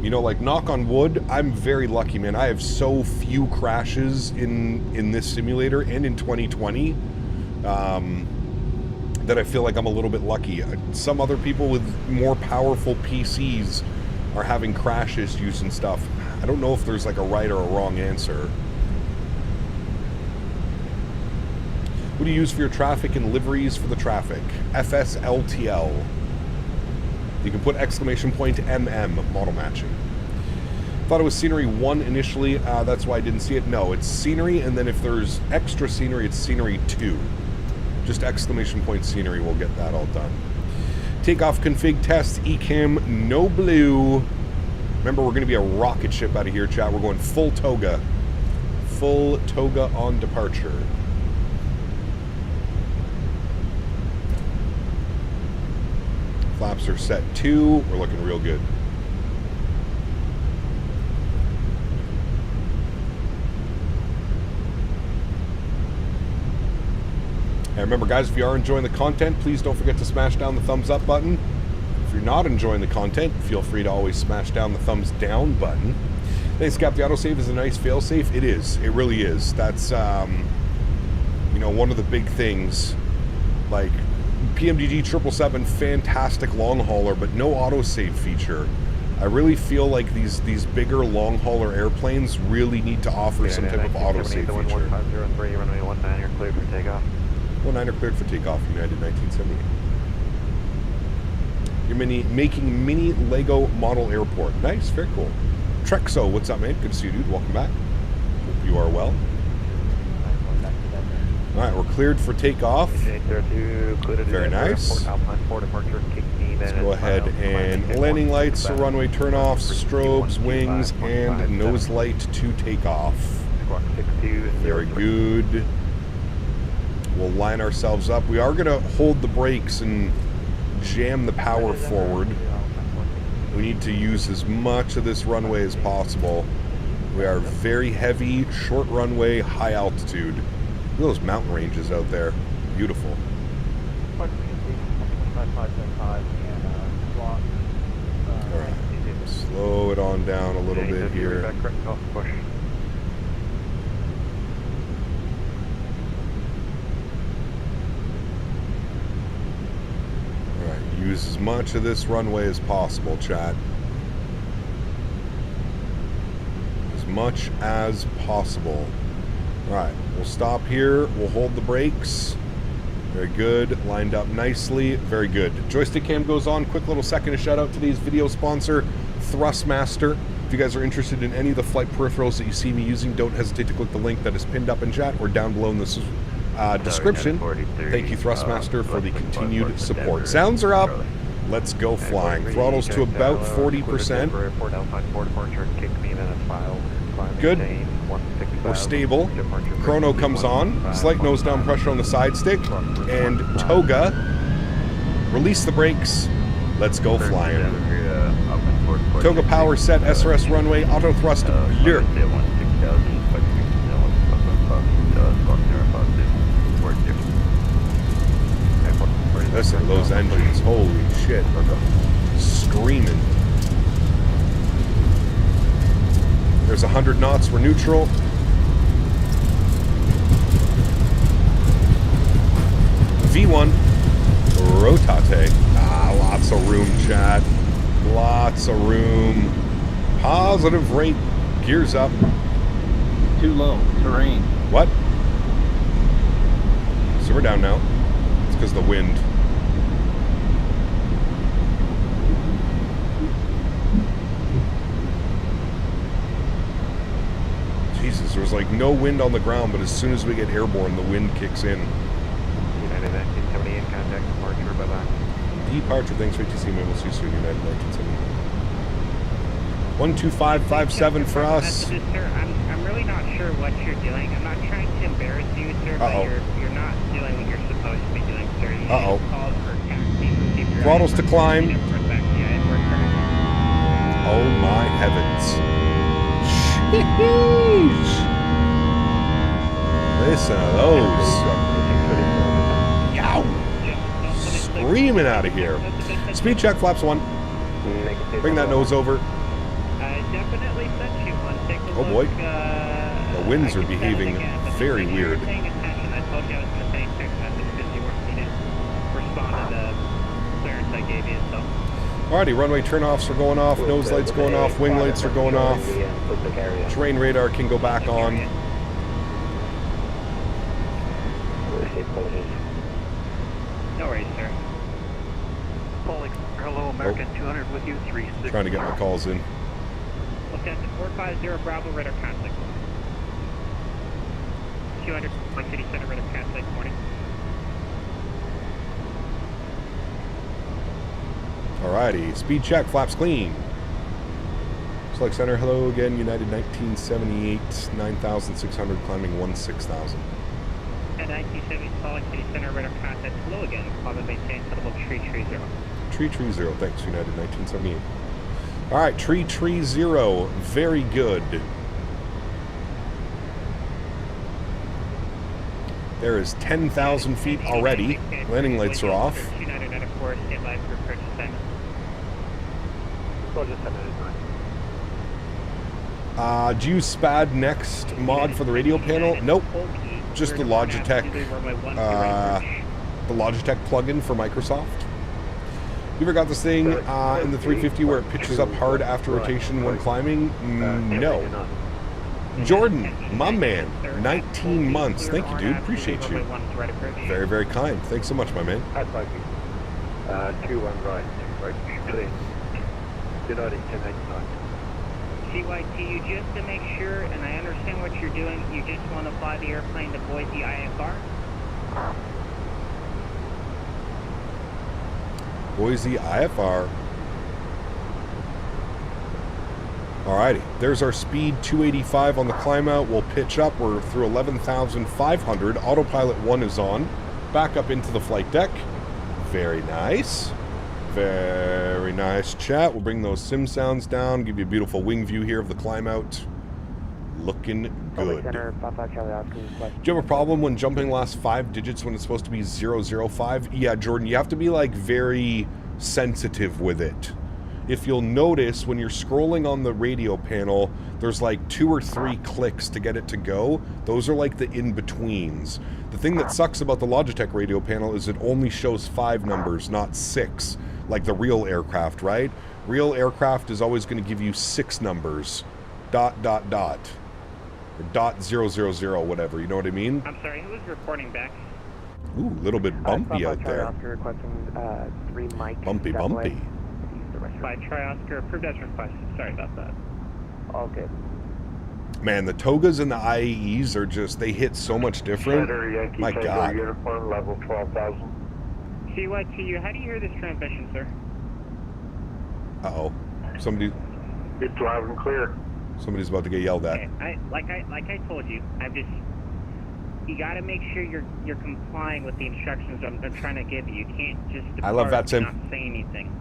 B: You know, like, knock on wood, I'm very lucky, man. I have so few crashes in this simulator and in 2020 that I feel like I'm a little bit lucky. Some other people with more powerful PCs are having crash issues and stuff. I don't know if there's like a right or a wrong answer. What do you use for your traffic and liveries for the traffic? FSLTL. You can put exclamation point MM, model matching. Thought it was scenery 1 initially, that's why I didn't see it. No, it's scenery, and then if there's extra scenery, it's scenery 2. Just exclamation point scenery will get that all done. Takeoff config test, ECAM, no blue. Remember, we're going to be a rocket ship out of here, chat. We're going full toga. Full toga on departure. Flaps are set 2. We're looking real good. And remember, guys, if you are enjoying the content, please don't forget to smash down the thumbs up button. If you're not enjoying the content, feel free to always smash down the thumbs down button. Thanks, Cap. The autosave is a nice failsafe. It is. It really is. That's, you know, one of the big things. Like, PMDG 777, fantastic long hauler, but no autosave feature. I really feel like these bigger long hauler airplanes really need to offer some type of autosave feature.
C: 1503, runway 19, you're cleared for takeoff.
B: 19 are cleared for takeoff, United 1978. You're making mini Lego model airport. Nice, very cool. Trexo, what's up, man? Good to see you, dude. Welcome back. you are well. All right, we're cleared for takeoff. Very nice. Let's go ahead and landing lights, runway turnoffs, strobes, wings, and nose light to takeoff. Very good. We'll line ourselves up. We are going to hold the brakes and jam the power forward. We need to use as much of this runway as possible. We are very heavy, short runway, high altitude. Look at those mountain ranges out there. Beautiful. Alright, slow it on down a little bit here. Alright, use as much of this runway as possible, chat. As much as possible. Alright, we'll stop here. We'll hold the brakes. Very good. Lined up nicely. Very good. Joystick cam goes on. Quick little second to shout out today's video sponsor, Thrustmaster. If you guys are interested in any of the flight peripherals that you see me using, don't hesitate to click the link that is pinned up in chat or down below in the description. Thank you, Thrustmaster, for the continued support. Sounds are up. Let's go flying. Throttles to about 40%. Good. We're stable. Chrono comes on. Slight nose down pressure on the side stick. And Toga. Release the brakes. Let's go flying. Toga power set. SRS runway. Auto thrust. Clear. Listen to those engines. Holy shit. Screaming. There's 100 knots. We're neutral. V1. Rotate. Lots of room, chat. Lots of room. Positive rate. Gears up.
P: Too low. Terrain.
B: What? So we're down now. It's because of the wind. Jesus, there's like no wind on the ground, but as soon as we get airborne, the wind kicks in.
N: United 1970 in contact, departure, bye-bye.
B: Departure, thanks for ATC, man. We'll see you soon, United 1970. 12557 for us.
L: Sir, I'm really not sure what you're doing. I'm not trying to embarrass you, sir, but you're not doing what you're supposed to be doing, sir. You should call for taxi.
B: Throttles to climb. Oh my heavens. Sheesh. Listen to those. Yow. Screaming out of here. Speed check, flaps 1. Bring that nose over.
L: Definitely sent you one. Take a
B: oh
L: look.
B: boy. The winds are behaving very weird.
L: I told you I was going to send a text message because you weren't going to respond to the clearance I gave you, so.
B: Alrighty, runway turnoffs are going off, nose lights going off, wing lights are going off. Terrain radar can go back on.
L: No worries, sir.
N: Hello, American 200 with you, 36.
B: Trying to get my calls in.
L: Lufthansa 450 Bravo, radar contact. 200, Point City Center, radar contact, morning.
B: Alrighty, speed check, flaps clean. Select center, hello again, United 1978, 9,600, climbing 16,000.
L: And 1970, Salt Lake City Center, radar contact, hello again, climb and maintain level 330.
B: 330, thanks, United 1978. Alright, 330, very good. There is 10,000 feet already. Landing lights are off. Do you SPAD next mod for the radio panel? Nope. Just the Logitech plugin for Microsoft. You ever got this thing in the 350 where it pitches up hard after rotation when climbing? No. Jordan, my man, 19 months. Thank you, dude. Appreciate you. Very, very kind. Thanks so much, my man.
G: 21 right, clear. United 1089.
L: CYTU, just to make sure, and I understand what what you're doing? You just want to fly the airplane to Boise IFR?
B: Boise IFR. Alrighty, there's our speed, 285 on the climb out. We'll pitch up. We're through 11,500. Autopilot 1 is on. Back up into the flight deck. Very nice. Very nice chat. We'll bring those sim sounds down. Give you a beautiful wing view here of the climb out. Looking good. Do you have a problem when jumping last 5 digits when it's supposed to be 005? Yeah, Jordan, you have to be like very sensitive with it. If you'll notice, when you're scrolling on the radio panel, there's like 2 or 3 clicks to get it to go. Those are like the in-betweens. The thing that sucks about the Logitech radio panel is it only shows 5 numbers, not 6, like the real aircraft, right? Real aircraft is always going to give you 6 numbers. ... Or .000, whatever, you know what I mean?
L: I'm sorry, who was reporting back?
B: Ooh, a little bit bumpy out there. Bumpy, bumpy.
L: By Tri-Oscar, approved as requested. Sorry about that.
G: All good.
B: Man, the Togas and the IAEs are just, they hit so much different. My God.
G: Uniform level 12,000.
L: CYTU, how do you hear this transmission, sir?
B: Uh-oh. Somebody...
G: It's loud and clear.
B: Somebody's about to get yelled at.
L: Okay, like I told you, you got to make sure you're complying with the instructions I'm trying to give you. You can't just
B: I love VATSIM.
L: not say anything.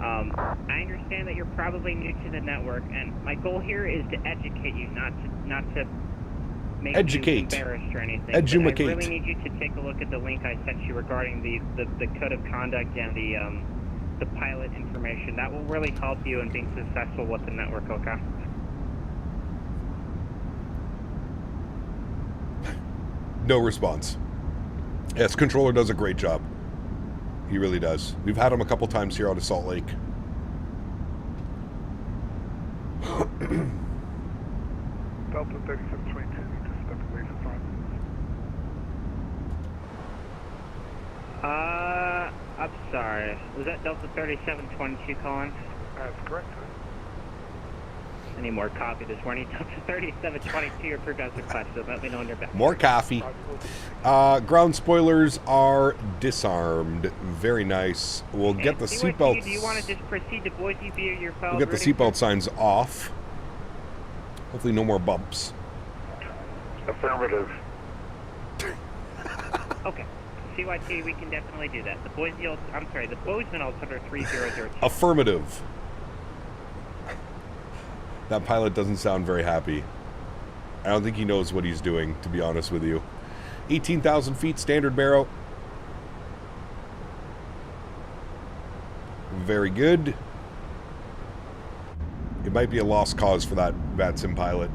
L: I understand that you're probably new to the network, and my goal here is to educate you, not to make you embarrassed or anything. But I really need you to take a look at the link I sent you regarding the code of conduct and the pilot information. That will really help you in being successful with the network, okay?
B: No response. Yes, controller does a great job. He really does. We've had him a couple times here out of Salt Lake.
F: Delta 3722, just step away from front.
L: I'm sorry. Was that Delta 3722 calling?
F: That's correct, sir.
L: Any more coffee this morning? Delta 3722 approved as requested. Let me know when you're back.
B: More coffee. Ground spoilers are disarmed. Very nice. We'll get the seatbelts.
L: Do you want to just proceed to Boise via your
B: We'll get the seatbelt signs off. Hopefully no more bumps.
G: Affirmative.
L: Okay. CYT, we can definitely do that. The Bozeman altimeter 3002.
B: Affirmative. That pilot doesn't sound very happy. I don't think he knows what he's doing, to be honest with you. 18,000 feet, standard barrow. Very good. It might be a lost cause for that VATSIM pilot.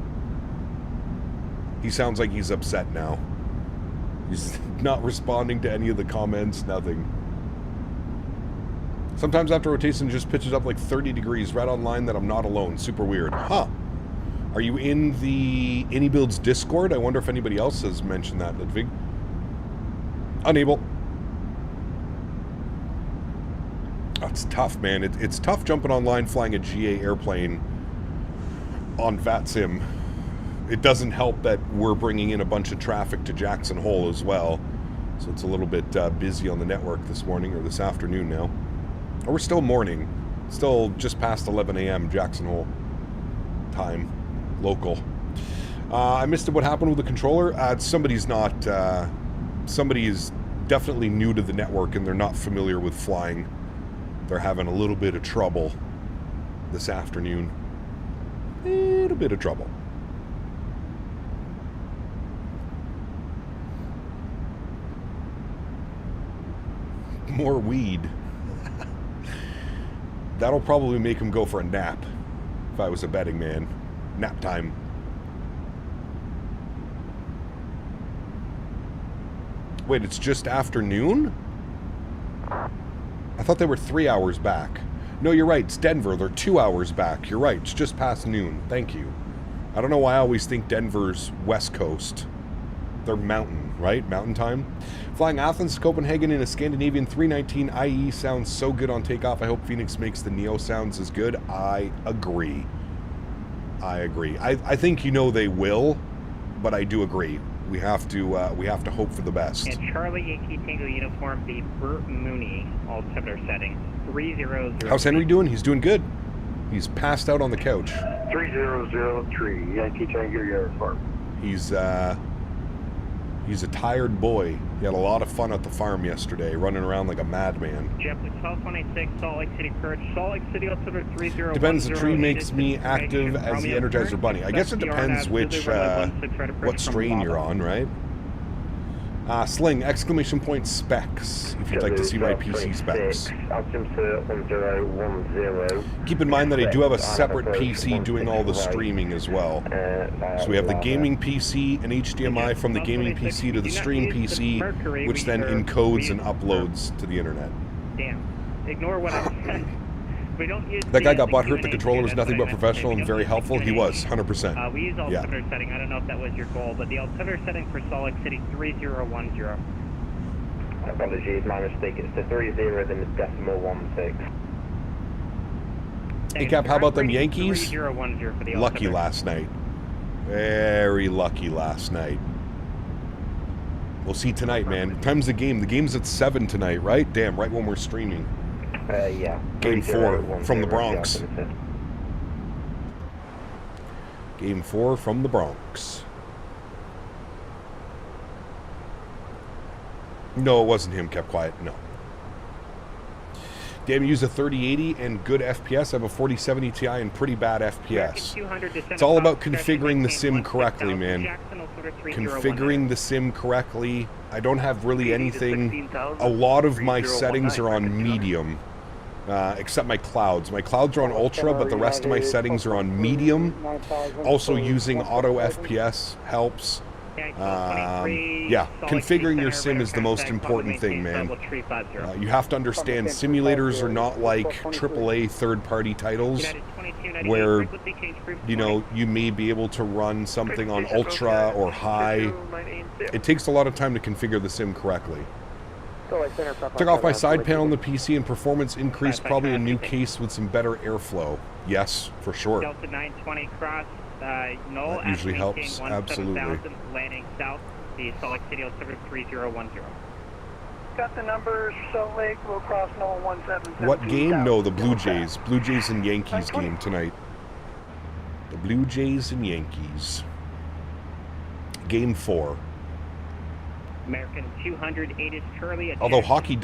B: He sounds like he's upset now. He's not responding to any of the comments, nothing. Sometimes after rotation it just pitches up like 30 degrees right on line that I'm not alone. Super weird. Huh. Are you in the AnyBuilds Discord? I wonder if anybody else has mentioned that, Ludwig. Unable. That's tough, man. It's tough jumping online flying a GA airplane on VATSIM. It doesn't help that we're bringing in a bunch of traffic to Jackson Hole as well. So it's a little bit busy on the network this morning or this afternoon now. Or we're still morning. Still just past 11 a.m. Jackson Hole time. Local. I missed what happened with the controller. Somebody is definitely new to the network and they're not familiar with flying. They're having a little bit of trouble this afternoon. Little bit of trouble. More weed. That'll probably make him go for a nap if I was a betting man. Nap time. Wait, it's just afternoon? I thought they were 3 hours back. No, you're right. It's Denver. They're 2 hours back. You're right. It's just past noon. Thank you. I don't know why I always think Denver's West Coast. They're mountain, right? Mountain time. Flying Athens to Copenhagen in a Scandinavian 319 IE sounds so good on takeoff. I hope Phoenix makes the Neo sounds as good. I agree. I agree. I think they will, but I do agree. We have to hope for the best.
L: And Charlie Yankee Tango Uniform, the Burt Mooney altimeter setting, 300.
B: How's Henry doing? He's doing good. He's passed out on the couch.
G: 3003, Yankee Tango Uniform.
B: He's a tired boy. He had a lot of fun at the farm yesterday, running around like a madman.
L: JetBlue 1226, Salt Lake City Perch, Salt Lake City altimeter 3010.
B: Depends. The tree makes me active as the Energizer Bunny. I guess it depends which what strain you're on, right? Sling, exclamation point specs, if you'd like to see my PC specs. Keep in mind that I do have a separate PC doing all the streaming as well. So we have the gaming PC and HDMI from the gaming PC to the stream PC, which then encodes and uploads to the internet.
L: Damn. Ignore what I said. We don't use
B: that guy got butt hurt. The controller was nothing but professional and very helpful. He was, 100%.
L: We use altimeter setting. I don't know if that was your goal, but the altimeter setting for Salt Lake City 3010.
G: Apologies, my mistake. It's the 30 then the decimal 16.
B: Hey Cap, how about them Yankees?
L: 3010 for the
B: lucky last night. Very lucky last night. We'll see tonight, man. What time's the game? The game's at 7 tonight, right? Damn, right when we're streaming.
G: Yeah.
B: Game 4 from the Bronx. Game 4 from the Bronx. No, it wasn't him. Kept quiet. No. Damn, you use a 3080 and good FPS. I have a 4070 Ti and pretty bad FPS. It's all about configuring the sim correctly, man. Configuring the sim correctly. I don't have really anything. A lot of my settings are on medium. Except my clouds. My clouds are on ultra, but the rest of my settings are on medium. Also using auto FPS helps. Yeah, configuring your sim is the most important thing, man. You have to understand simulators are not like AAA third-party titles where, you may be able to run something on ultra or high. It takes a lot of time to configure the sim correctly. Took off my side panel on the PC and performance increased, probably a new case with some better airflow. Yes, for sure.
L: Delta 920 cross, null.
B: That usually helps, absolutely.
L: Landing south, the Salt Lake City altimeter 3010.
Q: Got the numbers, Salt Lake, we'll cross null 17.
B: What game? No, the Blue Jays. Blue Jays and Yankees game tonight. The Blue Jays and Yankees. Game 4.
L: American 208 is Charlie.
B: Although hockey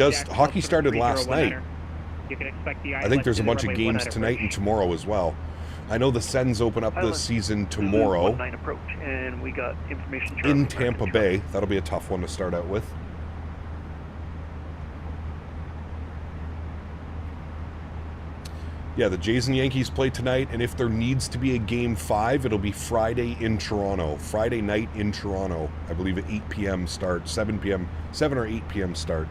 B: started last night.
L: You can expect the
B: I think there's a bunch of games tonight and tomorrow as well. I know the Sens open up the season tomorrow in Tampa Bay. That'll be a tough one to start out with. Yeah, the Jays and Yankees play tonight, and if there needs to be a Game 5, it'll be Friday in Toronto. Friday night in Toronto. I believe at 8 p.m. start, 7 p.m., 7 or 8 p.m. start.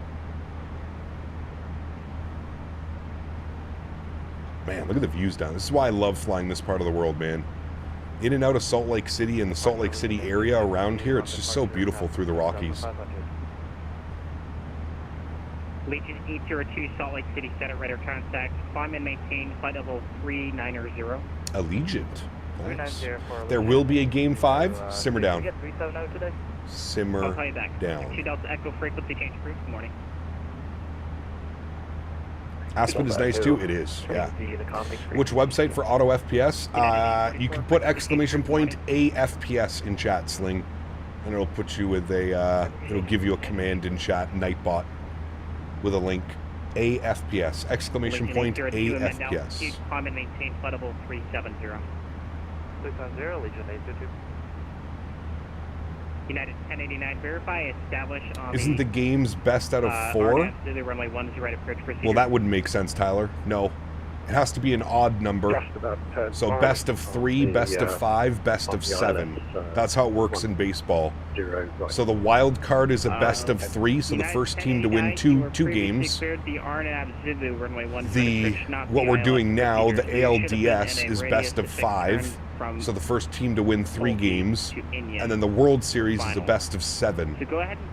B: Man, look at the views down. This is why I love flying this part of the world, man. In and out of Salt Lake City and the Salt Lake City area around here, it's just so beautiful through the Rockies.
L: Legion 802, Salt Lake City, set at radar contact. Climb and maintain flight level 390.
B: Allegiant. Nice. There will be a Game 5. Simmer down. Simmer down.
L: 2 Delta Echo frequency change approved. Good morning.
B: Aspen is nice too. It is, yeah. Which website for auto FPS? You can put exclamation point AFPS in chat, Sling, and it'll put you with a. It'll give you a command in chat, Nightbot, with a link. AFPS, exclamation point AFPS.
L: Climb and maintain flight level 370.
C: 370, Legion 822.
L: United 1089, verify, establish on
B: Isn't the game's best out of 4?
L: Runway 10 right approach procedure.
B: Well, that wouldn't make sense, Tyler. No. It has to be an odd number. So best of 3, best of 5, best of 7. That's how it works in baseball. So the wild card is a best of 3, so the first team to win two games. What we're doing now, the ALDS, is best of 5. So the first team to win 3 games, and then the World Series is a best of 7.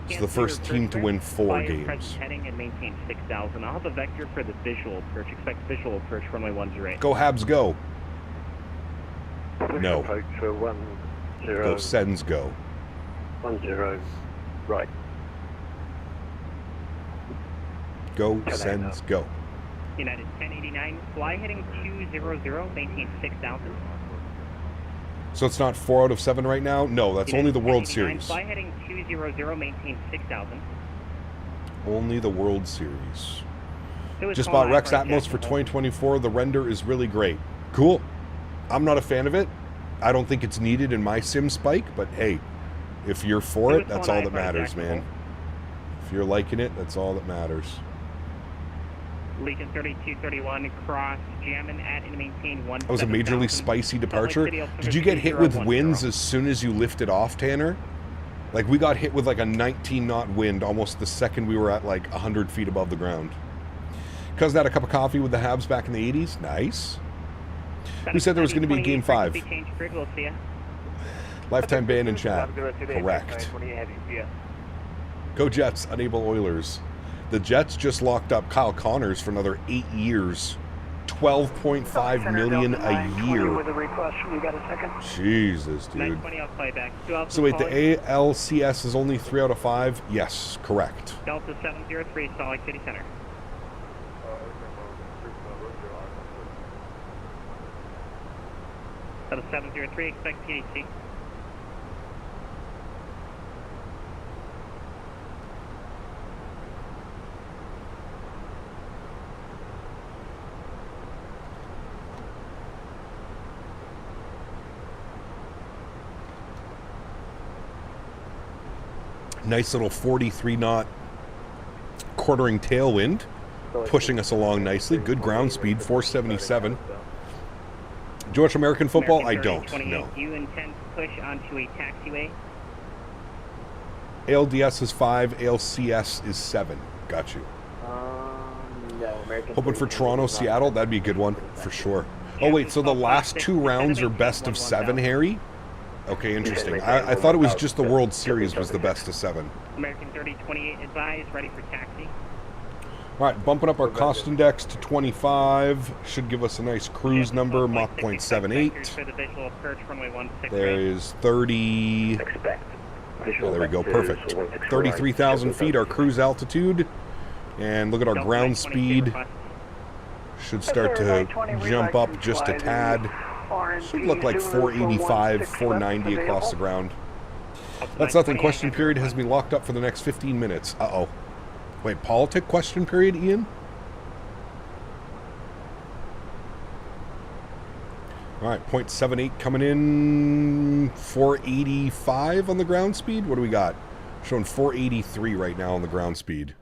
B: So the first team to win 4 games.
L: Heading and maintain 6,000. I'll have a vector for the visual approach. Expect visual approach runway 108.
B: Go Habs, go. No.
G: approach for 10.
B: Go, sends go.
G: 10, right.
B: Go, sends go.
L: United 1089, fly heading 200, maintain 6,000.
B: So it's not 4 out of 7 right now? No, that's only the World
L: 1089,
B: Series.
L: Fly heading 200, maintain 6,000.
B: Only the World Series.
L: Who is
B: Just
L: calling
B: bought Rex
L: IFR
B: Atmos for
L: Jacksonville?
B: 2024. The render is really great. Cool. I'm not a fan of it. I don't think it's needed in my sim spike, but hey, if you're for
L: Who
B: it,
L: is
B: that's
L: calling
B: all that
L: IFR
B: matters, man.
L: Jacksonville?
B: If you're liking it, that's all that matters.
L: Legion 3231, cross, jamming at and maintain 1.
B: That was a majorly spicy departure. Did you get hit with winds as soon as you lifted off, Tanner? Like, we got hit with like a 19-knot wind almost the second we were at like 100 feet above the ground. Cousin had a cup of coffee with the Habs back in the 80s. Nice. Who said there was going to be a Game 5?
L: We'll see ya.
B: Lifetime ban in chat. Correct. Go Jets, unable Oilers. The Jets just locked up Kyle Connors for another 8 years. $12.5 million a year.
Q: With a request, you got a second?
B: Jesus, dude.
L: 920, I'll play back.
B: So wait, the ALCS is only 3 out of 5? Yes, correct.
L: Delta 703, Salt Lake City Center. Delta 703, expect PHC.
B: Nice little 43-knot quartering tailwind, pushing us along nicely. Good ground speed, 477. Do you watch American football? I don't, no.
L: You intend to push onto a taxiway?
B: ALDS is 5, ALCS is 7. Got you.
R: No, American.
B: Hoping for Toronto, Seattle. That'd be a good one, for sure. Oh, wait, so the last 2 rounds are best of 7, Harry? Okay, interesting. I thought it was just the World Series was the best of 7.
L: American 3028 advised, ready for taxi.
B: All right, bumping up our cost index to 25. Should give us a nice cruise number, Mach 0.78.
L: For the visual approach, runway 16
B: There is 30... Yeah, there we go, perfect. 33,000 feet, our cruise altitude. And look at our ground speed. Should start to jump up just a tad. Should look like 485, 490 across the ground. That's nothing. Question period has been locked up for the next 15 minutes. Uh-oh. Wait, politic question period, Ian? All right, 0.78 coming in. 485 on the ground speed. What do we got? Showing 483 right now on the ground speed.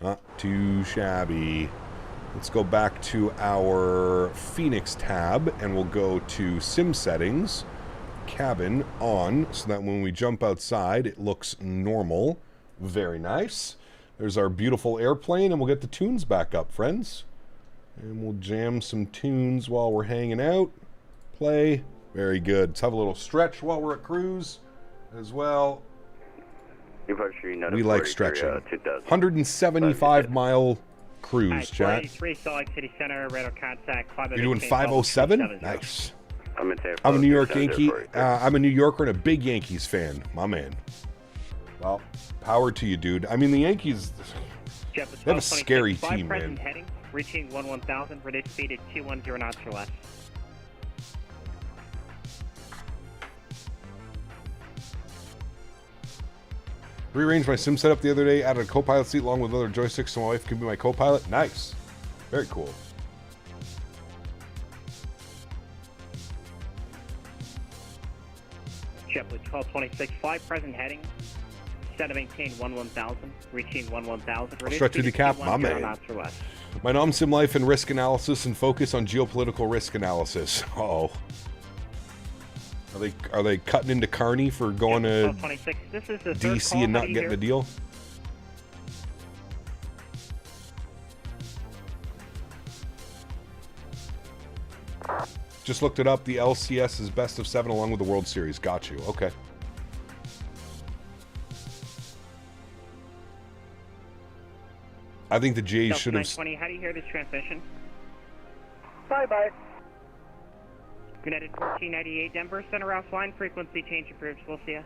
B: Not too shabby. Let's go back to our Fenix tab, and we'll go to Sim Settings, Cabin on, so that when we jump outside, it looks normal. Very nice. There's our beautiful airplane, and we'll get the tunes back up, friends. And we'll jam some tunes while we're hanging out. Play. Very good. Let's have a little stretch while we're at cruise as well. We like stretching. 175-mile cruise, chat. You're doing 507? Nice. I'm a New York Yankee. I'm a New Yorker and a big Yankees fan. My man. Well, power to you, dude. I mean, the Yankees, they have a scary team, man.
L: Heading, reaching 11,000, reduced speed at 210 knots or less.
B: Rearranged my sim setup the other day, added a co-pilot seat along with other joysticks so my wife can be my co-pilot. Nice. Very cool.
L: JetBlue 1226, fly present heading. Set to maintain 11,000, reaching 11,000.
B: Stretch with the cap, my man. My non-sim life and risk analysis and focus on geopolitical risk analysis. Uh-oh. Are they cutting into Carney for going to DC and not getting a deal? Just looked it up. The LCS is best of 7 along with the World Series. Got you. Okay. I think the Jays should have...
L: How do you hear this transmission?
Q: Bye-bye.
L: United 1498 Denver, Center Rouse line, frequency change approved. We'll see ya.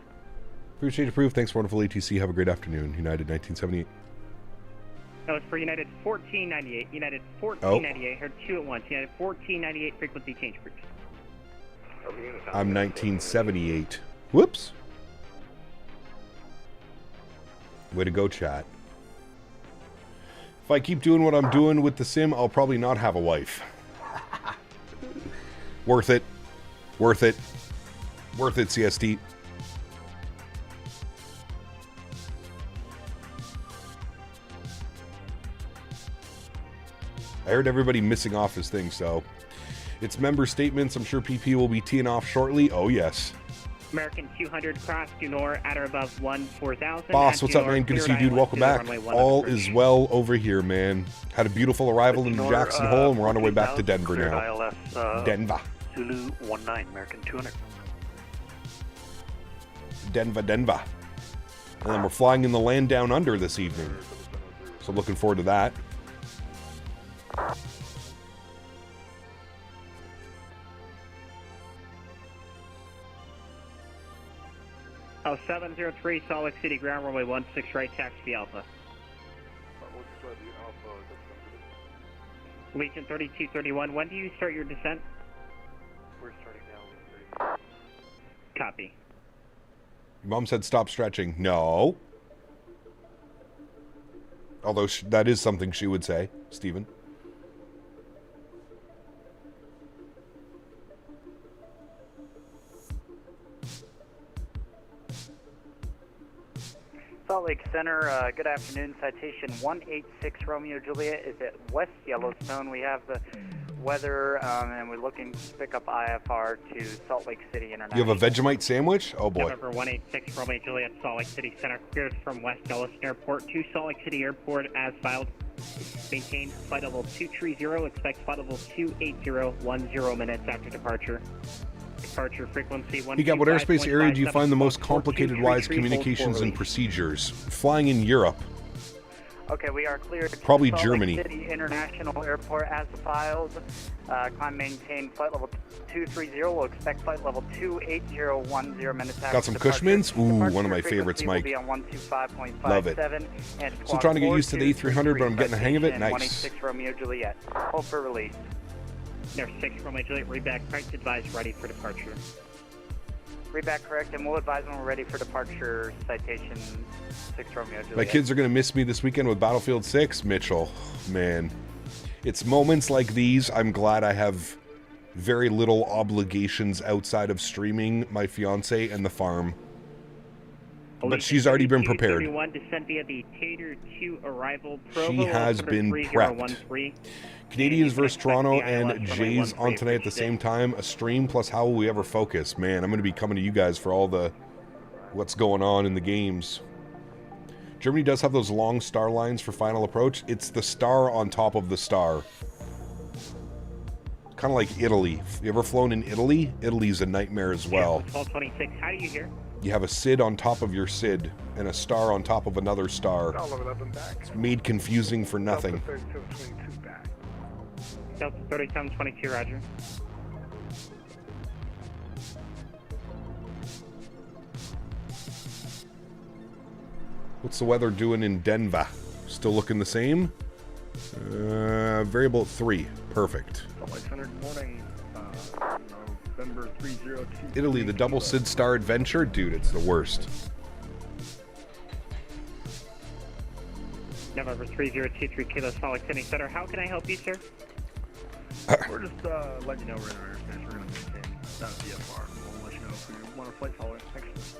B: Frequency change approved. Thanks, wonderful ATC. Have a great afternoon. United 1978.
L: No, it's for United 1498. United 1498. Heard 2 at once. United 1498 frequency change approved.
B: I'm 1978. Whoops. Way to go, chat. If I keep doing what I'm doing with the sim, I'll probably not have a wife. Worth it. Worth it. Worth it, CST. I heard everybody missing off his thing, so... It's member statements. I'm sure PP will be teeing off shortly. Oh, yes.
L: American 200 cross due north at or above 4000.
B: Boss, what's up, man? Good to see you, dude. Welcome back. All is well over here, man. Had a beautiful arrival in Jackson Hole, and we're on our way back to Denver now. Denver.
S: Zulu 19, American 200.
B: Denver. And then we're flying in the land down under this evening. So looking forward to that.
L: Oh, 703 Salt Lake City, ground runway 16 right, taxi Alpha. Legion 3231, when do you start your descent?
S: We're starting now.
L: Copy.
B: Your mom said stop stretching. No. Although that is something she would say, Stephen.
T: Salt Lake Center, good afternoon. Citation 186 Romeo Juliet is at West Yellowstone. We have the weather, and we're looking to pick up IFR to Salt Lake City International.
B: You have a Vegemite sandwich? Oh, boy.
L: November 186 Romeo Juliet, Salt Lake City Center, cleared from West Yellowstone Airport to Salt Lake City Airport as filed. Maintain flight level 230, expect flight level 280, 10 minutes after departure. Departure frequency 125.57.
B: You got what airspace area do you find the most complicated wise communications and procedures? Flying in Europe.
T: Okay, we are cleared.
B: Probably
T: Salt
B: Germany.
T: Lake City International Airport as filed. Climb maintain flight level 230. We'll expect flight level 280, 10 minutes after
B: Got some
T: departure.
B: Cushmans? Ooh,
T: Departure
B: one of my favorites, Mike.
T: Will be on 125.57.
B: Love it.
T: And
B: Still trying to get used to the A300, but I'm getting the hang of it. Nice.
T: 186 Romeo Juliet. Hold for release.
L: There 6 Romeo Juliet, reback, correct, advise, ready for departure.
T: Reback correct, and we'll advise when we're ready for departure. Citation 6 Romeo Juliet.
B: My kids are going to miss me this weekend with Battlefield 6, Mitchell. Man, it's moments like these. I'm glad I have very little obligations outside of streaming my fiance and the farm. But she's already been prepared.
L: Descent via the Tater 2 arrival.
B: She has been prepped. Canadians versus Toronto and Jays on tonight at the same time. A stream plus how will we ever focus? Man, I'm going to be coming to you guys for all the what's going on in the games. Germany does have those long star lines for final approach. It's the star on top of the star. Kind of like Italy. You ever flown in Italy? Italy's a nightmare as well.
L: 1226, how do you hear?
B: You have a SID on top of your SID and a star on top of another star. It's made confusing for nothing.
L: Delta 3722, roger.
B: What's the weather doing in Denver? Still looking the same? Variable 3. Perfect.
C: November 302.
B: Italy, the double SID star adventure? Dude, it's the worst.
L: November 3023 Kilo Salt Lake City Center. How can I help you, sir?
C: We're just letting you know we're in our airspace. We're going to maintain that VFR. We'll let you know if we want to flight follow. Thanks.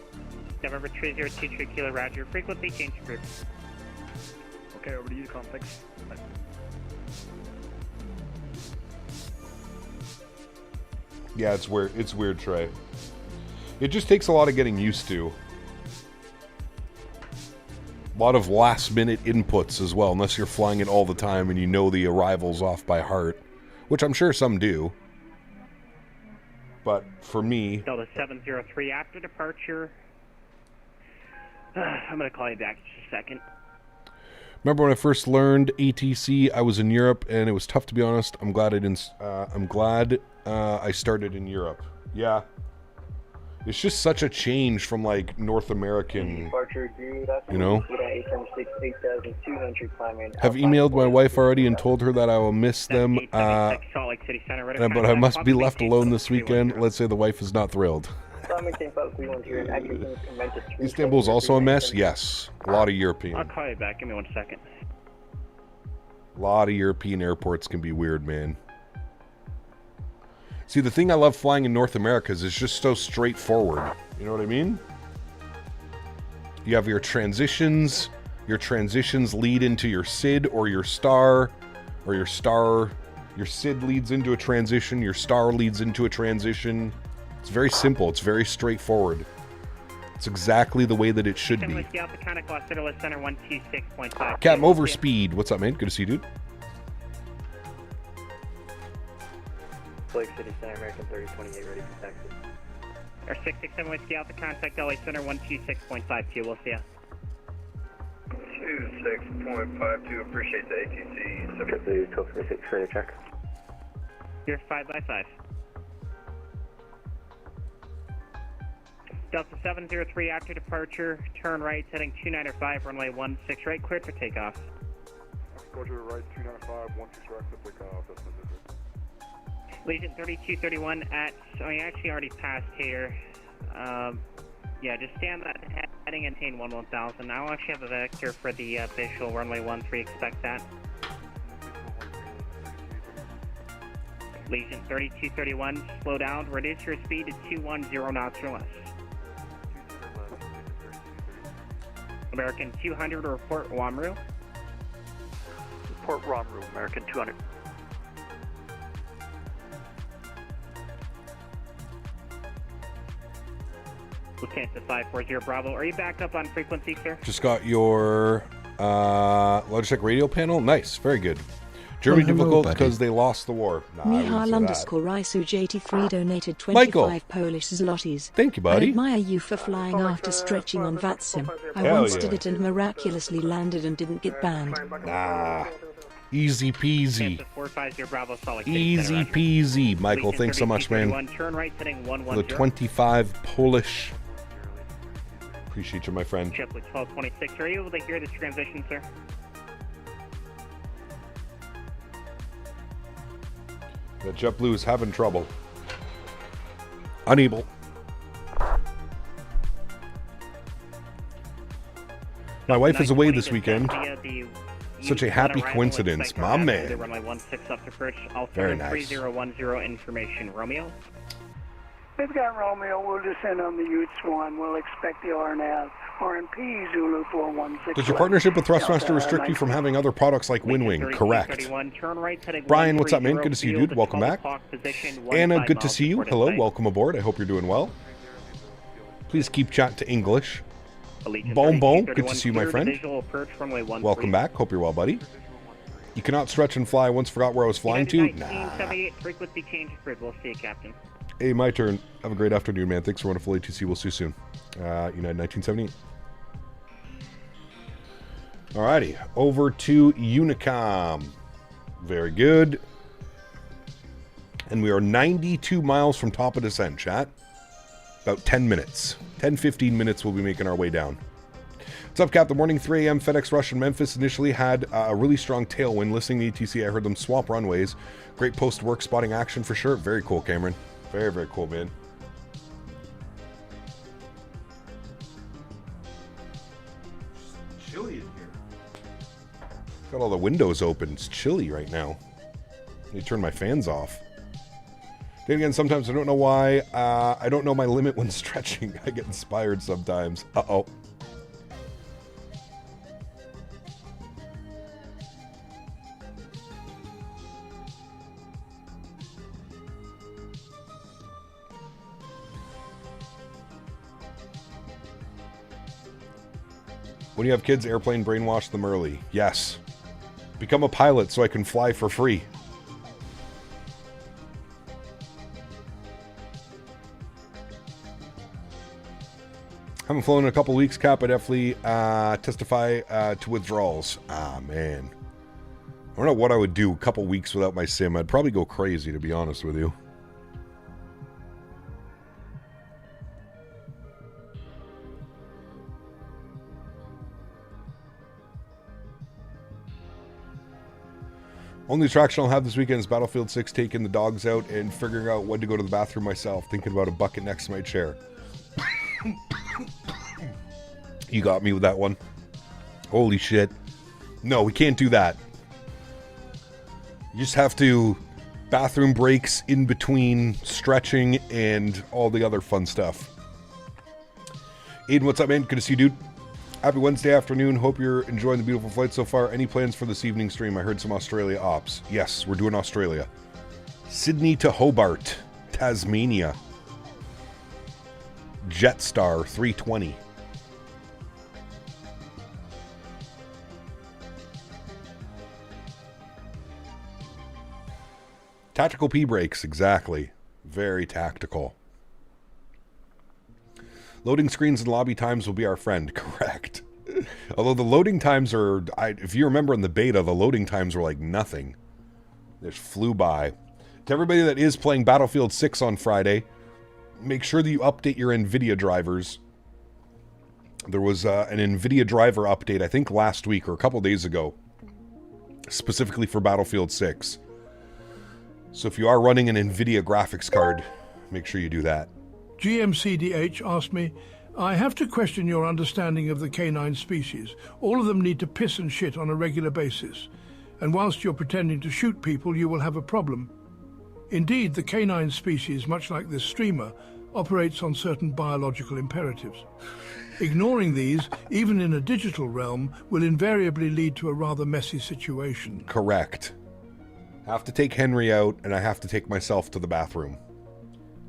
L: November 3023 Kilo Roger. Frequency change group.
C: Okay, over to you, Tom. Thanks. Bye.
B: Yeah, it's weird. It's weird, Trey. It just takes a lot of getting used to. A lot of last-minute inputs as well, unless you're flying it all the time and you know the arrivals off by heart, which I'm sure some do. But for me...
L: Delta 703, after departure... I'm going to call you back in just a second.
B: Remember when I first learned ATC? I was in Europe, and it was tough, to be honest. I'm glad I didn't. I'm glad I started in Europe. Yeah, it's just such a change from like North American. You know. Have emailed my wife already and told her that I will miss them. But I must be left alone this weekend. Let's say the wife is not thrilled. Istanbul's also a mess? Yes. A lot of European.
L: I'll call you back. Give me 1 second.
B: A lot of European airports can be weird, man. See, the thing I love flying in North America is it's just so straightforward. You know what I mean? You have your transitions. Your transitions lead into your SID or your star. Or your star. Your SID leads into a transition. Your star leads into a transition. It's very simple. It's very straightforward. It's exactly the way that it should be.
L: Captain
B: Overspeed. What's up, man? Good to see you, dude.
R: Lake City Center, American 3028, ready for taxi.
L: Our 667 Whiskey Alpha, contact LA Center 126.52. We'll see ya.
M: 26.52, appreciate the ATC.
R: Trip to 1236, ready to check.
L: You're 5x5. Delta 703 after departure, turn right, heading 295, runway 16 right, cleared for takeoff.
K: Roger, right, 295, 16 right, for takeoff, that's the visit.
L: Legion 3231 at, oh, you actually already passed here. Yeah, just stay on that heading and maintain 1000. I'll actually have a vector for the visual runway 13, expect that. Legion 3231, slow down, reduce your speed to 210 knots or less. American 200, report Wamru.
S: Report Romru, American 200.
L: Lufthansa 540 Bravo, are you back up on frequency, sir?
B: Just got your Logitech radio panel. Nice, very good. Germany difficult because they lost the war. Nah,
J: Mihal_Rysuj83 donated 25
B: Michael.
J: Polish zlotys.
B: Thank you, buddy.
J: I admire you for flying after stretching on VATSIM. I once did it and miraculously landed and didn't get banned.
B: Nah. Easy peasy.
L: 450 Bravo, Salt Lake
B: Easy peasy. Michael, thanks so much, man.
L: Turn right, heading 110.
B: For the 25 Polish. Appreciate you, my friend.
L: JetBlue 1226, are you able to hear this transition, sir?
B: The JetBlue is having trouble. Unable. My wife is away this weekend. Such a happy coincidence, my man. Very nice.
L: 3010 information, Romeo.
Q: We've got Romeo. We'll descend on the Utes-1. We'll expect the RNAV. RMP Zulu 416.
B: Does your partnership with Thrustmaster restrict you from having other products like Windwing? Correct. Brian, what's up, man? Good to see you, dude. Welcome back. Anna, good to see you. Hello, welcome aboard. I hope you're doing well. Please keep chat to English. Boom, boom. Good to see you, my friend. Welcome back. Hope you're well, buddy. You cannot stretch and fly. Once forgot where I was flying to. Nah.
L: Frequency change grid. We'll see you, Captain.
B: Hey, my turn. Have a great afternoon, man. Thanks for wonderful ATC. We'll see you soon. United 1978. Alrighty, over to Unicom. Very good. And we are 92 miles from top of descent, chat. About 10 minutes. 10-15 minutes we'll be making our way down. What's up, Cap? The morning 3 a.m. FedEx rush in Memphis initially had a really strong tailwind. Listening to ETC, I heard them swap runways. Great post-work spotting action for sure. Very cool, Cameron. Very, very cool, man. It's chilly in here. Got all the windows open. It's chilly right now. Let me turn my fans off. Then again, sometimes I don't know why. I don't know my limit when stretching. I get inspired sometimes. Uh-oh. When you have kids, airplane brainwash them early. Yes. Become a pilot so I can fly for free. Haven't flown in a couple weeks, Cap. I definitely testify to withdrawals. Ah, man. I don't know what I would do a couple weeks without my sim. I'd probably go crazy, to be honest with you. Only attraction I'll have this weekend is Battlefield 6, taking the dogs out and figuring out when to go to the bathroom myself, thinking about a bucket next to my chair. You got me with that one. Holy shit. No, we can't do that. You just have to bathroom breaks in between stretching and all the other fun stuff. Aiden, what's up, man? Good to see you, dude. Happy Wednesday afternoon. Hope you're enjoying the beautiful flight so far. Any plans for this evening stream? I heard some Australia ops. Yes, we're doing Australia. Sydney to Hobart, Tasmania. Jetstar 320. Tactical P brakes, exactly. Very tactical. Loading screens and lobby times will be our friend. Correct. Although the loading times are... if you remember in the beta, the loading times were like nothing. They just flew by. To everybody that is playing Battlefield 6 on Friday, make sure that you update your NVIDIA drivers. There was an NVIDIA driver update, I think last week or a couple days ago, specifically for Battlefield 6. So if you are running an NVIDIA graphics card, make sure you do that.
I: GMCDH asked me, I have to question your understanding of the canine species. All of them need to piss and shit on a regular basis. And whilst you're pretending to shoot people, you will have a problem. Indeed, the canine species, much like this streamer, operates on certain biological imperatives. Ignoring these, even in a digital realm, will invariably lead to a rather messy situation.
B: Correct. I have to take Henry out, and I have to take myself to the bathroom.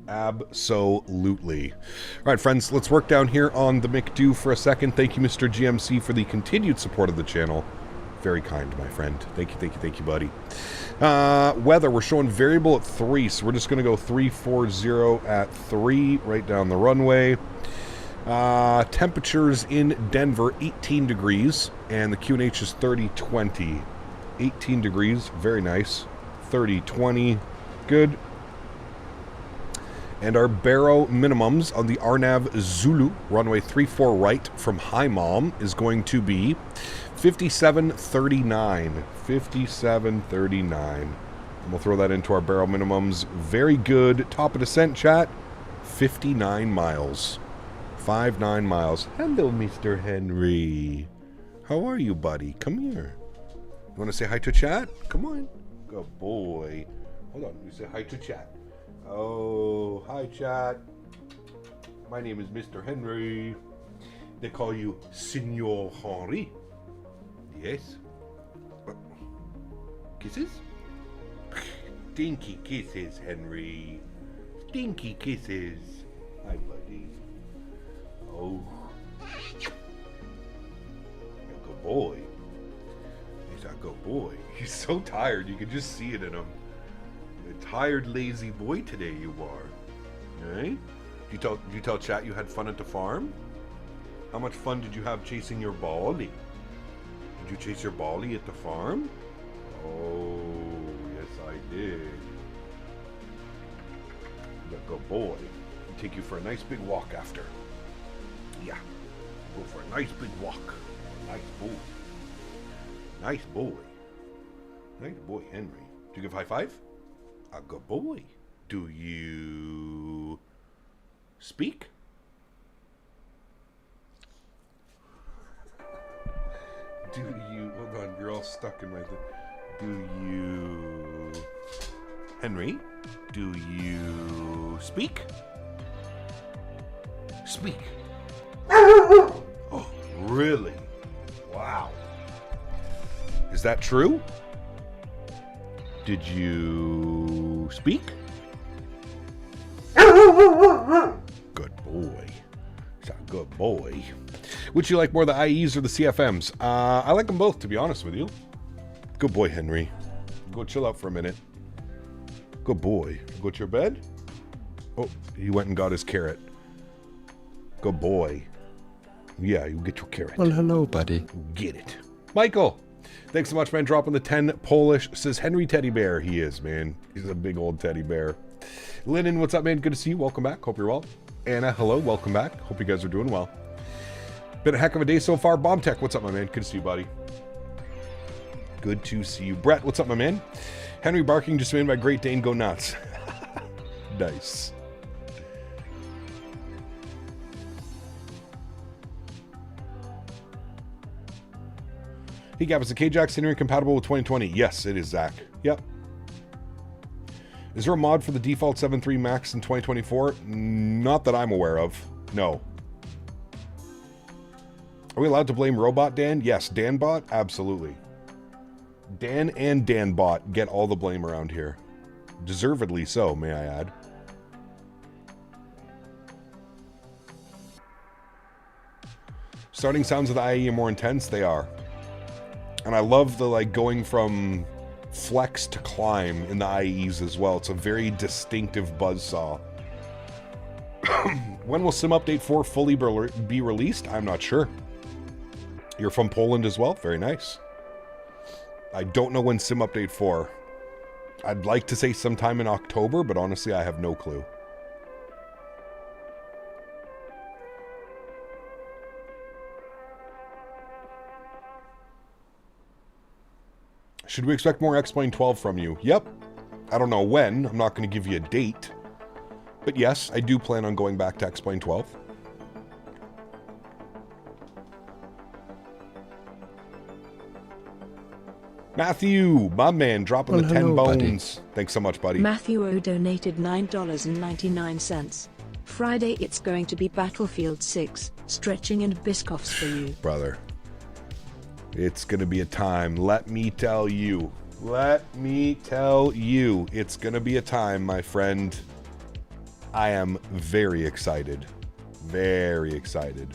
B: Absolutely. All right, friends, let's work down here on the McDo for a second. Thank you, Mr. GMC, for the continued support of the channel. Very kind, my friend. Thank you, buddy. Weather, we're showing variable at 3, so we're just going to go 340 at 3, right down the runway. Temperatures in Denver, 18 degrees, and the QNH is 3020. 18 degrees, very nice. 3020, good. And our baro minimums on the Arnav Zulu, runway 34 right from High Mom, is going to be 5739. 5739. And we'll throw that into our baro minimums. Very good. Top of descent, chat. 59 miles. 59 miles. Hello, Mr. Henry. How are you, buddy? Come here. You want to say hi to chat? Come on. Good boy. Hold on. You say hi to chat. Oh, hi, chat. My name is Mr. Henry. They call you Senor Henry. Yes. Kisses? Stinky kisses, Henry. Stinky kisses. Hi, buddy. Oh. A good boy. He's a good boy. He's so tired. You can just see it in him. A tired, lazy boy today you are. Right? Did you tell chat you had fun at the farm? How much fun did you have chasing your ballie? Did you chase your ballie at the farm? Oh, yes I did. You're a good boy. I'll take you for a nice big walk after. Yeah. Go for a nice big walk. Nice boy. Nice boy. Nice boy, Henry. Did you give a high five? A good boy. Do you speak? Do you... Hold on, you're all stuck in my thing. Do you... Henry? Do you speak? Speak. Oh, really? Wow. Is that true? Did you speak? Good boy. He's a good boy. Would you like more of the IEs or the CFMs? I like them both, to be honest with you. Good boy, Henry. Go chill out for a minute. Good boy. Go to your bed? Oh, he went and got his carrot. Good boy. Yeah, you get your carrot.
U: Well, hello, buddy.
B: Get it. Michael, thanks so much, man. Dropping the 10 Polish. Says Henry Teddy Bear. He is, man. He's a big old teddy bear. Lennon, what's up, man? Good to see you. Welcome back. Hope you're well. Anna, hello. Welcome back. Hope you guys are doing well. Been a heck of a day so far. Bomb Tech, what's up, my man? Good to see you, buddy. Good to see you. Brett, what's up, my man? Henry barking just made my Great Dane go nuts. Nice. Hey, Gab, is the K-Jax Honorary compatible with 2020? Yes, it is, Zach. Yep. Is there a mod for the default 7.3 Max in 2024? Not that I'm aware of. No. Are we allowed to blame Robot Dan? Yes. Danbot? Absolutely. Dan and Danbot get all the blame around here. Deservedly so, may I add. Starting sounds of the IE are more intense. They are. And I love the, like, going from flex to climb in the IEs as well. It's a very distinctive buzzsaw. When will Sim Update 4 fully be released? I'm not sure. You're from Poland as well? Very nice. I don't know when Sim Update 4. I'd like to say sometime in October, but honestly, I have no clue. Should we expect more X-Plane 12 from you? Yep. I don't know when. I'm not going to give you a date. But yes, I do plan on going back to X-Plane 12. Matthew, my man, dropping the 10 bones. Buddy. Thanks so much, buddy.
J: Matthew O donated $9.99. Friday it's going to be Battlefield 6, stretching and Biscoffs for you.
B: Brother. It's going to be a time. Let me tell you. Let me tell you. It's going to be a time, my friend. I am very excited. Very excited.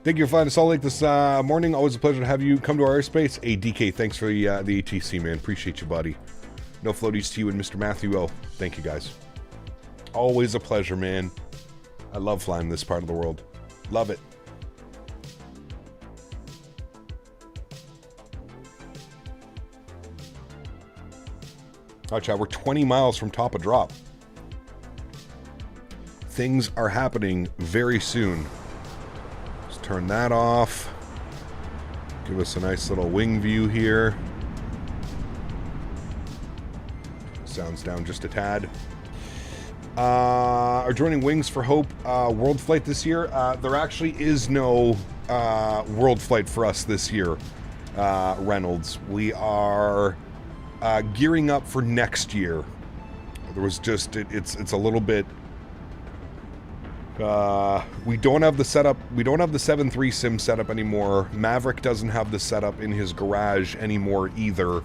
B: Thank you for flying to Salt Lake this morning. Always a pleasure to have you come to our airspace. Hey, DK, thanks for the ATC, man. Appreciate you, buddy. No floaties to you and Mr. Matthew O. Thank you, guys. Always a pleasure, man. I love flying this part of the world. Love it. All right, chat, we're 20 miles from top of drop. Things are happening very soon. Turn that off. Give us a nice little wing view here. Sounds down just a tad. Are joining Wings for Hope World Flight this year? There actually is no World Flight for us this year, Reynolds. We are gearing up for next year. There was just, it's a little bit... we don't have the setup. We don't have the 7.3 sim setup anymore. Maverick doesn't have the setup in his garage anymore either.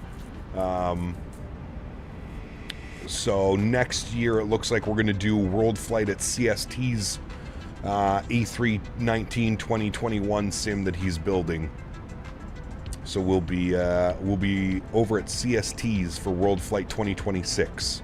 B: So next year it looks like we're going to do World Flight at CST's A319 2021 sim that he's building. So we'll be over at CST's for World Flight 2026.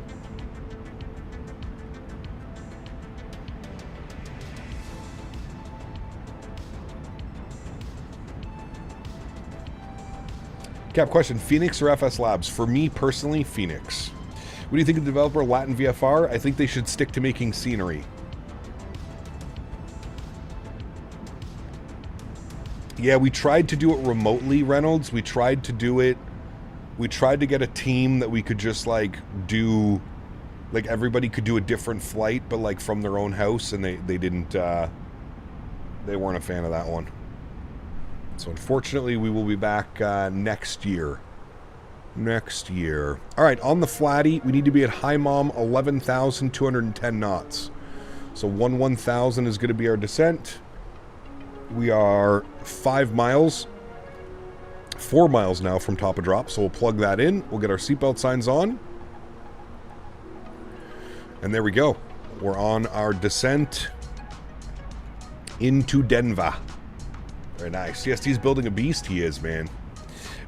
B: Cap question, Fenix or FS Labs? For me personally, Fenix. What do you think of the developer Latin VFR? I think they should stick to making scenery. Yeah, we tried to do it remotely, Reynolds. We tried to do it. We tried to get a team that we could just like do, like everybody could do a different flight, but like from their own house, and they didn't, they weren't a fan of that one. So unfortunately, we will be back next year. Next year. All right, on the flatty, we need to be at high mom 11,210 knots. So 1,000 is going to be our descent. We are 4 miles now from top of drop, so we'll plug that in. We'll get our seatbelt signs on. And there we go. We're on our descent into Denver. Very nice. CST's building a beast. He is, man.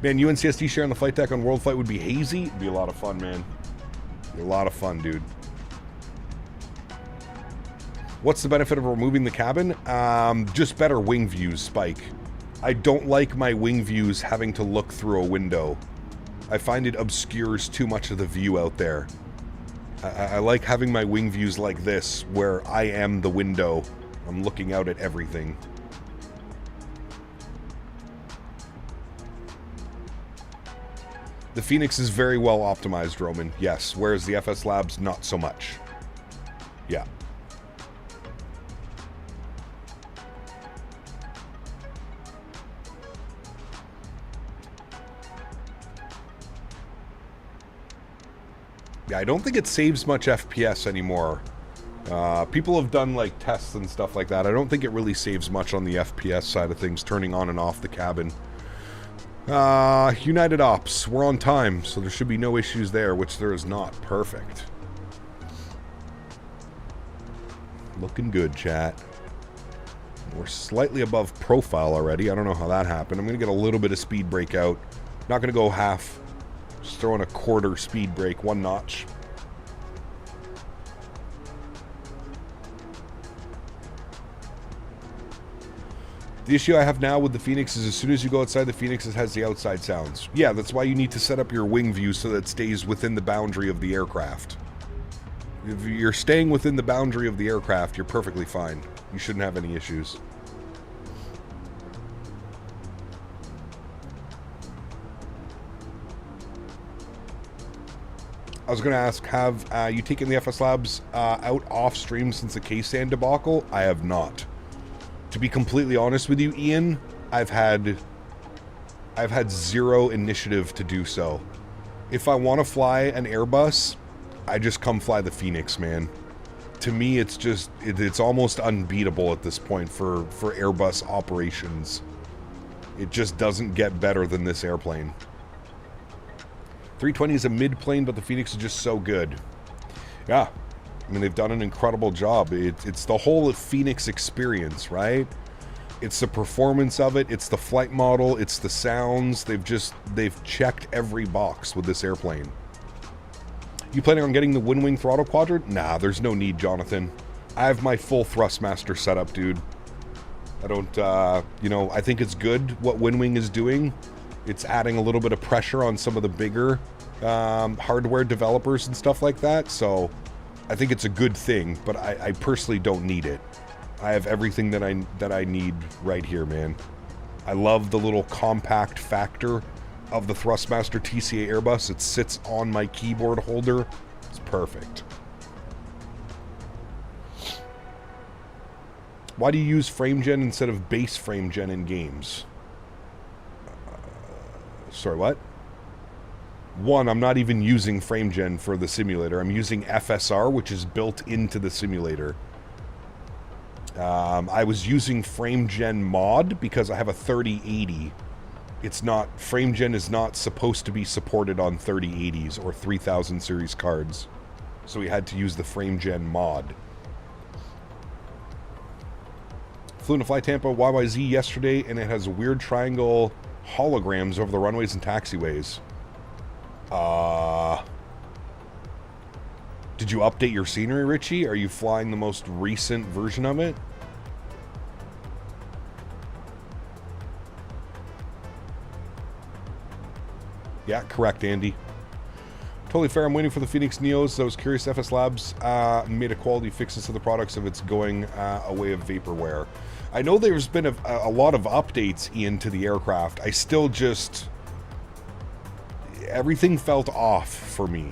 B: Man, UNCSD share on the flight deck on World Flight would be hazy. It'd be a lot of fun, man. It'd be a lot of fun, dude. What's the benefit of removing the cabin? Just better wing views, Spike. I don't like my wing views having to look through a window. I find it obscures too much of the view out there. I like having my wing views like this, where I am the window. I'm looking out at everything. The Fenix is very well optimized, Roman, yes, whereas the FS Labs, not so much. Yeah. Yeah, I don't think it saves much FPS anymore. People have done like tests and stuff like that. I don't think it really saves much on the FPS side of things, turning on and off the cabin. United Ops, we're on time, so there should be no issues there, which there is not. Perfect. Looking good, chat. We're slightly above profile already. I don't know how that happened. I'm going to get a little bit of speed brake out. Not going to go half. Just throwing a quarter speed brake, 1 notch. The issue I have now with the Fenix is as soon as you go outside the Fenix, it has the outside sounds. Yeah, that's why you need to set up your wing view so that it stays within the boundary of the aircraft. If you're staying within the boundary of the aircraft, you're perfectly fine. You shouldn't have any issues. I was going to ask, have you taken the FS Labs out off stream since the K-Sand debacle? I have not. To be completely honest with you, Ian, I've had zero initiative to do so. If I want to fly an Airbus, I just come fly the Fenix, man. To me, it's just, it's almost unbeatable at this point for Airbus operations. It just doesn't get better than this airplane. 320 is a mid-plane, but the Fenix is just so good. Yeah. I mean, they've done an incredible job. It's the whole Fenix experience, right? It's the performance of it. It's the flight model. It's the sounds. They've checked every box with this airplane. You planning on getting the Wind Wing throttle quadrant? Nah, there's no need, Jonathan. I have my full Thrustmaster setup, dude. I don't, you know, I think it's good what Wind Wing is doing. It's adding a little bit of pressure on some of the bigger hardware developers and stuff like that, so I think it's a good thing, but I personally don't need it. I have everything that I need right here, man. I love the little compact factor of the Thrustmaster TCA Airbus. It sits on my keyboard holder. It's perfect. Why do you use FrameGen instead of base FrameGen in games? Sorry, what? One, I'm not even using FrameGen for the simulator. I'm using FSR, which is built into the simulator. I was using FrameGen mod because I have a 3080. It's not, FrameGen is not supposed to be supported on 3080s or 3000 series cards. So we had to use the FrameGen mod. Flew into Fly Tampa YYZ yesterday, and it has weird triangle holograms over the runways and taxiways. Did you update your scenery, Richie? Are you flying the most recent version of it? Yeah, correct, Andy. Totally fair. I'm waiting for the Fenix Neos. I was curious, FS Labs made a quality fixes to the products if it's going away of vaporware. I know there's been a lot of updates, Ian, to the aircraft. I still just... everything felt off for me.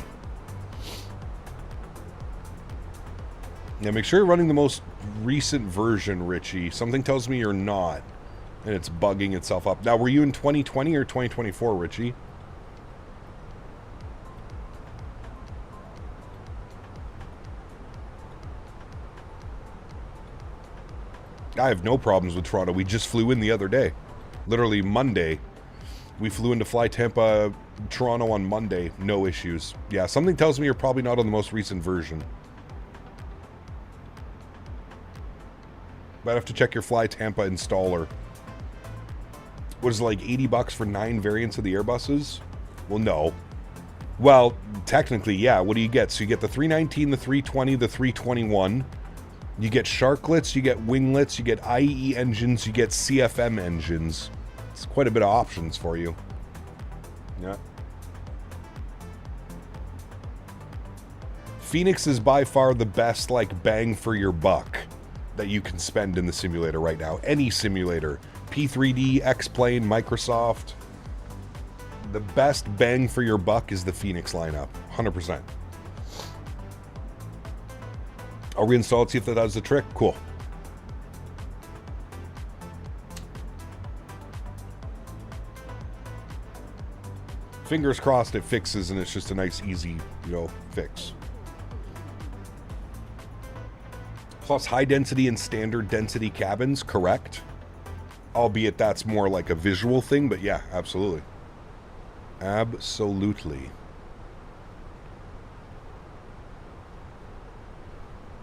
B: Yeah, make sure you're running the most recent version, Richie. Something tells me you're not, and it's bugging itself up. Now, were you in 2020 or 2024, Richie? I have no problems with Toronto. We just flew in the other day. Literally Monday. We flew into Fly Tampa, Toronto on Monday. No issues. Yeah, something tells me you're probably not on the most recent version. Might have to check your Fly Tampa installer. what is it, like 80 bucks for 9 variants of the Airbuses? Well, no. Well, technically, yeah. What do you get? So you get the 319, the 320, the 321. You get sharklets, you get winglets, you get IE engines, you get CFM engines. It's quite a bit of options for you. Yeah. Fenix is by far the best, like, bang for your buck that you can spend in the simulator right now. Any simulator. P3D, X-Plane, Microsoft. The best bang for your buck is the Fenix lineup. 100%. I'll reinstall it, see if that does the trick. Cool. Fingers crossed it fixes and it's just a nice, easy, you know, fix. Plus high density and standard density cabins, correct. Albeit that's more like a visual thing, but yeah, absolutely. Absolutely.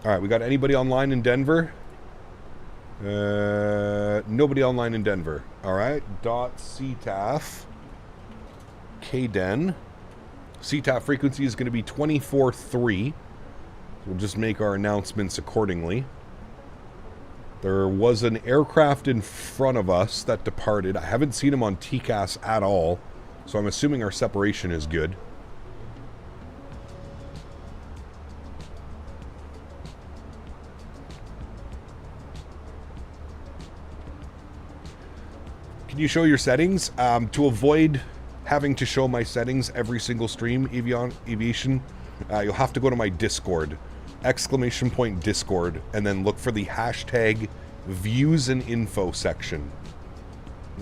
B: All right, we got anybody online in Denver? Nobody online in Denver. All right, .ctaf. KDen. CTAF frequency is going to be 24.3. We'll just make our announcements accordingly. There was an aircraft in front of us that departed. I haven't seen him on TCAS at all, so I'm assuming our separation is good. Can you show your settings? To avoid having to show my settings every single stream, Aviation, you'll have to go to my Discord. !Discord, and then look for the hashtag views and info section.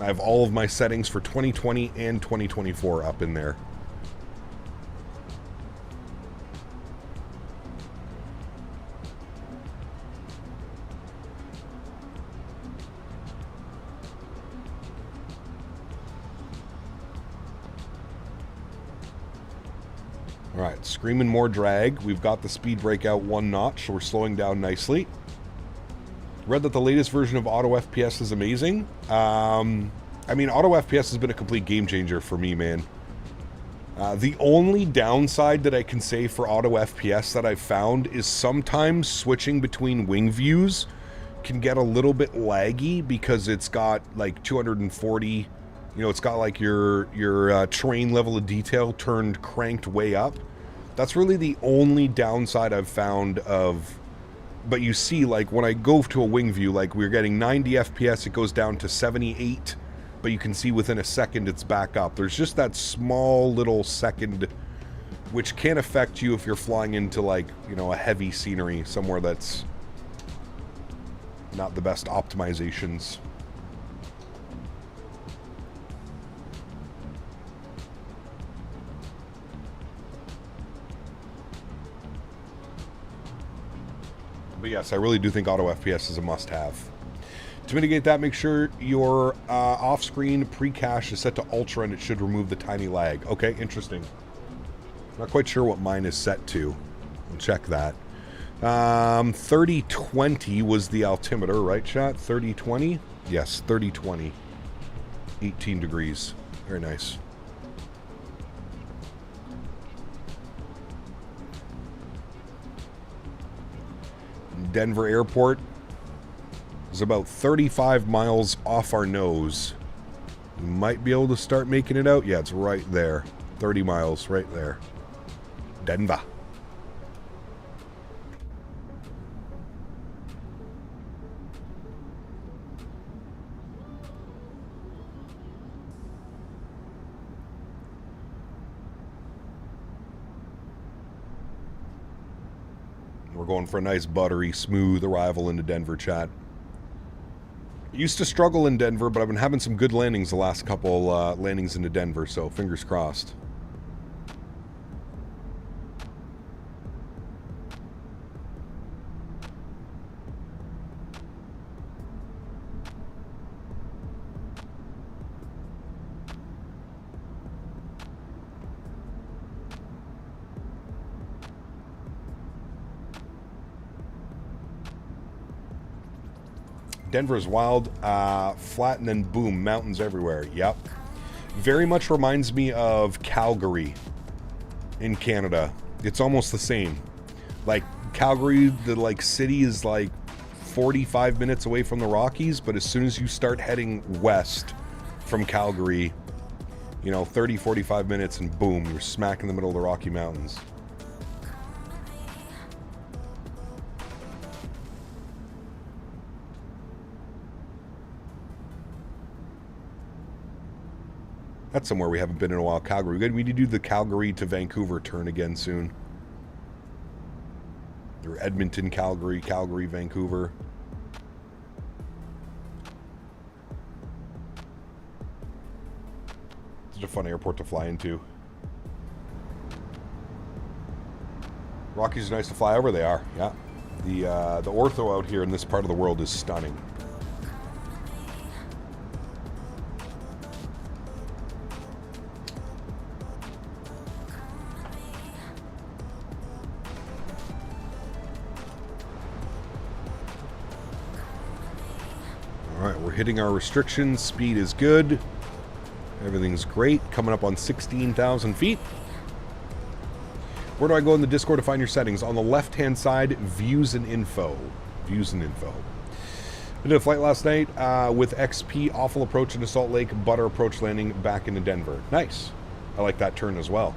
B: I have all of my settings for 2020 and 2024 up in there. Alright, screaming more drag. We've got the speed brake out 1 notch, so we're slowing down nicely. Read that the latest version of Auto FPS is amazing. I mean, Auto FPS has been a complete game changer for me, man. The only downside that I can say for Auto FPS that I've found is sometimes switching between wing views can get a little bit laggy because it's got like 240, you know, it's got like your terrain level of detail cranked way up. That's really the only downside I've found of, but you see, like when I go to a wing view, like we're getting 90 FPS, it goes down to 78, but you can see within a second it's back up. There's just that small little second, which can affect you if you're flying into like, you know, a heavy scenery, somewhere that's not the best optimizations. But yes, I really do think Auto FPS is a must-have. To mitigate that, make sure your off-screen pre-cache is set to Ultra and it should remove the tiny lag. Okay, interesting. Not quite sure what mine is set to. We'll check that. 3020 was the altimeter, right, chat? 3020? Yes, 3020. 18 degrees. Very nice. Denver Airport is about 35 miles off our nose. You might be able to start making it out. Yeah, it's right there. 30 miles right there. Denver. We're going for a nice, buttery, smooth arrival into Denver, chat. Used to struggle in Denver, but I've been having some good landings the last couple landings into Denver, so fingers crossed. Denver's wild, flat, and then boom, mountains everywhere. Yep. Very much reminds me of Calgary in Canada. It's almost the same. Like, Calgary, the, like, city is, like, 45 minutes away from the Rockies, but as soon as you start heading west from Calgary, you know, 30, 45 minutes, and boom, you're smack in the middle of the Rocky Mountains. That's somewhere we haven't been in a while, Calgary. We need to do the Calgary to Vancouver turn again soon. Or Edmonton, Calgary, Calgary, Vancouver. Such a fun airport to fly into. Rockies are nice to fly over, they are, yeah. The ortho out here in this part of the world is stunning. Alright, we're hitting our restrictions. Speed is good. Everything's great. Coming up on 16,000 feet. Where do I go in the Discord to find your settings? On the left-hand side, views and info. Views and info. I did a flight last night with XP, awful approach into Salt Lake, butter approach landing back into Denver. Nice. I like that turn as well.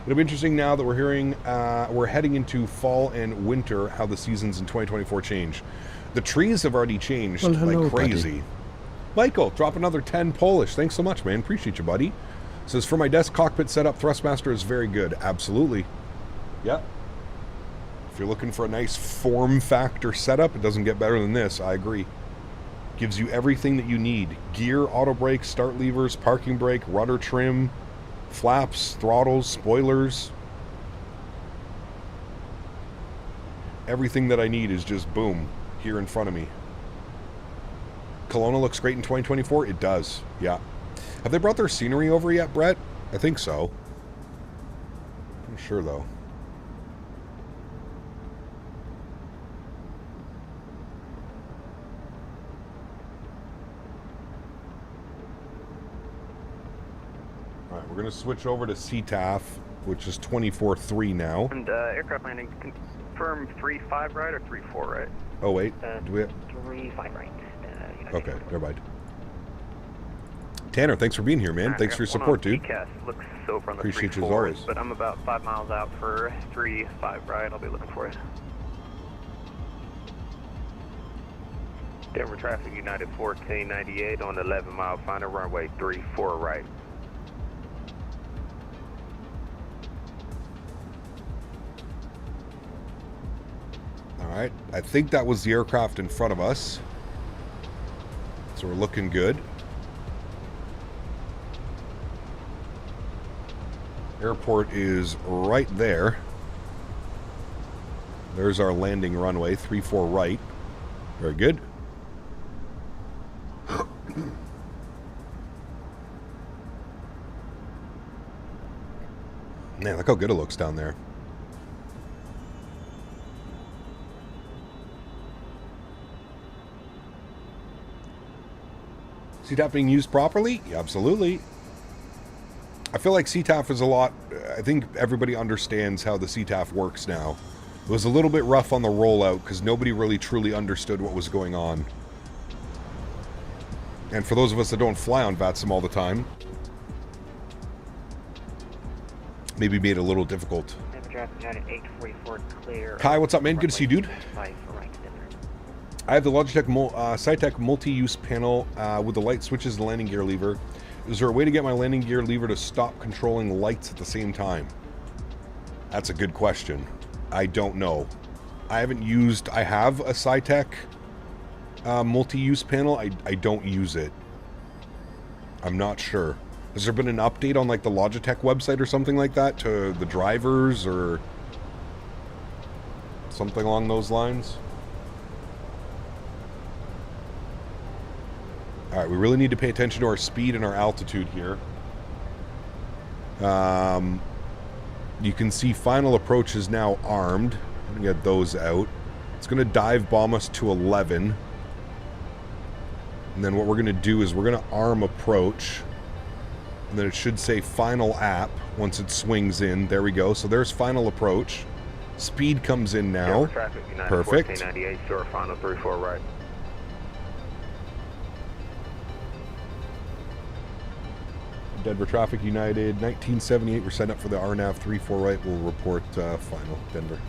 B: It'll be interesting now that we're heading into fall and winter, how the seasons in 2024 change. The trees have already changed like crazy.
K: Peteni.
B: Michael, drop another 10 Polish. Thanks so much, man. Appreciate you, buddy. Says, for my desk cockpit setup, Thrustmaster is very good. Absolutely. Yep. If you're looking for a nice form factor setup, it doesn't get better than this. I agree. Gives you everything that you need. Gear, auto brake, start levers, parking brake, rudder trim, flaps, throttles, spoilers. Everything that I need is just boom, here in front of me. Kelowna looks great in 2024. It does, yeah. Have they brought their scenery over yet, Brett? I think so. I'm sure, though. All right, we're going to switch over to CTAF, which is 24.3 now.
R: And aircraft landing, confirm 3-5 right or 3-4 right?
B: Oh, wait. Do we have...
R: 3-5 right.
B: Okay, never mind. Tanner, thanks for being here, man. Thanks for your support, dude.
R: Looks over on the
B: Appreciate you as always.
R: But I'm about 5 miles out for 3-5 right. I'll be looking for you.
E: Denver traffic, United 1498 on 11-mile final runway 34 right.
B: All right, I think that was the aircraft in front of us. So we're looking good. Airport is right there. There's our landing runway, 34 right. Very good. Man, look how good it looks down there. CTAF being used properly? Yeah, absolutely. I feel like CTAF is a lot... I think everybody understands how the CTAF works now. It was a little bit rough on the rollout because nobody really truly understood what was going on. And for those of us that don't fly on VATSIM all the time, maybe made it a little difficult. Kai, what's up, man? Good to see you, dude. I have the Logitech Cytec multi-use panel with the light switches and landing gear lever. Is there a way to get my landing gear lever to stop controlling lights at the same time? That's a good question. I don't know. I haven't used... I have a Cytec multi-use panel. I don't use it. I'm not sure. Has there been an update on like the Logitech website or something like that to the drivers or something along those lines? Alright, we really need to pay attention to our speed and our altitude here. You can see final approach is now armed. I'm going to get those out. It's going to dive bomb us to 11. And then what we're going to do is we're going to arm approach. And then it should say final app once it swings in. There we go. So there's final approach. Speed comes in now.
E: Traffic, United
B: Perfect.
E: 1498, short final 34 right.
B: Denver Traffic United 1978. We're setting up for the RNAV 34 right. We'll report final Denver.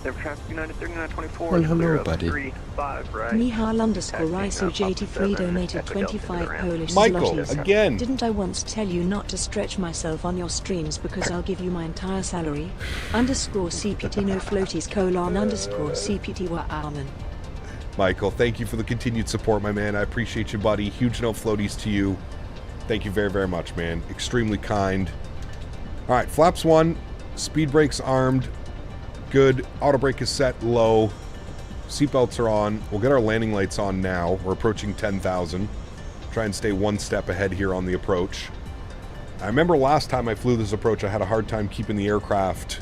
N: Denver Traffic United 3924.
U: Well, hello, buddy.
N: 35 right.
J: Mihal_Riso83 donated 25 Polish
B: Michael,
J: zlotys.
B: again.
J: Didn't I once tell you not to stretch myself on your streams because I'll give you my entire salary? _CPT no floaties _CPT wa alman.
B: Michael, thank you for the continued support, my man. I appreciate you, buddy. Huge no floaties to you. Thank you very, very much, man. Extremely kind. All right, flaps 1. Speed brakes armed. Good. Auto brake is set low. Seatbelts are on. We'll get our landing lights on now. We're approaching 10,000. Try and stay one step ahead here on the approach. I remember last time I flew this approach, I had a hard time keeping the aircraft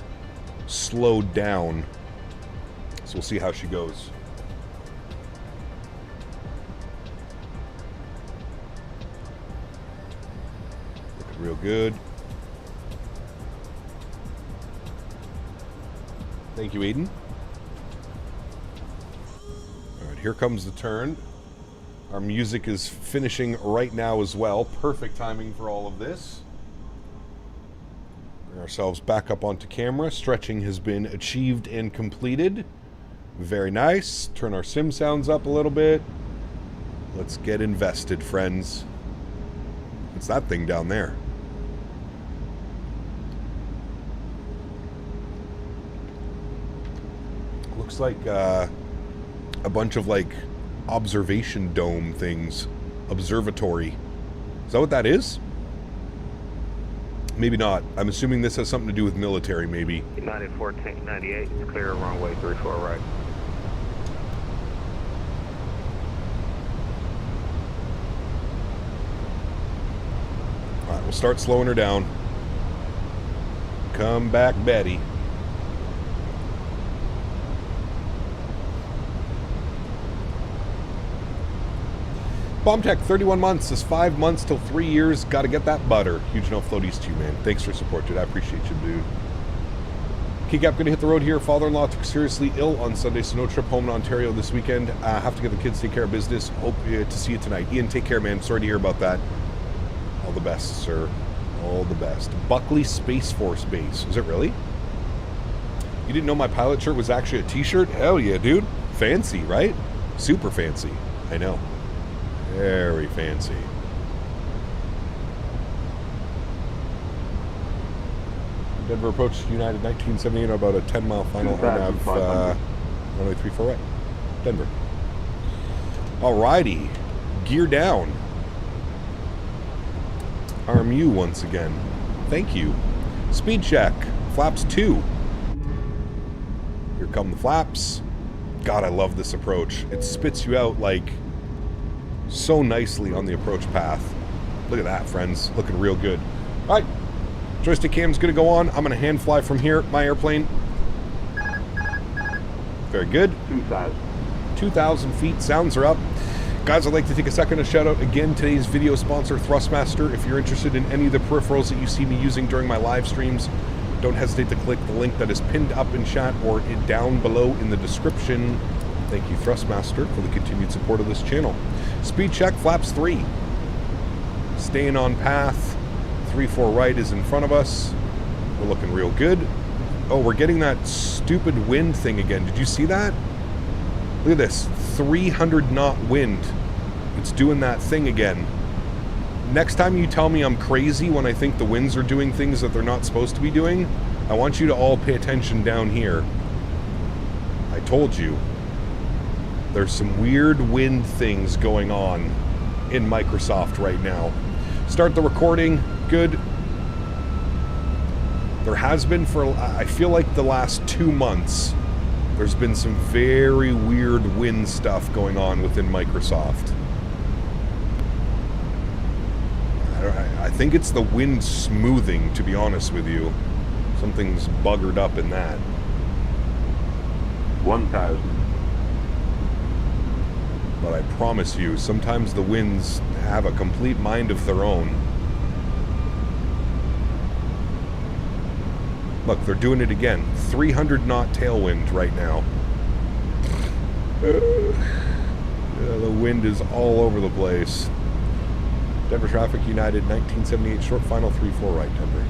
B: slowed down. So we'll see how she goes. Looking real good. Thank you, Aiden. All right, here comes the turn. Our music is finishing right now as well. Perfect timing for all of this. Bring ourselves back up onto camera. Stretching has been achieved and completed. Very nice. Turn our sim sounds up a little bit. Let's get invested, friends. What's that thing down there? Looks like a bunch of like observation dome things. Observatory. Is that what that is? Maybe not. I'm assuming this has something to do with military, maybe.
E: United 1498, it's clear, wrong way, 34 right.
B: Alright, we'll start slowing her down. Come back, Betty. Bombtech, 31 months. Is 5 months till 3 years. Got to get that butter. Huge no floaties to you, man. Thanks for support, dude. I appreciate you, dude. Keycap, going to hit the road here. Father-in-law took seriously ill on Sunday, so no trip home in Ontario this weekend. Have to get the kids to take care of business. Hope to see you tonight. Ian, take care, man. Sorry to hear about that. All the best, sir. All the best. Buckley Space Force Base. Is it really? You didn't know my pilot shirt was actually a t-shirt? Hell yeah, dude. Fancy, right? Super fancy. I know. Very fancy. Denver approach United 1978 about a 10-mile final RNAV runway 34 right. Denver. Alrighty. Gear down. RMU once again. Thank you. Speed check. Flaps 2. Here come the flaps. God, I love this approach. It spits you out like so nicely on the approach path. Look at that, friends. Looking real good. All right. Joystick cam's going to go on. I'm going to hand fly from here. My airplane. Very good. 2,000 feet. Sounds are up. Guys, I'd like to take a second to shout out again today's video sponsor, Thrustmaster. If you're interested in any of the peripherals that you see me using during my live streams, don't hesitate to click the link that is pinned up in chat or down below in the description. Thank you, Thrustmaster, for the continued support of this channel. Speed check, flaps 3. Staying on path. 3-4 right is in front of us. We're looking real good. Oh, we're getting that stupid wind thing again. Did you see that? Look at this. 300 knot wind. It's doing that thing again. Next time you tell me I'm crazy when I think the winds are doing things that they're not supposed to be doing, I want you to all pay attention down here. I told you. There's some weird wind things going on in Microsoft right now. Start the recording. Good. There has been for, I feel like the last 2 months, there's been some very weird wind stuff going on within Microsoft. I think it's the wind smoothing, to be honest with you. Something's buggered up in that.
V: 1,000.
B: But I promise you, sometimes the winds have a complete mind of their own. Look, they're doing it again. 300 knot tailwind right now. The wind is all over the place. Denver traffic, United 1978, short final 3-4 right, Denver.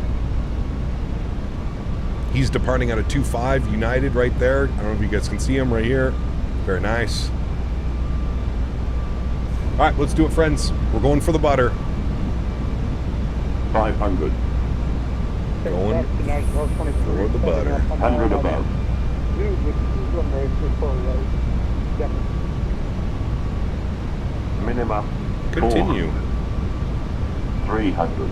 B: He's departing out of 2-5, United right there. I don't know if you guys can see him right here. Very nice. All right, let's do it, friends. We're going for the butter.
U: 500.
B: Going for the butter.
U: 100 above. Minimum.
B: Continue.
U: 300.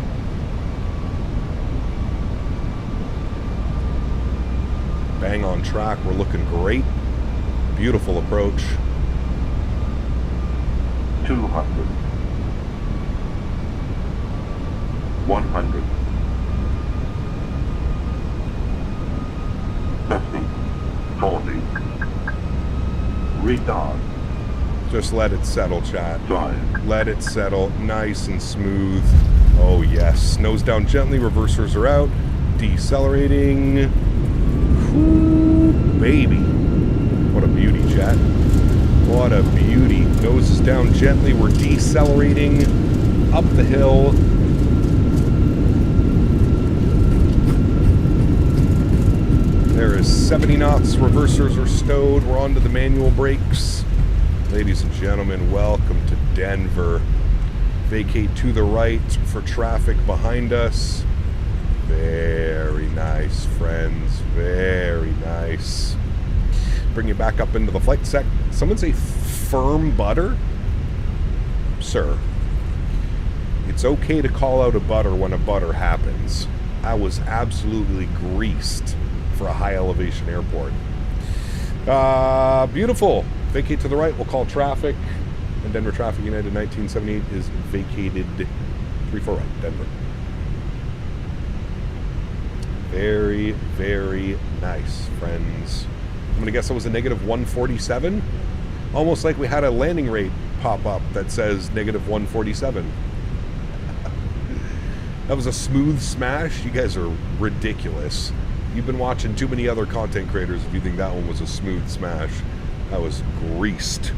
B: Bang on track. We're looking great. Beautiful approach.
U: 200. 100. 50. 40. Retard.
B: Just let it settle, chat.
U: Drive.
B: Let it settle. Nice and smooth. Oh, yes. Nose down gently. Reversers are out. Decelerating. Whew, baby. What a beauty, chat. What a beauty. Nose is down gently. We're decelerating up the hill. There is 70 knots. Reversers are stowed. We're onto the manual brakes. Ladies and gentlemen, welcome to Denver. Vacate to the right for traffic behind us. Very nice, friends. Very nice. Bring you back up into the flight sec. Someone say firm butter? Sir, it's okay to call out a butter when a butter happens. I was absolutely greased for a high elevation airport. Beautiful. Vacate to the right. We'll call traffic. And Denver Traffic United 1978 is vacated 3-4 right, Denver. Very, very nice, friends. I'm going to guess that was a negative 147. Almost like we had a landing rate pop up that says negative 147. That was a smooth smash. You guys are ridiculous. You've been watching too many other content creators if you think that one was a smooth smash. That was greased.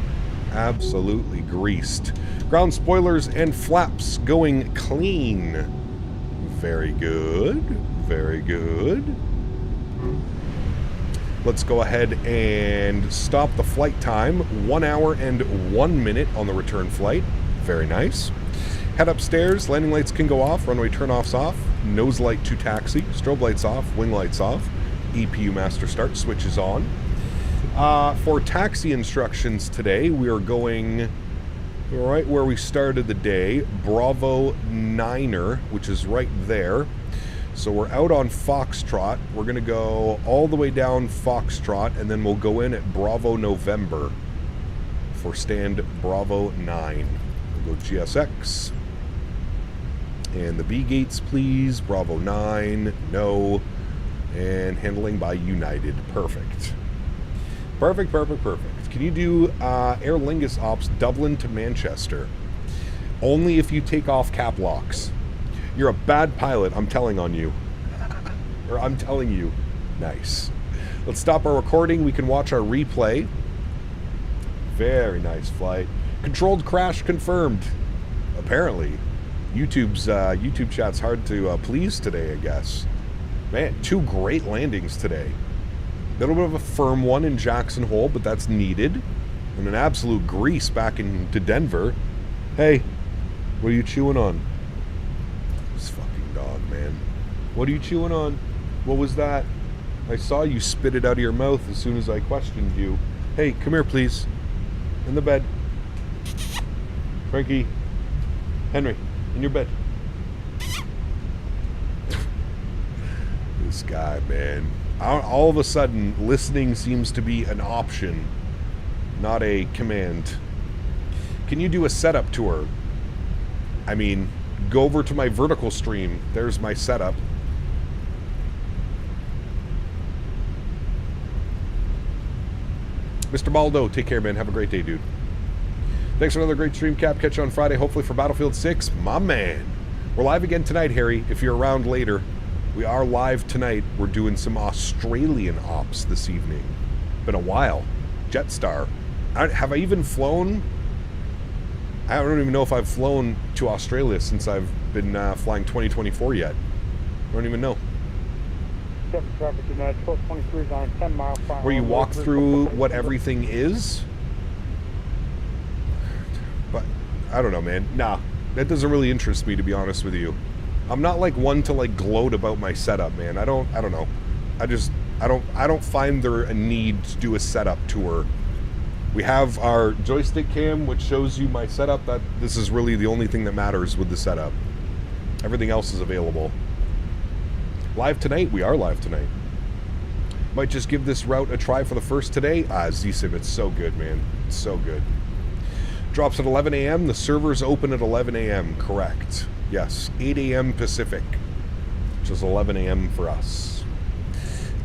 B: Absolutely greased. Ground spoilers and flaps going clean. Very good. Very good. Let's go ahead and stop the flight time. 1 hour and 1 minute on the return flight. Very nice. Head upstairs. Landing lights can go off. Runway turn-offs off. Nose light to taxi. Strobe lights off. Wing lights off. EPU master start switches on. For taxi instructions today, we are going right where we started the day. Bravo 9er, which is right there. So we're out on Foxtrot. We're going to go all the way down Foxtrot, and then we'll go in at Bravo November for stand Bravo 9. We'll go GSX. And the B gates, please. Bravo 9, no. And handling by United. Perfect. Perfect, perfect, perfect. Can you do Aer Lingus Ops Dublin to Manchester? Only if you take off cap locks. You're a bad pilot, I'm telling on you. Or I'm telling you. Nice. Let's stop our recording. We can watch our replay. Very nice flight. Controlled crash confirmed. Apparently. YouTube's YouTube chat's hard to please today, I guess. Man, 2 great landings today. A little bit of a firm one in Jackson Hole, but that's needed. And an absolute grease back into Denver. Hey, what are you chewing on? This fucking dog, man. What are you chewing on? What was that? I saw you spit it out of your mouth as soon as I questioned you. Hey, come here, please. In the bed. Frankie. Henry, in your bed. This guy, man. All of a sudden, listening seems to be an option, not a command. Can you do a setup tour? I mean, go over to my vertical stream. There's my setup. Mr. Baldo, take care, man. Have a great day, dude. Thanks for another great stream, Cap. Catch you on Friday, hopefully for Battlefield 6. My man. We're live again tonight, Harry, if you're around later. We are live tonight. We're doing some Australian ops this evening. Been a while. Jetstar. Have I even flown? I don't even know if I've flown to Australia since I've been flying 2024 yet. I don't even know.
F: Traffic in 1223 is on 10 mile per hour.
B: Where you walk through what everything is? But, I don't know, man. Nah, that doesn't really interest me, to be honest with you. I'm not like one to like gloat about my setup, man. I don't know. I don't find there a need to do a setup tour. We have our joystick cam, which shows you my setup. That this is really the only thing that matters with the setup. Everything else is available. Live tonight? We are live tonight. Might just give this route a try for the first today. ZSIM, it's so good, man. It's so good. Drops at 11 a.m. The servers open at 11 a.m. Correct. Yes, 8 a.m. Pacific, which is 11 a.m. for us.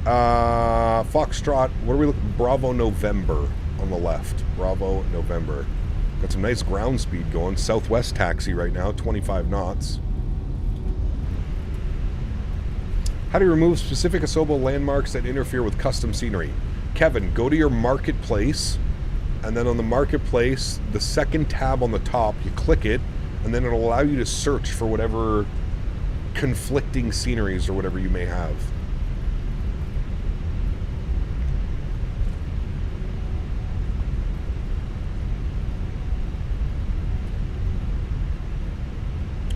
B: Foxtrot, what are we looking? Bravo November on the left. Bravo November. Got some nice ground speed going. Southwest taxi right now, 25 knots. How do you remove specific Asobo landmarks that interfere with custom scenery? Kevin, go to your marketplace, and then on the marketplace, the second tab on the top, you click it, and then it'll allow you to search for whatever conflicting sceneries or whatever you may have.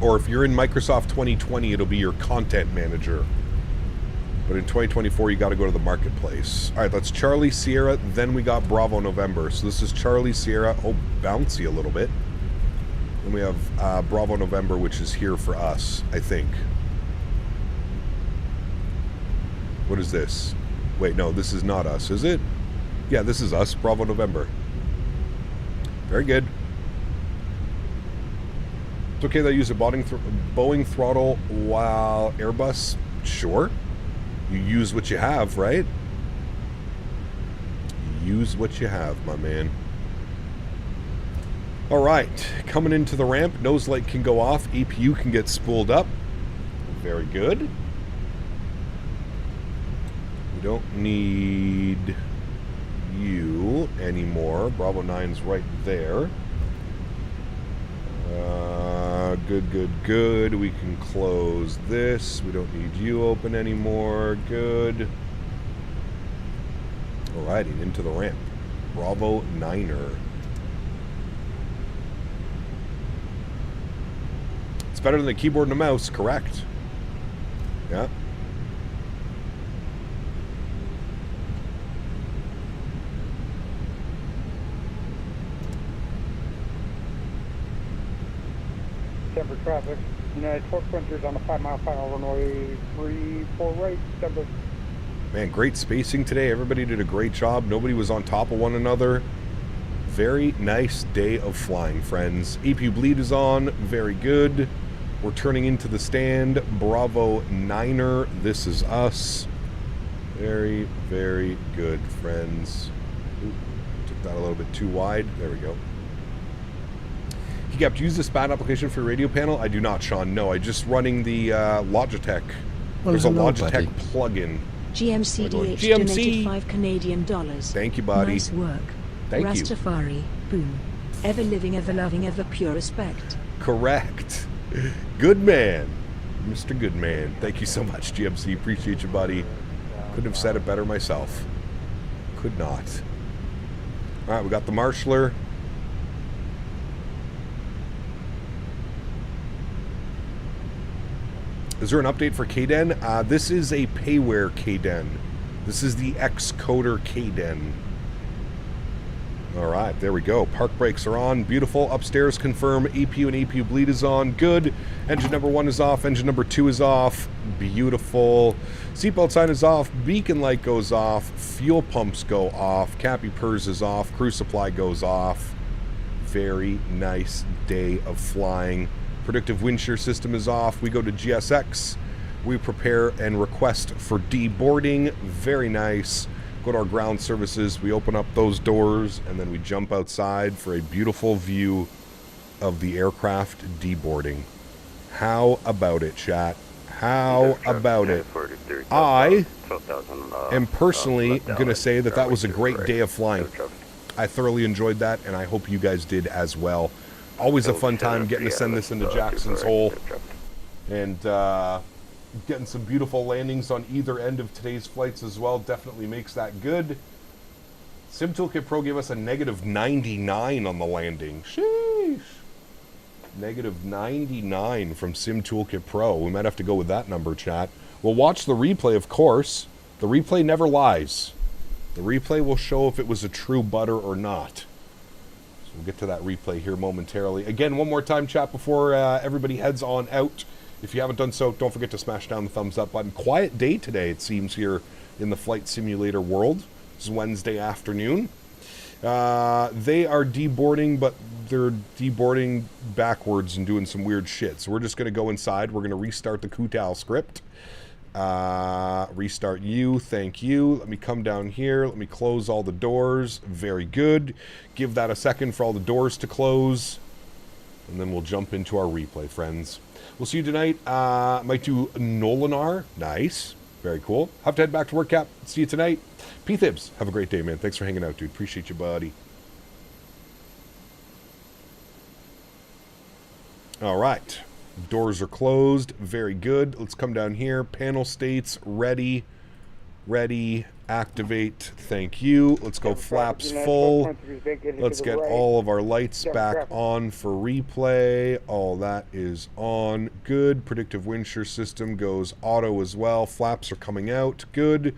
B: Or if you're in Microsoft 2020, it'll be your content manager. But in 2024, you got to go to the marketplace. All right, that's Charlie Sierra. Then we got Bravo November. So this is Charlie Sierra. Oh, bouncy a little bit. And we have Bravo November, which is here for us, I think. What is this? Wait, no, this is not us, is it? Yeah, this is us, Bravo November. Very good. It's okay that I use a Boeing throttle while Airbus? Sure. You use what you have, right? Use what you have, my man. All right, coming into the ramp, nose light can go off, APU can get spooled up. Very good. We don't need you anymore. Bravo 9's right there. Good. We can close this. We don't need you open anymore. Good. Alrighty, into the ramp. Bravo 9er. It's better than the keyboard and a mouse, correct? Yeah.
F: Denver traffic. United Torque Sprinters on the 5 mile final runway 34 right. Denver.
B: Man, great spacing today. Everybody did a great job. Nobody was on top of one another. Very nice day of flying, friends. APU bleed is on. Very good. We're turning into the stand. Bravo 9er. This is us. Very, very good, friends. Ooh, took that a little bit too wide. There we go. You have to use the SPAT application for your radio panel? I do not, Sean. No, I'm just running the Logitech. There's a Logitech plugin.
J: GMC DH
B: GMC.
J: donated $5 Canadian.
B: Thank you, buddy.
J: Nice work.
B: Thank you.
J: Rastafari. Boom. Ever living, ever loving, ever pure respect.
B: Correct. Good man. Mr. Goodman. Thank you so much, GMC. Appreciate you, buddy. Couldn't have said it better myself. Could not. All right, we got the Marshaller. Is there an update for KDEN? This is a payware KDEN. This is the Xcoder KDEN. All right, there we go. Park brakes are on. Beautiful. Upstairs, confirm. APU and APU bleed is on. Good. Engine number 1 is off. Engine number 2 is off. Beautiful. Seatbelt sign is off. Beacon light goes off. Fuel pumps go off. Cappy PERS is off. Crew supply goes off. Very nice day of flying. Predictive wind shear system is off. We go to GSX. We prepare and request for deboarding. Very nice. go to our ground services, we open up those doors, and then we jump outside for a beautiful view of the aircraft deboarding. How about it, chat? How about it? I am personally going to say that that was a great day of flying. I thoroughly enjoyed that, and I hope you guys did as well. Always a fun time getting to send this into Jackson's Hole, and getting some beautiful landings on either end of today's flights as well definitely makes that good. Sim Toolkit Pro gave us a negative 99 on the landing. Sheesh. Negative 99 from Sim Toolkit Pro. We might have to go with that number, chat. We'll watch the replay, of course. The replay never lies. The replay will show if it was a true butter or not. So we'll get to that replay here momentarily. Again, one more time, chat, before everybody heads on out. If you haven't done so, don't forget to smash down the thumbs up button. Quiet day today, it seems, here in the flight simulator world. This is Wednesday afternoon. They are deboarding, but they're deboarding backwards and doing some weird shit. So we're just going to go inside. We're going to restart the Kutal script. Restart you. Thank you. Let me come down here. Let me close all the doors. Very good. Give that a second for all the doors to close. And then we'll jump into our replay, friends. We'll see you tonight. Might do Nolinar. Nice. Very cool. Have to head back to work, Cap. See you tonight. P-Thibs, have a great day, man. Thanks for hanging out, dude. Appreciate you, buddy. All right. Doors are closed. Very good. Let's come down here. Panel states ready. Ready. Activate. Thank you. Let's go flaps full. Let's get all of our lights back on for replay. All that is on. Good. Predictive wind shear system goes auto as well. Flaps are coming out. Good.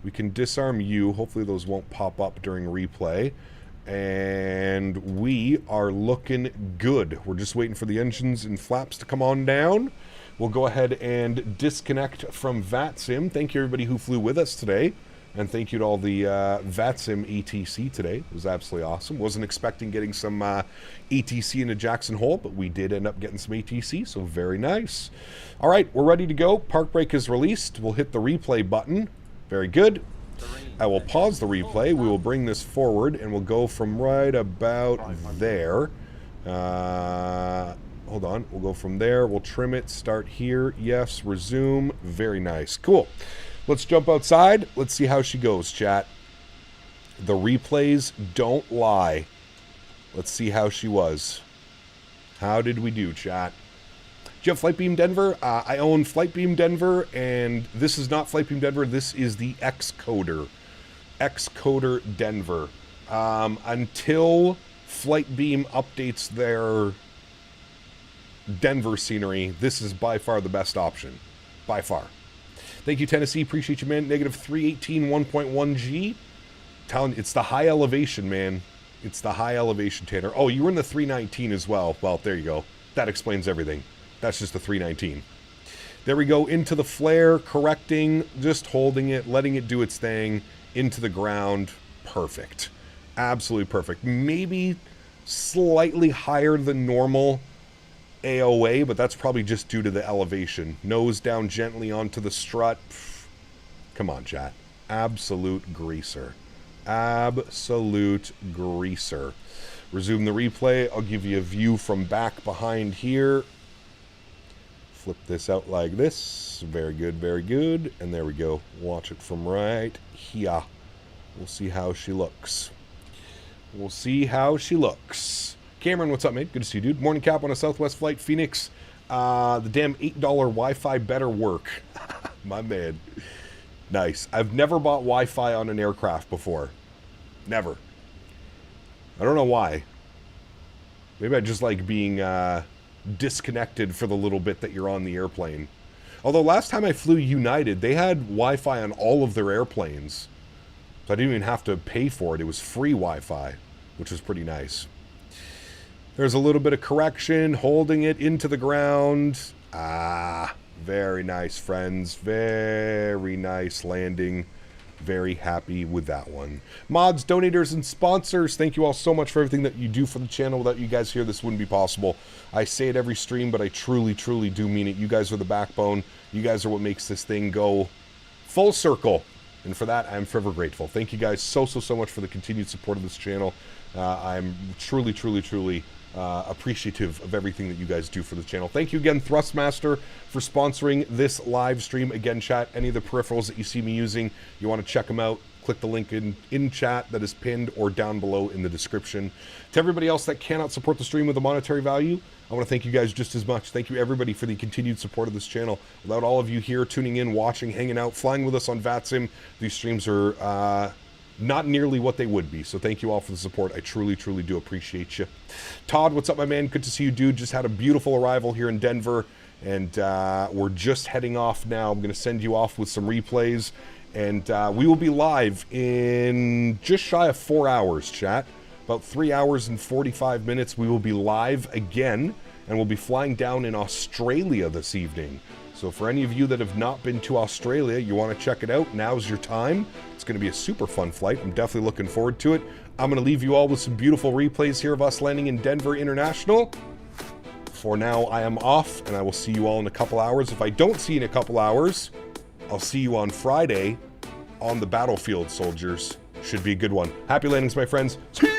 B: We can disarm you. Hopefully those won't pop up during replay. And we are looking good. We're just waiting for the engines and flaps to come on down. We'll go ahead and disconnect from VATSIM. Thank you, everybody who flew with us today. And thank you to all the VATSIM ATC today. It was absolutely awesome. Wasn't expecting getting some ATC into Jackson Hole, but we did end up getting some ATC, so very nice. All right, we're ready to go. Park brake is released. We'll hit the replay button. Very good. I will pause the replay. We will bring this forward, and we'll go from right about there. Hold on. We'll go from there. We'll trim it. Start here. Yes. Resume. Very nice. Cool. Let's jump outside. Let's see how she goes, chat. The replays don't lie. Let's see how she was. How did we do, chat? Do you have Flightbeam Denver? I own Flightbeam Denver, and this is not Flightbeam Denver. This is the Xcoder. Xcoder Denver. Until Flightbeam updates their Denver scenery, this is by far the best option. By far. Thank you, Tennessee. Appreciate you, man. Negative 318 1.1G. It's the high elevation, man. It's the high elevation, Tanner. Oh, you were in the 319 as well. Well, there you go. That explains everything. That's just the 319. There we go. Into the flare, correcting, just holding it, letting it do its thing, into the ground. Perfect. Absolutely perfect. Maybe slightly higher than normal AOA, but that's probably just due to the elevation. Nose down gently onto the strut. Come on, chat. Absolute greaser. Absolute greaser. Resume the replay. I'll give you a view from back behind here. Flip this out like this. Very good, very good. And there we go. Watch it from right here. We'll see how she looks. We'll see how she looks. Cameron, what's up, mate? Good to see you, dude. Morning, Cap, on a Southwest flight. Phoenix. The damn $8 Wi-Fi better work. My man. Nice. I've never bought Wi-Fi on an aircraft before. Never. I don't know why. Maybe I just like being disconnected for the little bit that you're on the airplane. Although last time I flew United, they had Wi-Fi on all of their airplanes. So I didn't even have to pay for it. It was free Wi-Fi, which was pretty nice. There's a little bit of correction, holding it into the ground. Very nice, friends. Very nice landing. Very happy with that one. Mods, donators, and sponsors, thank you all so much for everything that you do for the channel. Without you guys here, this wouldn't be possible. I say it every stream, but I truly, truly do mean it. You guys are the backbone. You guys are what makes this thing go full circle. And for that, I'm forever grateful. Thank you guys so much for the continued support of this channel. I'm truly appreciative of everything that you guys do for the channel. Thank you again, Thrustmaster, for sponsoring this live stream. Again, chat, any of the peripherals that you see me using, you want to check them out, click the link in chat that is pinned or down below in the description. To everybody else that cannot support the stream with a monetary value, I want to thank you guys just as much. Thank you, everybody, for the continued support of this channel. Without all of you here tuning in, watching, hanging out, flying with us on VATSIM, these streams are not nearly what they would be. So thank you all for the support. I truly do appreciate you. Todd, what's up, my man? Good to see you, dude. Just had a beautiful arrival here in Denver, and we're just heading off now. I'm going to send you off with some replays, and we will be live in just shy of 4 hours, chat. About 3 hours and 45 minutes, we will be live again, and we'll be flying down in Australia this evening. So for any of you that have not been to Australia, you want to check it out, now's your time. It's going to be a super fun flight. I'm definitely looking forward to it. I'm going to leave you all with some beautiful replays here of us landing in Denver International. For now, I am off, and I will see you all in a couple hours. If I don't see you in a couple hours, I'll see you on Friday on the battlefield, soldiers. Should be a good one. Happy landings, my friends. See you!